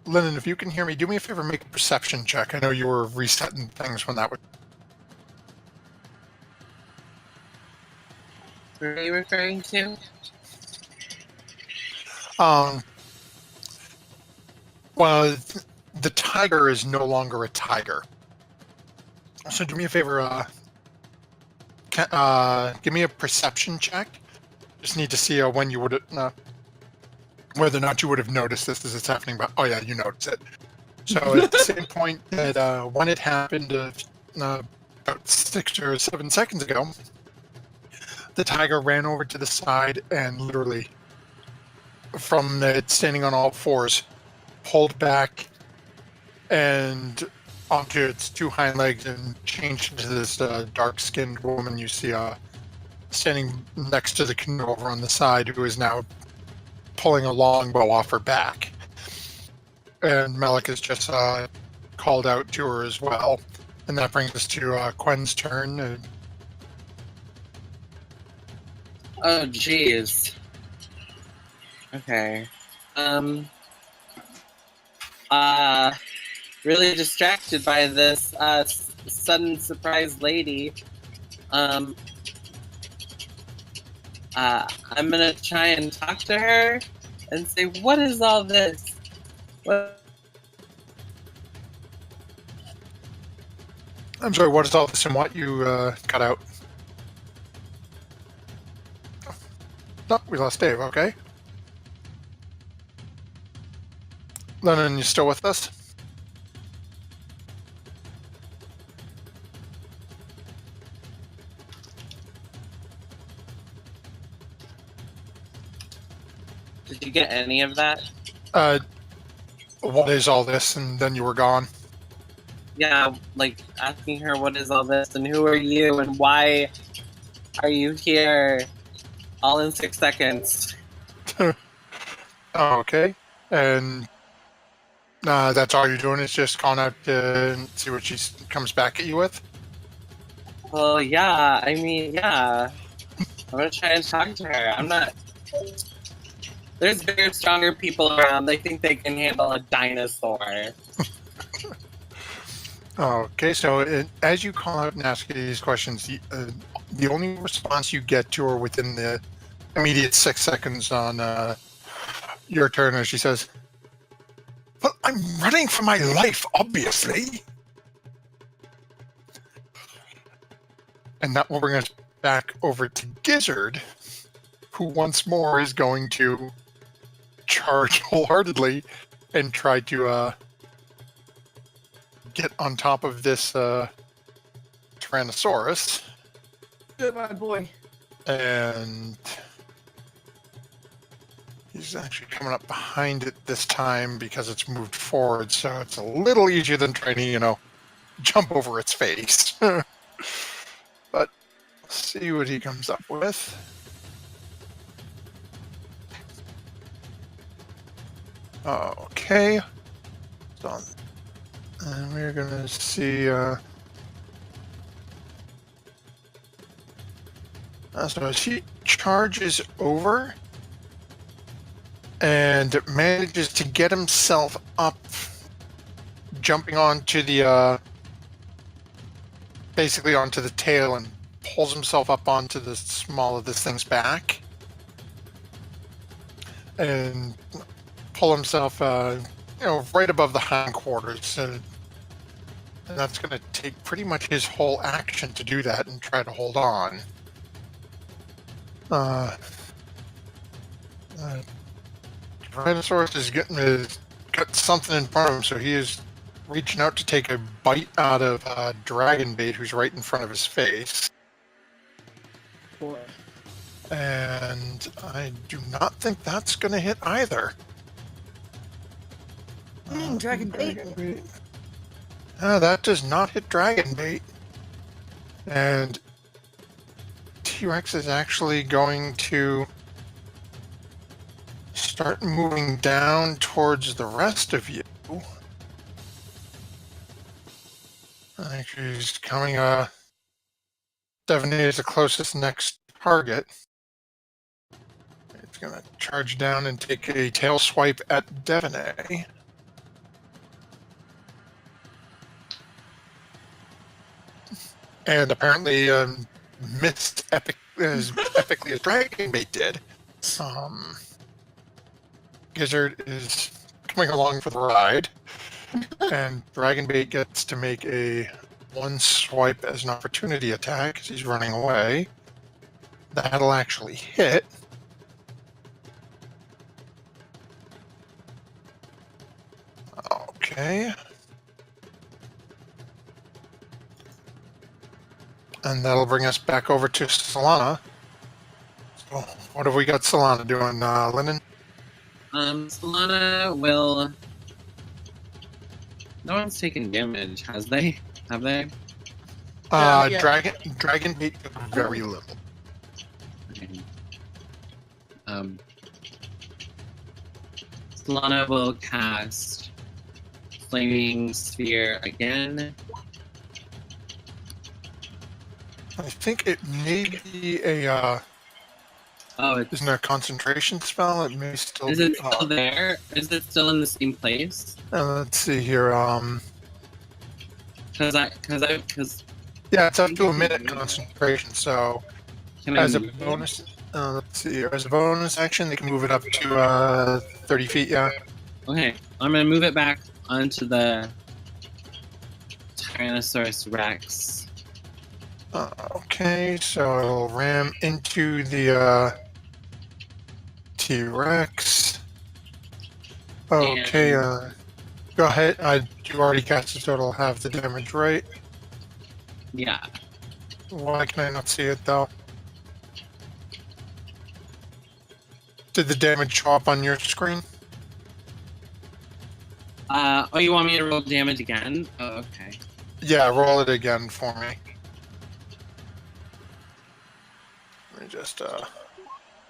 A: Lennon, if you can hear me, do me a favor, make a perception check. I know you were resetting things when that was.
C: What are you referring to?
A: Well, the tiger is no longer a tiger. So do me a favor, give me a perception check. Just need to see when you would whether or not you would have noticed this as it's happening. But oh yeah, you noticed it. So at the same point that when it happened about 6 or 7 seconds ago, the tiger ran over to the side and literally, from it standing on all fours, pulled back and onto its two hind legs and changed into this dark-skinned woman you see standing next to the canoe over on the side, who is now pulling a longbow off her back. And Malik is just called out to her as well. And that brings us to Quen's turn.
C: Oh, jeez. Okay. Really distracted by this sudden surprise lady. I'm gonna try and talk to her and say, what is all this? What?
A: I'm sorry, what is all this and what you cut out? No, we lost Dave, okay. Lennon, you still with us?
C: Did you get any of that?
A: What is all this? And then you were gone.
C: Yeah, like asking her what is all this and who are you and why are you here? All in 6 seconds.
A: Oh, okay. And that's all you're doing is just calling out to see what she comes back at you with?
C: Well, yeah, I mean, yeah. I'm gonna try and talk to her. I'm not... There's bigger, stronger people around. They think they can handle a dinosaur.
A: Okay, so as you call out and ask these questions, the only response you get to her within the immediate 6 seconds on your turn as she says, "Well, I'm running for my life, obviously." And that will bring us back over to Gizzard, who once more is going to charge wholeheartedly and try to get on top of this Tyrannosaurus.
E: Good, my boy.
A: And he's actually coming up behind it this time because it's moved forward, so it's a little easier than trying to, jump over its face. But let's see what he comes up with. Okay. So, and we're gonna see. So she charges over and manages to get himself up, jumping onto the basically onto the tail, and pulls himself up onto the small of this thing's back, and pull himself, right above the hindquarters. And that's going to take pretty much his whole action to do that and try to hold on. Tyrannosaurus is got something in front of him, so he is reaching out to take a bite out of Dragon Bait, who's right in front of his face.
E: Boy.
A: And I do not think that's going to hit either.
E: Dragon bait.
A: That does not hit Dragon Bait. And T-Rex is actually going to start moving down towards the rest of you. Actually, he's coming, Devaney is the closest next target. It's going to charge down and take a tail swipe at Devaney. And apparently missed as epically as Dragon Bait did. Gizzard is coming along for the ride, and Dragon Bait gets to make a one swipe as an opportunity attack as he's running away. That'll actually hit. Okay. And that'll bring us back over to Solana. So what have we got Solana doing, Lennon?
C: Solana will... No one's taken damage, has they? Have they?
E: Yeah.
A: Dragon Bait took very little.
C: Okay. Solana will cast Flaming Sphere again.
A: I think it may be a,
C: Oh,
A: isn't it a concentration spell? It may still
C: is
A: be
C: it still there? Is it still in the same place?
A: let's see here.
C: Because
A: Yeah, it's up to a minute concentration, so
C: can I
A: as a
C: move it?
A: bonus, let's see here. As a bonus action, they can move it up to 30 feet, yeah.
C: Okay, I'm gonna move it back onto the Tyrannosaurus Rex.
A: Okay, so it'll ram into the T-Rex. Okay, go ahead. You already cast it, so it'll have the damage, right?
C: Yeah.
A: Why can I not see it, though? Did the damage show up on your screen?
C: Oh, you want me to roll damage again? Oh, okay.
A: Yeah, roll it again for me. Let me just,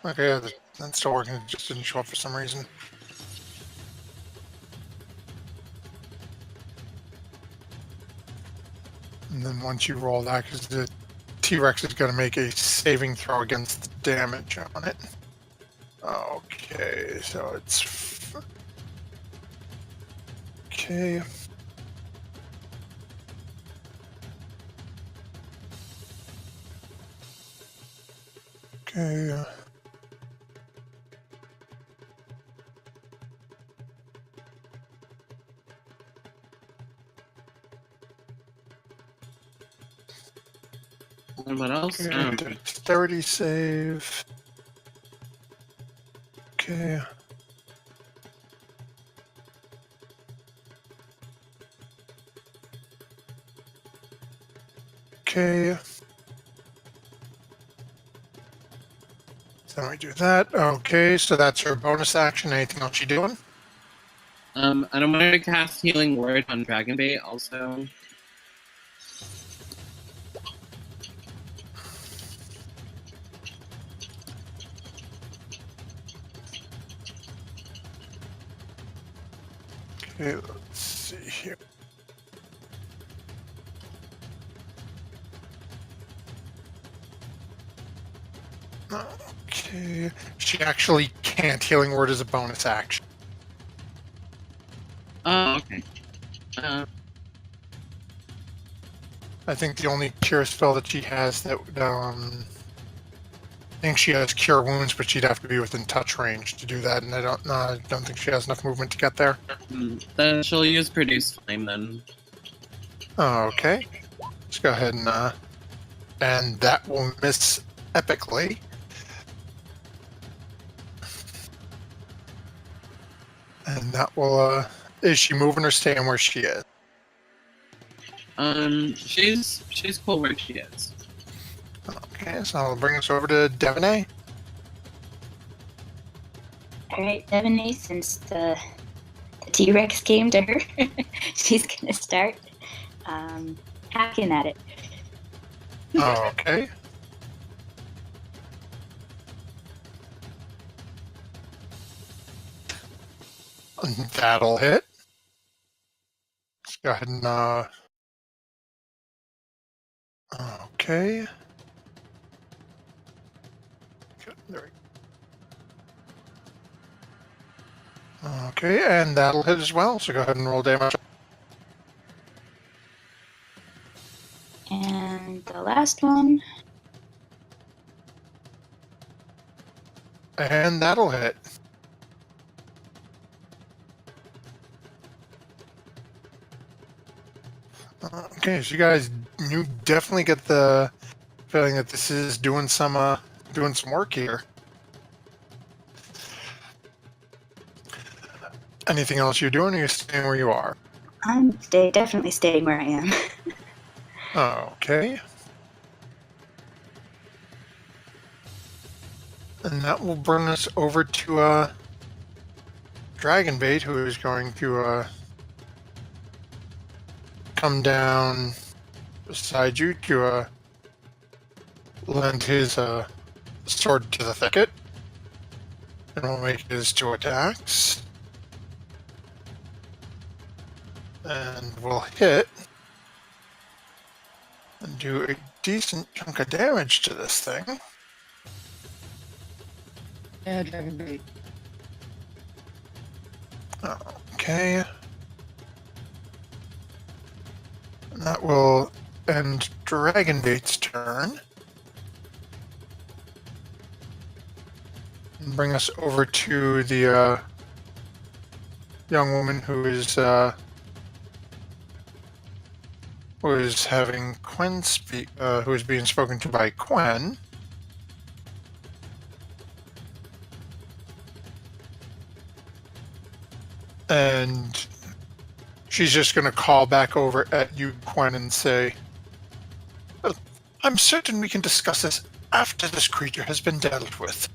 A: okay, that's still working. It just didn't show up for some reason. And then once you roll that, because the T-Rex is going to make a saving throw against the damage on it. Okay, so it's... Okay. Okay.
C: And what else?
A: Okay, dexterity save. Okay. Okay. So we do that. Okay, so that's her bonus action. Anything else you doing?
C: And I'm gonna cast Healing Word on Dragonbait also.
A: Okay, let's see here. Okay, she actually can't. Healing Word is a bonus action.
C: Oh, okay.
A: I think the only cure spell that she has that I think she has Cure Wounds, but she'd have to be within touch range to do that, and I don't think she has enough movement to get there.
C: Then she'll use Produce Flame then.
A: Okay, let's go ahead and that will miss epically. And that will, is she moving or staying where she is?
C: She's cool where she is.
A: Okay, so I'll bring us over to Devaney.
D: Alright, Devaney, since the T-Rex came to her, she's gonna start hacking at it.
A: Okay. That'll hit. Let's go ahead and, okay. There we go. Okay, and that'll hit as well, so go ahead and roll damage.
D: And the last one,
A: And that'll hit. Okay, so you guys, you definitely get the feeling that this is doing some work here. Anything else you're doing, or you're staying where you are?
D: I'm definitely staying where I am.
A: Okay. And that will bring us over to Dragonbait, who is going to come down beside you to lend his sword to the thicket. And we'll make his 2 attacks. And we'll hit. And do a decent chunk of damage to this thing.
E: Yeah, Dragon Bait.
A: Okay. And that will end Dragonbait's turn. And bring us over to the young woman who is having Quen speak, who is being spoken to by Quen. And she's just going to call back over at you, Quen, and say, "Well, I'm certain we can discuss this after this creature has been dealt with."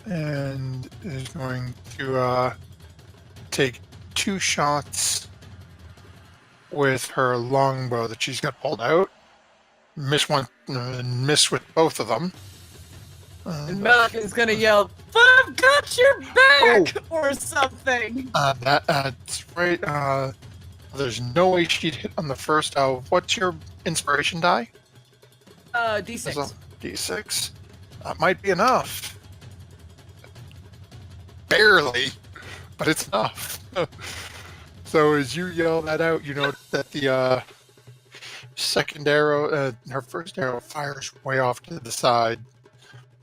A: And is going to take 2 shots with her longbow that she's got pulled out. Miss one, miss with both of them.
E: And Malik is gonna yell, "But I've got your back!" or something.
A: That's right. There's no way she'd hit on the first. What's your inspiration die?
E: D6.
A: D6. That might be enough. Barely, but it's enough. So as you yell that out, you know that the second arrow, her first arrow fires way off to the side.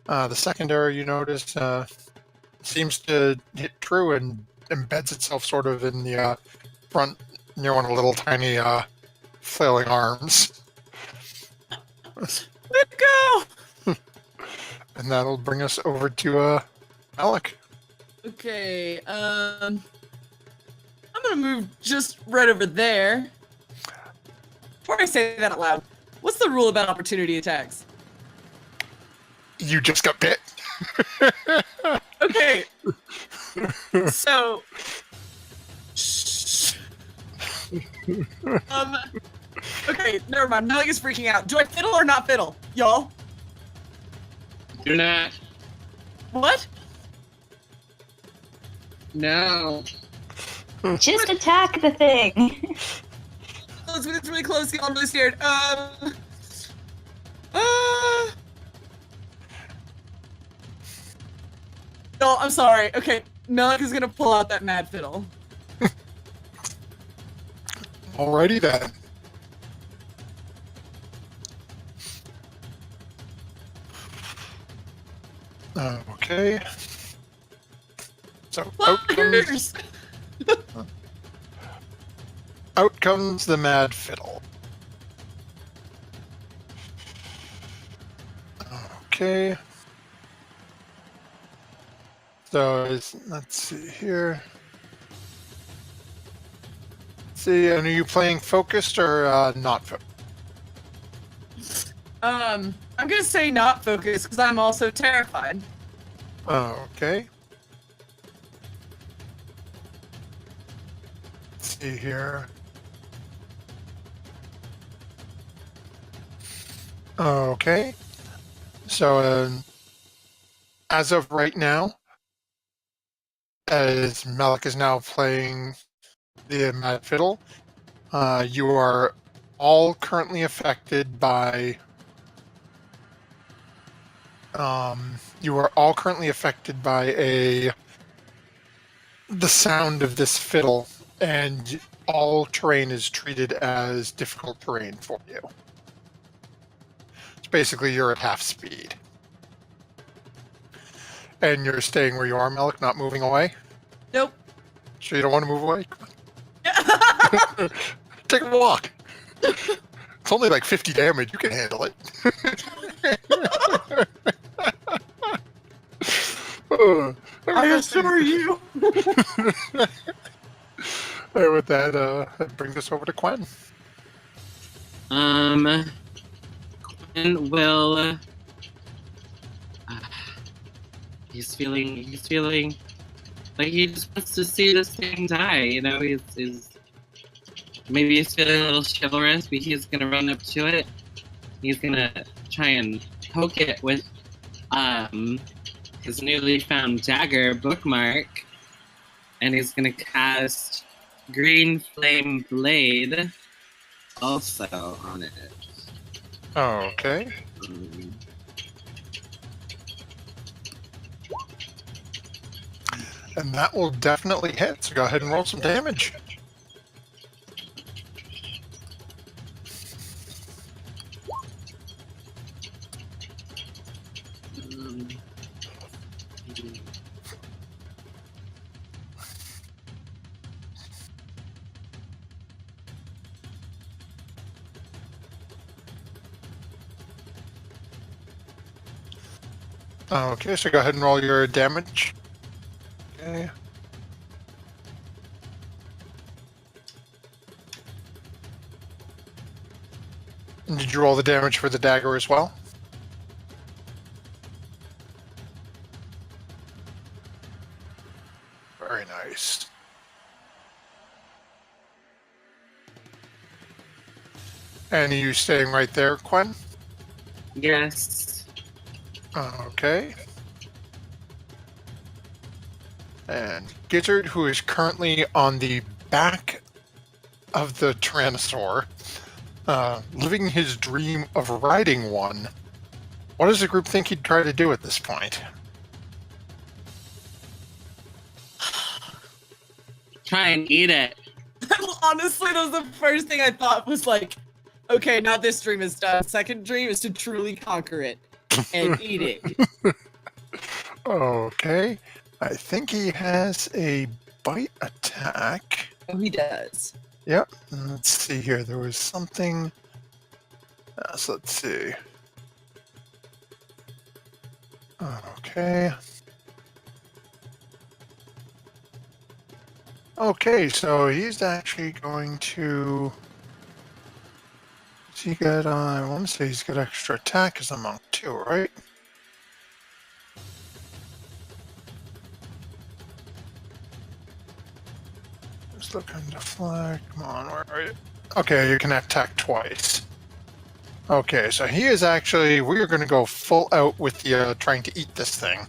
A: The second arrow, you notice, seems to hit true and embeds itself sort of in the front near one of the little tiny flailing arms.
E: Let's go!
A: And that'll bring us over to Alec.
E: Okay, I'm gonna move just right over there. Before I say that out loud, what's the rule about opportunity attacks?
A: You just got bit.
E: Okay. So. Okay, never mind. Malik is freaking out. Do I fiddle or not fiddle, y'all?
C: Do not.
E: What?
C: No.
D: Just attack the thing.
E: Oh, it's really close. I'm really scared. No, I'm sorry. Okay, Malik is gonna pull out that mad fiddle.
A: Alrighty then. Okay. So out comes the mad fiddle. Okay. So let's see here. See, and are you playing focused or not focused?
E: I'm gonna say not focused because I'm also terrified.
A: Okay. Let's see here. Okay. So, as of right now, as Malik is now playing the Mad Fiddle, you are all currently affected by. The sound of this fiddle, and all terrain is treated as difficult terrain for you. It's basically you're at half speed. And you're staying where you are, Malik, not moving away?
E: Nope.
A: So you don't want to move away? Take a walk. It's only like 50 damage. You can handle it.
E: I assure you.
A: And with that, that brings us over to Quen.
C: Quen will. He's feeling like he just wants to see this thing die. You know, maybe he's feeling a little chivalrous, but he's gonna run up to it. He's gonna try and poke it with his newly found dagger bookmark, and he's gonna cast Green Flame Blade also on it.
A: Okay. And that will definitely hit, so go ahead and roll some damage. Okay, so go ahead and roll your damage. Okay. And did you roll the damage for the dagger as well? Very nice. And are you staying right there, Quen?
C: Yes.
A: Okay. And Gizzard, who is currently on the back of the Tyrannosaur, living his dream of riding one. What does the group think he'd try to do at this point?
C: Try and eat it.
E: Honestly, that was the first thing I thought was like, okay, now this dream is done. Second dream is to truly conquer it and eat it.
A: Okay. I think he has a bite attack.
E: Oh, he does.
A: Yep. Let's see here. There was something. So let's see. Okay. Okay, so he's actually going to. Has he got? I want to say he's got extra attack as a monk too, right? Just looking to flag. Come on, where are you? Okay, you can attack twice. Okay, so he is actually. We're going to go full out with the trying to eat this thing.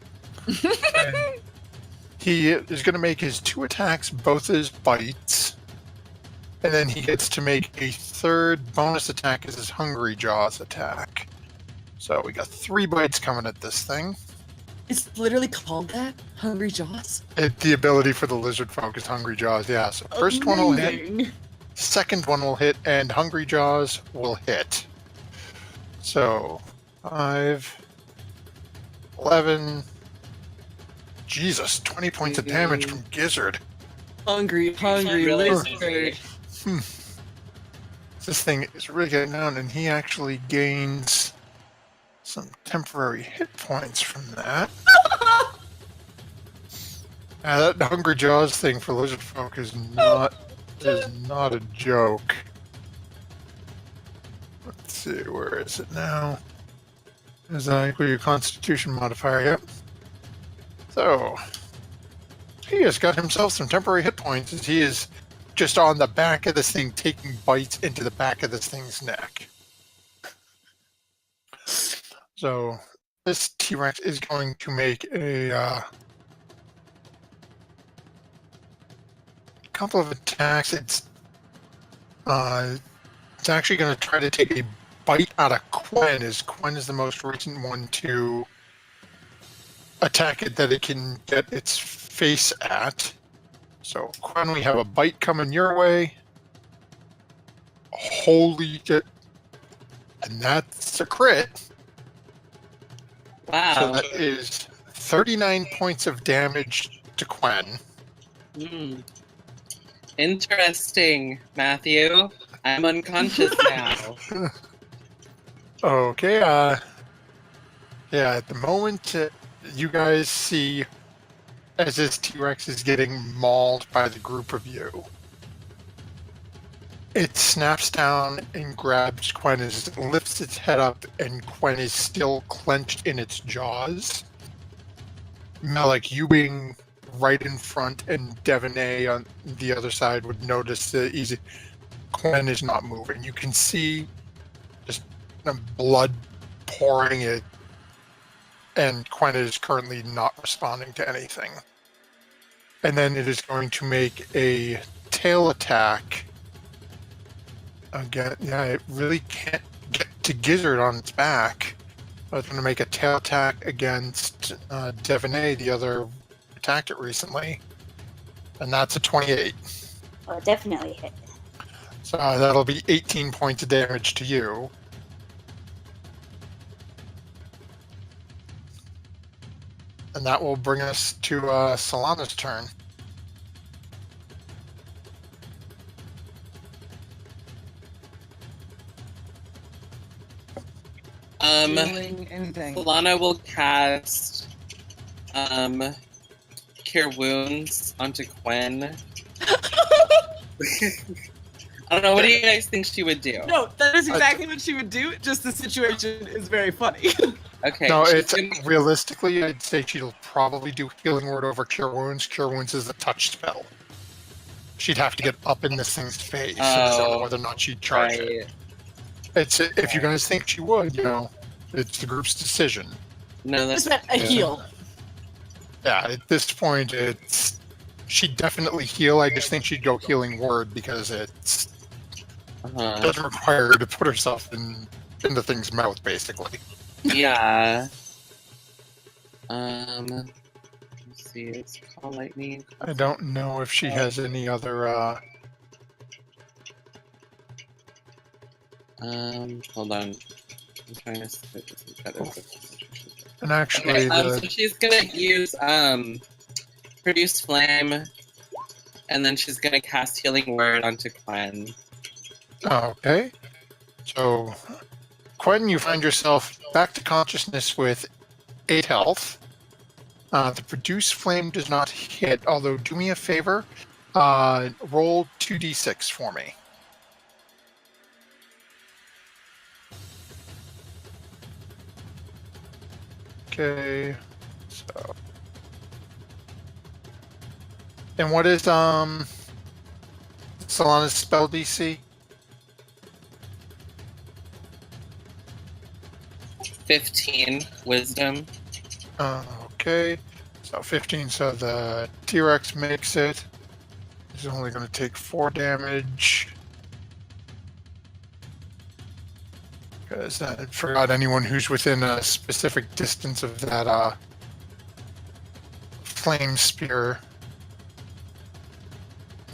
A: He is going to make his 2 attacks, both his bites, and then he gets to make a third bonus attack as his Hungry Jaws attack. So we got 3 bites coming at this thing.
E: It's literally called that? Hungry Jaws?
A: The ability for the lizard folk is Hungry Jaws, yeah. So first one will hit, second one will hit, and Hungry Jaws will hit. So 5, 11... Jesus, 20 points of damage from Gizzard.
E: Hungry lizard.
A: This thing is really getting down, and he actually gains some temporary hit points from that. That Hungry Jaws thing for lizard folk is not a joke. Let's see, where is it now? Is that equal your Constitution modifier? Yep. So, he has got himself some temporary hit points as he is just on the back of this thing taking bites into the back of this thing's neck. So, this T-Rex is going to make a couple of attacks. It's actually going to try to take a bite out of Quen, as Quen is the most recent one to attack it that it can get its face at. So, Quen, we have a bite coming your way. Holy shit. And that's a crit.
C: Wow.
A: So that is 39 points of damage to Quen.
C: Interesting, Matthew. I'm unconscious now.
A: Okay, yeah, at the moment, you guys see as this T-Rex is getting mauled by the group of you. It snaps down and grabs Quen as it lifts its head up, and Quen is still clenched in its jaws. Malik, you being right in front, and Devonay on the other side would notice that Quen is not moving. You can see just blood pouring. and Quen is currently not responding to anything. And then it is going to make a tail attack. Again, yeah, it really can't get to Gizzard on its back. But it's going to make a tail attack against Devaney, the other attacked it recently. And that's a 28.
D: Oh, definitely hit.
A: So that'll be 18 points of damage to you. And that will bring us to Solana's turn.
E: Healing anything.
C: Solana will cast Cure Wounds onto Quen. I don't know, what do you guys think she would do?
E: No, that is exactly what she would do. Just the situation is very funny.
C: Okay.
A: No,
C: she's
A: it's
C: gonna-
A: realistically, I'd say she'll probably do Healing Word over Cure Wounds. Cure Wounds is a touch spell. She'd have to get up in this thing's face, and I don't know whether or not she'd charge it.
C: Right.
A: It's if you guys think she would, it's the group's decision.
C: No, that's
E: Just meant a heal.
A: Yeah, at this point, she'd definitely heal. I just think she'd go Healing Word because it doesn't require her to put herself in the thing's mouth, basically.
C: Yeah. Let's see, it's Call Lightning.
A: I don't know if she has any other.
C: Hold on. I'm trying to see if this is better.
A: And actually,
C: Okay, so she's gonna use Produce Flame, and then she's gonna cast Healing Word onto Quen.
A: okay. So, Quen, you find yourself back to consciousness with 8 health. The Produce Flame does not hit, although do me a favor, roll 2d6 for me. Okay, so. And what is Solana's spell DC?
C: 15 Wisdom.
A: Okay, so 15, so the T-Rex makes it. He's only going to take 4 damage. Because I forgot anyone who's within a specific distance of that flame spear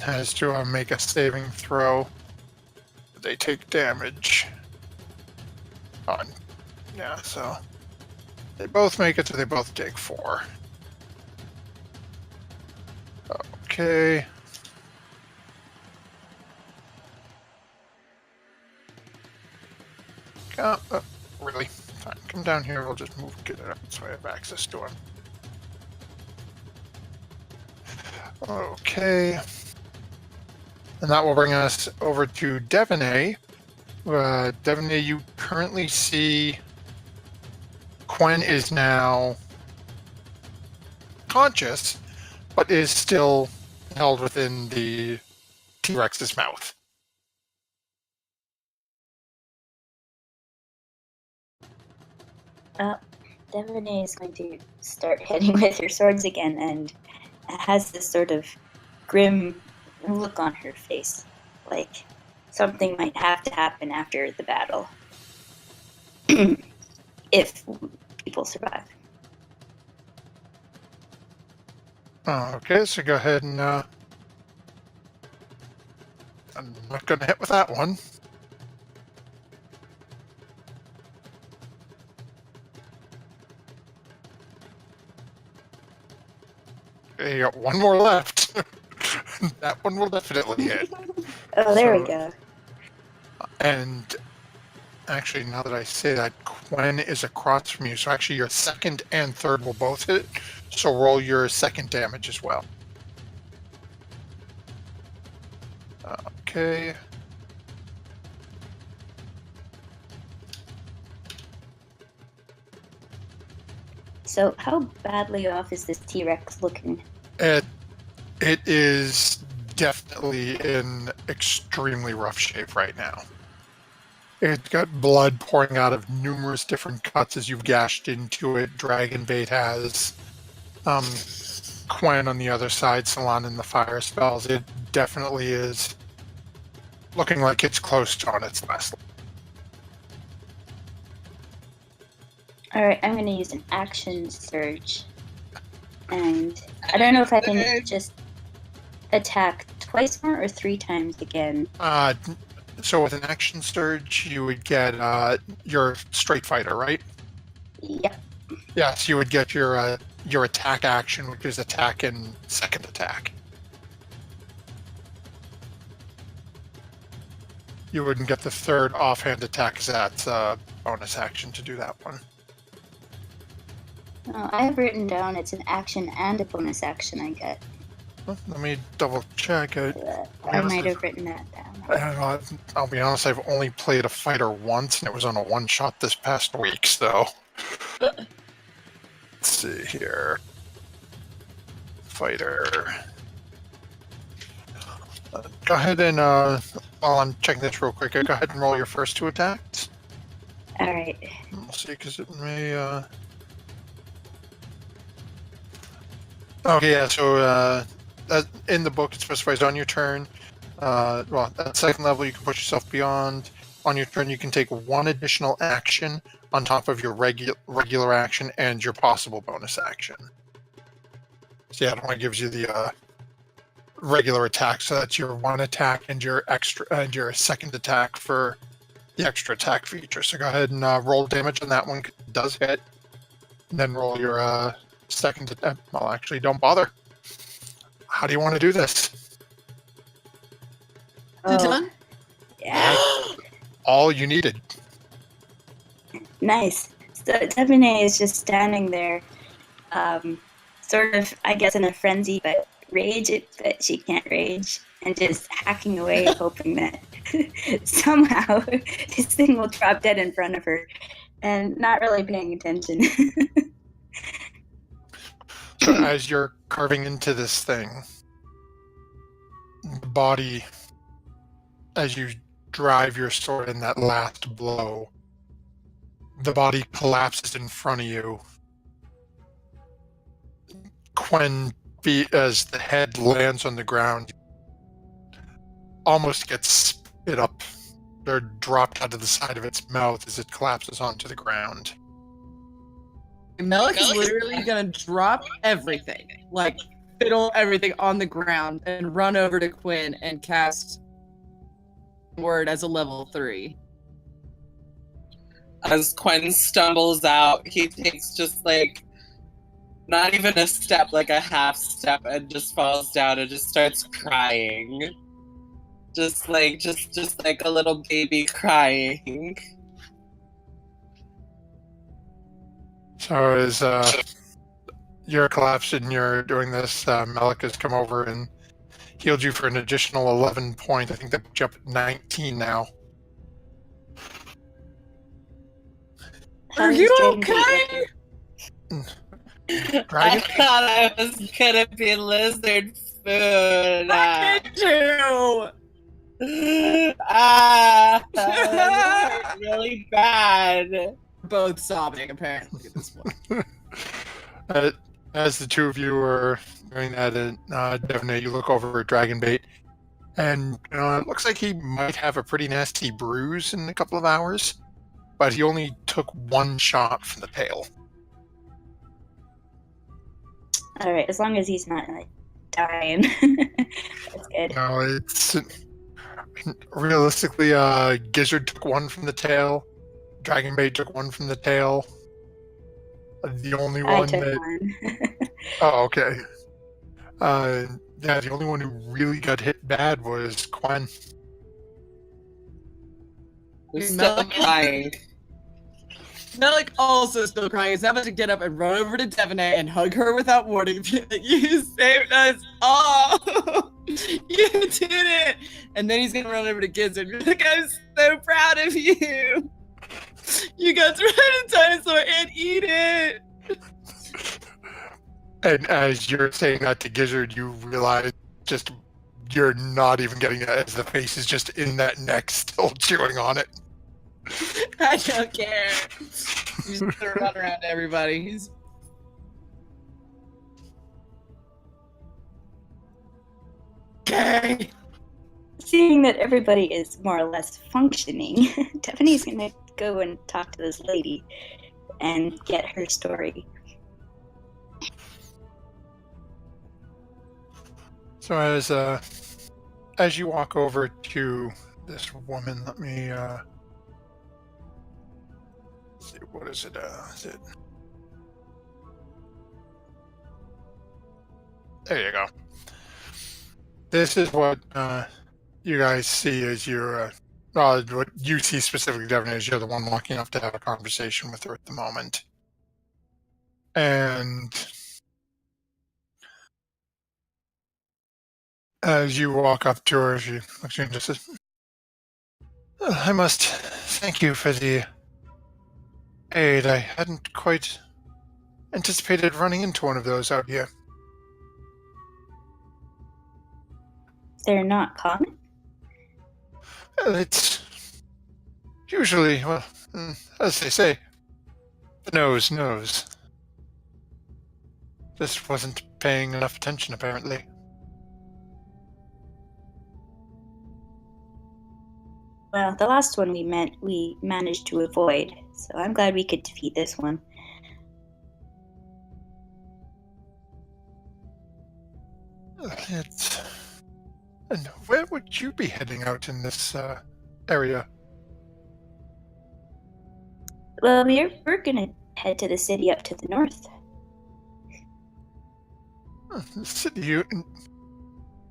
A: has to make a saving throw. They take damage. Yeah, so they both make it, so they both take 4. Okay. Really? Fine. Come down here. We'll just get it up so I have access to him. Okay. And that will bring us over to Devaney. Devaney, you currently see Quen is now conscious, but is still held within the T-Rex's mouth.
D: Devaney is going to start hitting with her swords again and has this sort of grim look on her face, like something might have to happen after the battle. If people survive.
A: Okay, so go ahead and I'm not going to hit with that one. Okay, you got one more left. That one will definitely hit.
D: Oh, there
A: So-
D: we go.
A: And actually, now that I say that, Quen is across from you, so actually your second and third will both hit. So roll your second damage as well. Okay.
D: So how badly off is this T-Rex looking?
A: It is definitely in extremely rough shape right now. It's got blood pouring out of numerous different cuts as you've gashed into it. Dragonbait has Quen on the other side, Salon in the fire spells. It definitely is looking like it's close to on its last.
D: Alright, I'm gonna use an action surge. And I don't know if I can just attack twice more or 3 times again.
A: So with an action surge, you would get your straight fighter, right?
D: Yep.
A: Yes, you would get your attack action, which is attack and second attack. You wouldn't get the third offhand attack, because that's a bonus action to do that one.
D: Oh, I have written down it's an action and a bonus action I get.
A: Well, let me double check.
D: I might have written that down.
A: I'll be honest, I've only played a fighter once, and it was on a one-shot this past week, so... Let's see here. Fighter... go ahead and, while I'm checking this real quick, go ahead and roll your first 2 attacks.
D: Alright.
A: We'll see, because it may, Okay, yeah, so, in the book, it specifies on your turn, well, at second level, you can push yourself beyond. On your turn, you can take 1 additional action on top of your regular action and your possible bonus action. So yeah, it only gives you the regular attack, so that's your 1 attack and your extra and your second attack for the extra attack feature. So go ahead and roll damage on that one. It does hit. And then roll your second attack. Well, actually, don't bother. How do you want to do this?
E: Is it done?
D: Yeah.
A: All you needed.
D: Nice. So Devine is just standing there, sort of, I guess, in a frenzy, but but she can't rage, and just hacking away, hoping that somehow this thing will drop dead in front of her, and not really paying attention.
A: So as you're carving into this thing, the body, as you drive your sword in that last blow, the body collapses in front of you. Quen, as the head lands on the ground, almost gets spit up or dropped out of the side of its mouth as it collapses onto the ground.
E: Melik is literally gonna drop everything, like fiddle everything on the ground, and run over to Quinn and cast Word as a level 3.
C: As Quen stumbles out, he takes just like not even a step, like a half step, and just falls down and just starts crying. Just like a little baby crying.
A: So as you're collapsed and you're doing this, Melik has come over and healed you for an additional 11 points. I think that puts you up at 19 now.
E: Are you okay?
C: I
A: Dragon?
C: thought I was gonna be lizard food.
E: I did too!
C: That hurt really bad.
E: Both sobbing, apparently, at this point.
A: As the two of you are doing that, Devine, you look over at Dragonbait, and it looks like he might have a pretty nasty bruise in a couple of hours, but he only took 1 shot from the tail.
D: Alright, as long as he's not, like, dying. That's good.
A: No, it's... Realistically, Gizzard took 1 from the tail, Dragonbait took 1 from the tail. The only
D: I
A: one
D: took
A: that...
D: 1.
A: Oh, okay. Yeah, the only one who really got hit bad was Quen.
C: We're still crying.
E: Melik also still crying. He's about to get up and run over to Devine and hug her without warning. You saved us all! You did it! And then he's gonna run over to Gizzard and be like, I'm so proud of you! You got to ride a dinosaur and eat it!
A: And as you're saying that to Gizzard, you realize just you're not even getting it, as the face is just in that neck, still chewing on it.
E: I don't care. He's just gonna run around to everybody. He's okay.
D: Seeing that everybody is more or less functioning, Tiffany's gonna go and talk to this lady and get her story.
A: So as you walk over to this woman, let me see, what is it? There you go. This is what you guys see as you're what you see specifically, Devin, is you're the one walking up to have a conversation with her at the moment. And as you walk up to her, she looks at you and just says, I must thank you for the aid. I hadn't quite anticipated running into one of those out here.
D: They're not common?
A: Well, it's usually, well, as they say, the nose knows. Just wasn't paying enough attention, apparently.
D: Well, the last one we managed to avoid, so I'm glad we could defeat this one.
A: And where would you be heading out in this area?
D: Well, we're gonna head to the city up to the north.
A: The city?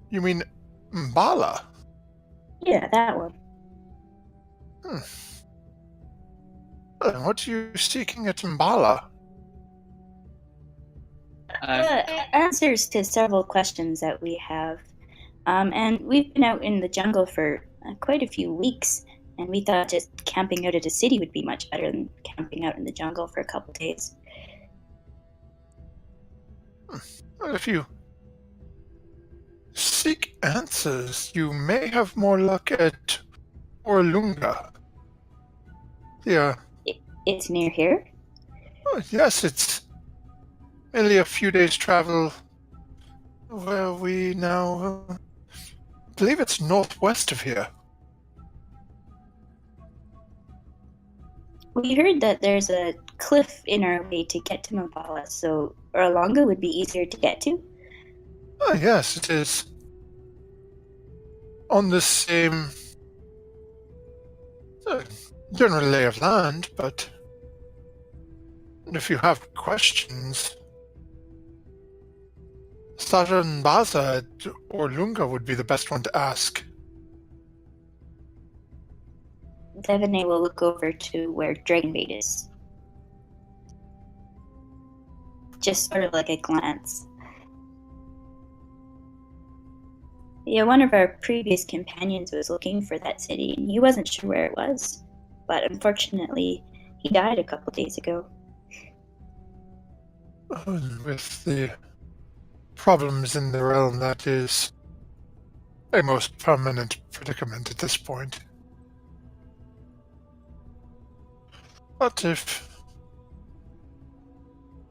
A: You mean Mbala?
D: Yeah, that one.
A: What are you seeking at Mbala?
D: Answers to several questions that we have. And we've been out in the jungle for quite a few weeks, and we thought just camping out at a city would be much better than camping out in the jungle for a couple days.
A: Well, if you seek answers, you may have more luck at Orlunga. Yeah.
D: It's near here?
A: Oh, yes, it's merely a few days' travel. Well, we now believe it's northwest of here.
D: We heard that there's a cliff in our way to get to Mbala, so Orlonga would be easier to get to?
A: Oh, yes, it is. On the same general lay of land, but if you have questions, Saran Baza or Lunga would be the best one to ask.
D: Devine will look over to where Dragonbait is. Just sort of like a glance. Yeah, one of our previous companions was looking for that city, and he wasn't sure where it was. But unfortunately, he died a couple days ago.
A: With the problems in the realm, that is a most permanent predicament at this point. But if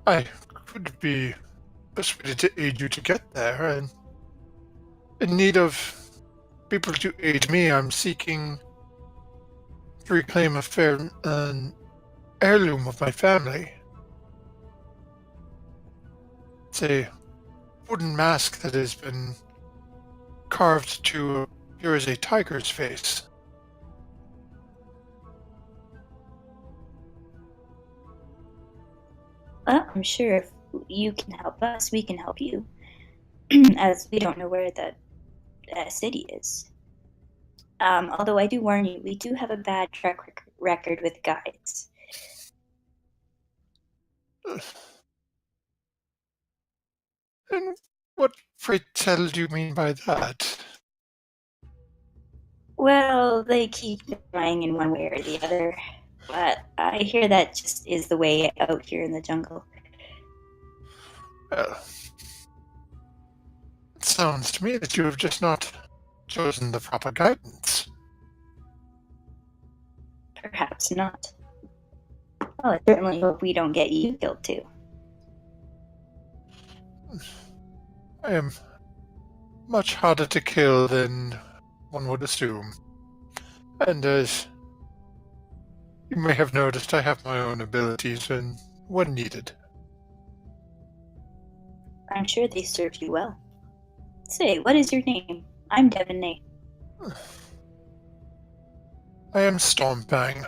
A: I could be persuaded to aid you to get there, and in need of people to aid me, I'm seeking to reclaim an heirloom of my family. It's a wooden mask that has been carved to appear as a tiger's face.
D: Well, I'm sure if you can help us, we can help you. As we don't know where the city is. Although I do warn you, we do have a bad track record with guides.
A: And what, pray tell, do you mean by that?
D: Well, they keep lying in one way or the other. But I hear that just is the way out here in the jungle.
A: Well, it sounds to me that you have just not chosen the proper guidance.
D: Perhaps. perhaps not. Well, I certainly hope we don't get you killed too.
A: I am much harder to kill than one would assume. And as you may have noticed, I have my own abilities when needed.
D: I'm sure they serve you well. Say, what is your name? I'm Devonay.
A: I am Stormfang.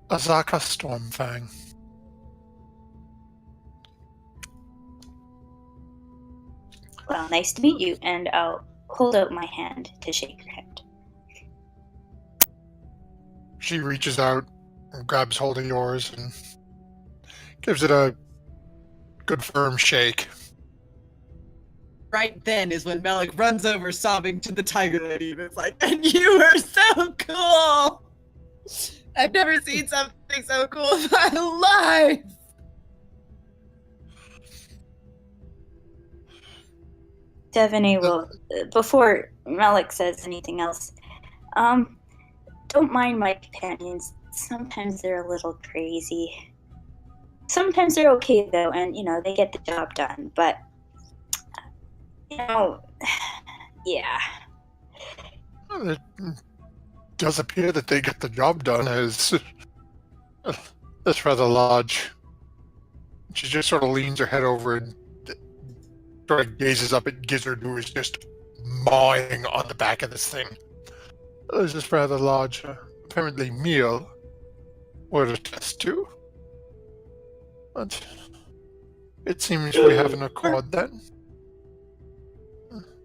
A: Azaka Stormfang.
D: Well, nice to meet you, and I'll hold out my hand to shake your hand.
A: She reaches out and grabs hold of yours and gives it a good firm shake.
E: Right then is when Malik runs over sobbing to the tiger lady and it's like, and you were so cool! I've never seen something so cool in my life!
D: Devonay will, before Malik says anything else, don't mind my companions. Sometimes they're a little crazy. Sometimes they're okay though, and they get the job done, but yeah.
A: It does appear that they get the job done as that's rather large. She just sort of leans her head over and sort of gazes up at Gizzard, who is just mawing on the back of this thing. There's this rather large, apparently meal would attest to. But it seems we have an accord then.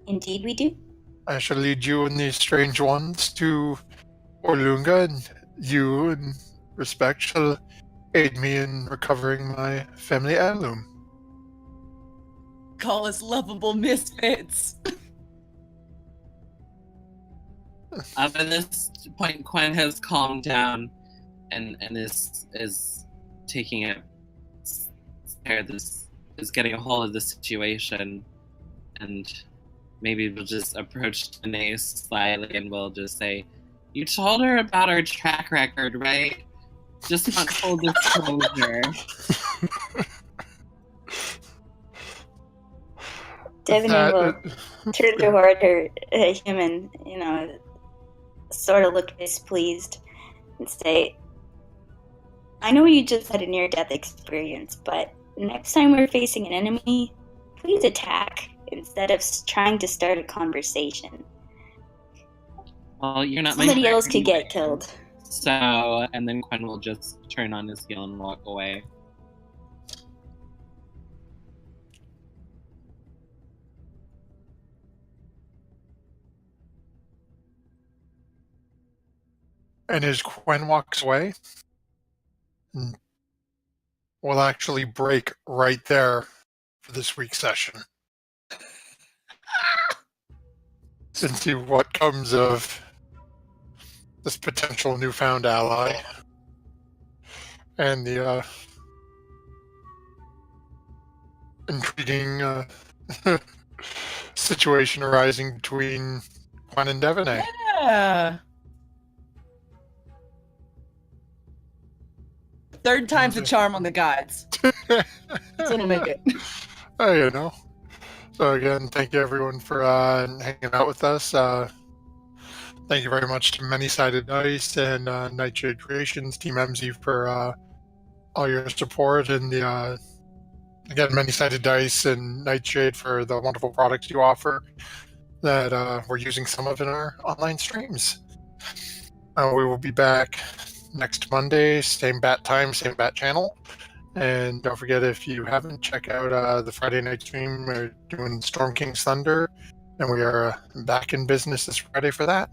D: Indeed we do.
A: I shall lead you and these strange ones to Orlunga, and you, in respect, shall aid me in recovering my family heirloom.
E: Call us lovable misfits.
C: At this point, Quen has calmed down and is taking it. Is getting a hold of the situation, and maybe we'll just approach Danae slyly and we'll just say, "You told her about our track record, right? Just want full disclosure."
D: Devonay will turn toward him and, sort of look displeased and say, I know you just had a near-death experience, but next time we're facing an enemy, please attack instead of trying to start a conversation.
C: Well, you're not.
D: Somebody else could get killed.
C: So, and then Quen will just turn on his heel and walk away.
A: And as Quen walks away, we'll actually break right there for this week's session. To see what comes of this potential newfound ally and the intriguing situation arising between Quen and Devonay.
E: Yeah. Third time's the charm on the gods. That's what'll make it.
A: Oh, So again, thank you everyone for hanging out with us. Thank you very much to Many Sided Dice and Nightshade Creations, Team MZ for all your support, and again, Many Sided Dice and Nightshade for the wonderful products you offer that we're using some of in our online streams. We will be back next Monday, same bat time, same bat channel. And don't forget, if you haven't, check out the Friday night stream. We're doing Storm King's Thunder, and we are back in business this Friday for that.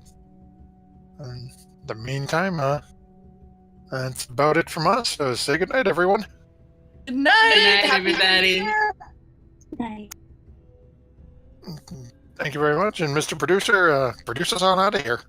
A: In the meantime, that's about it from us. So say goodnight, everyone.
E: Good night,
C: Good night,
E: Happy
C: everybody.
E: New Year.
D: Night.
A: Thank you very much. And Mr. Producer, produce us on out of here.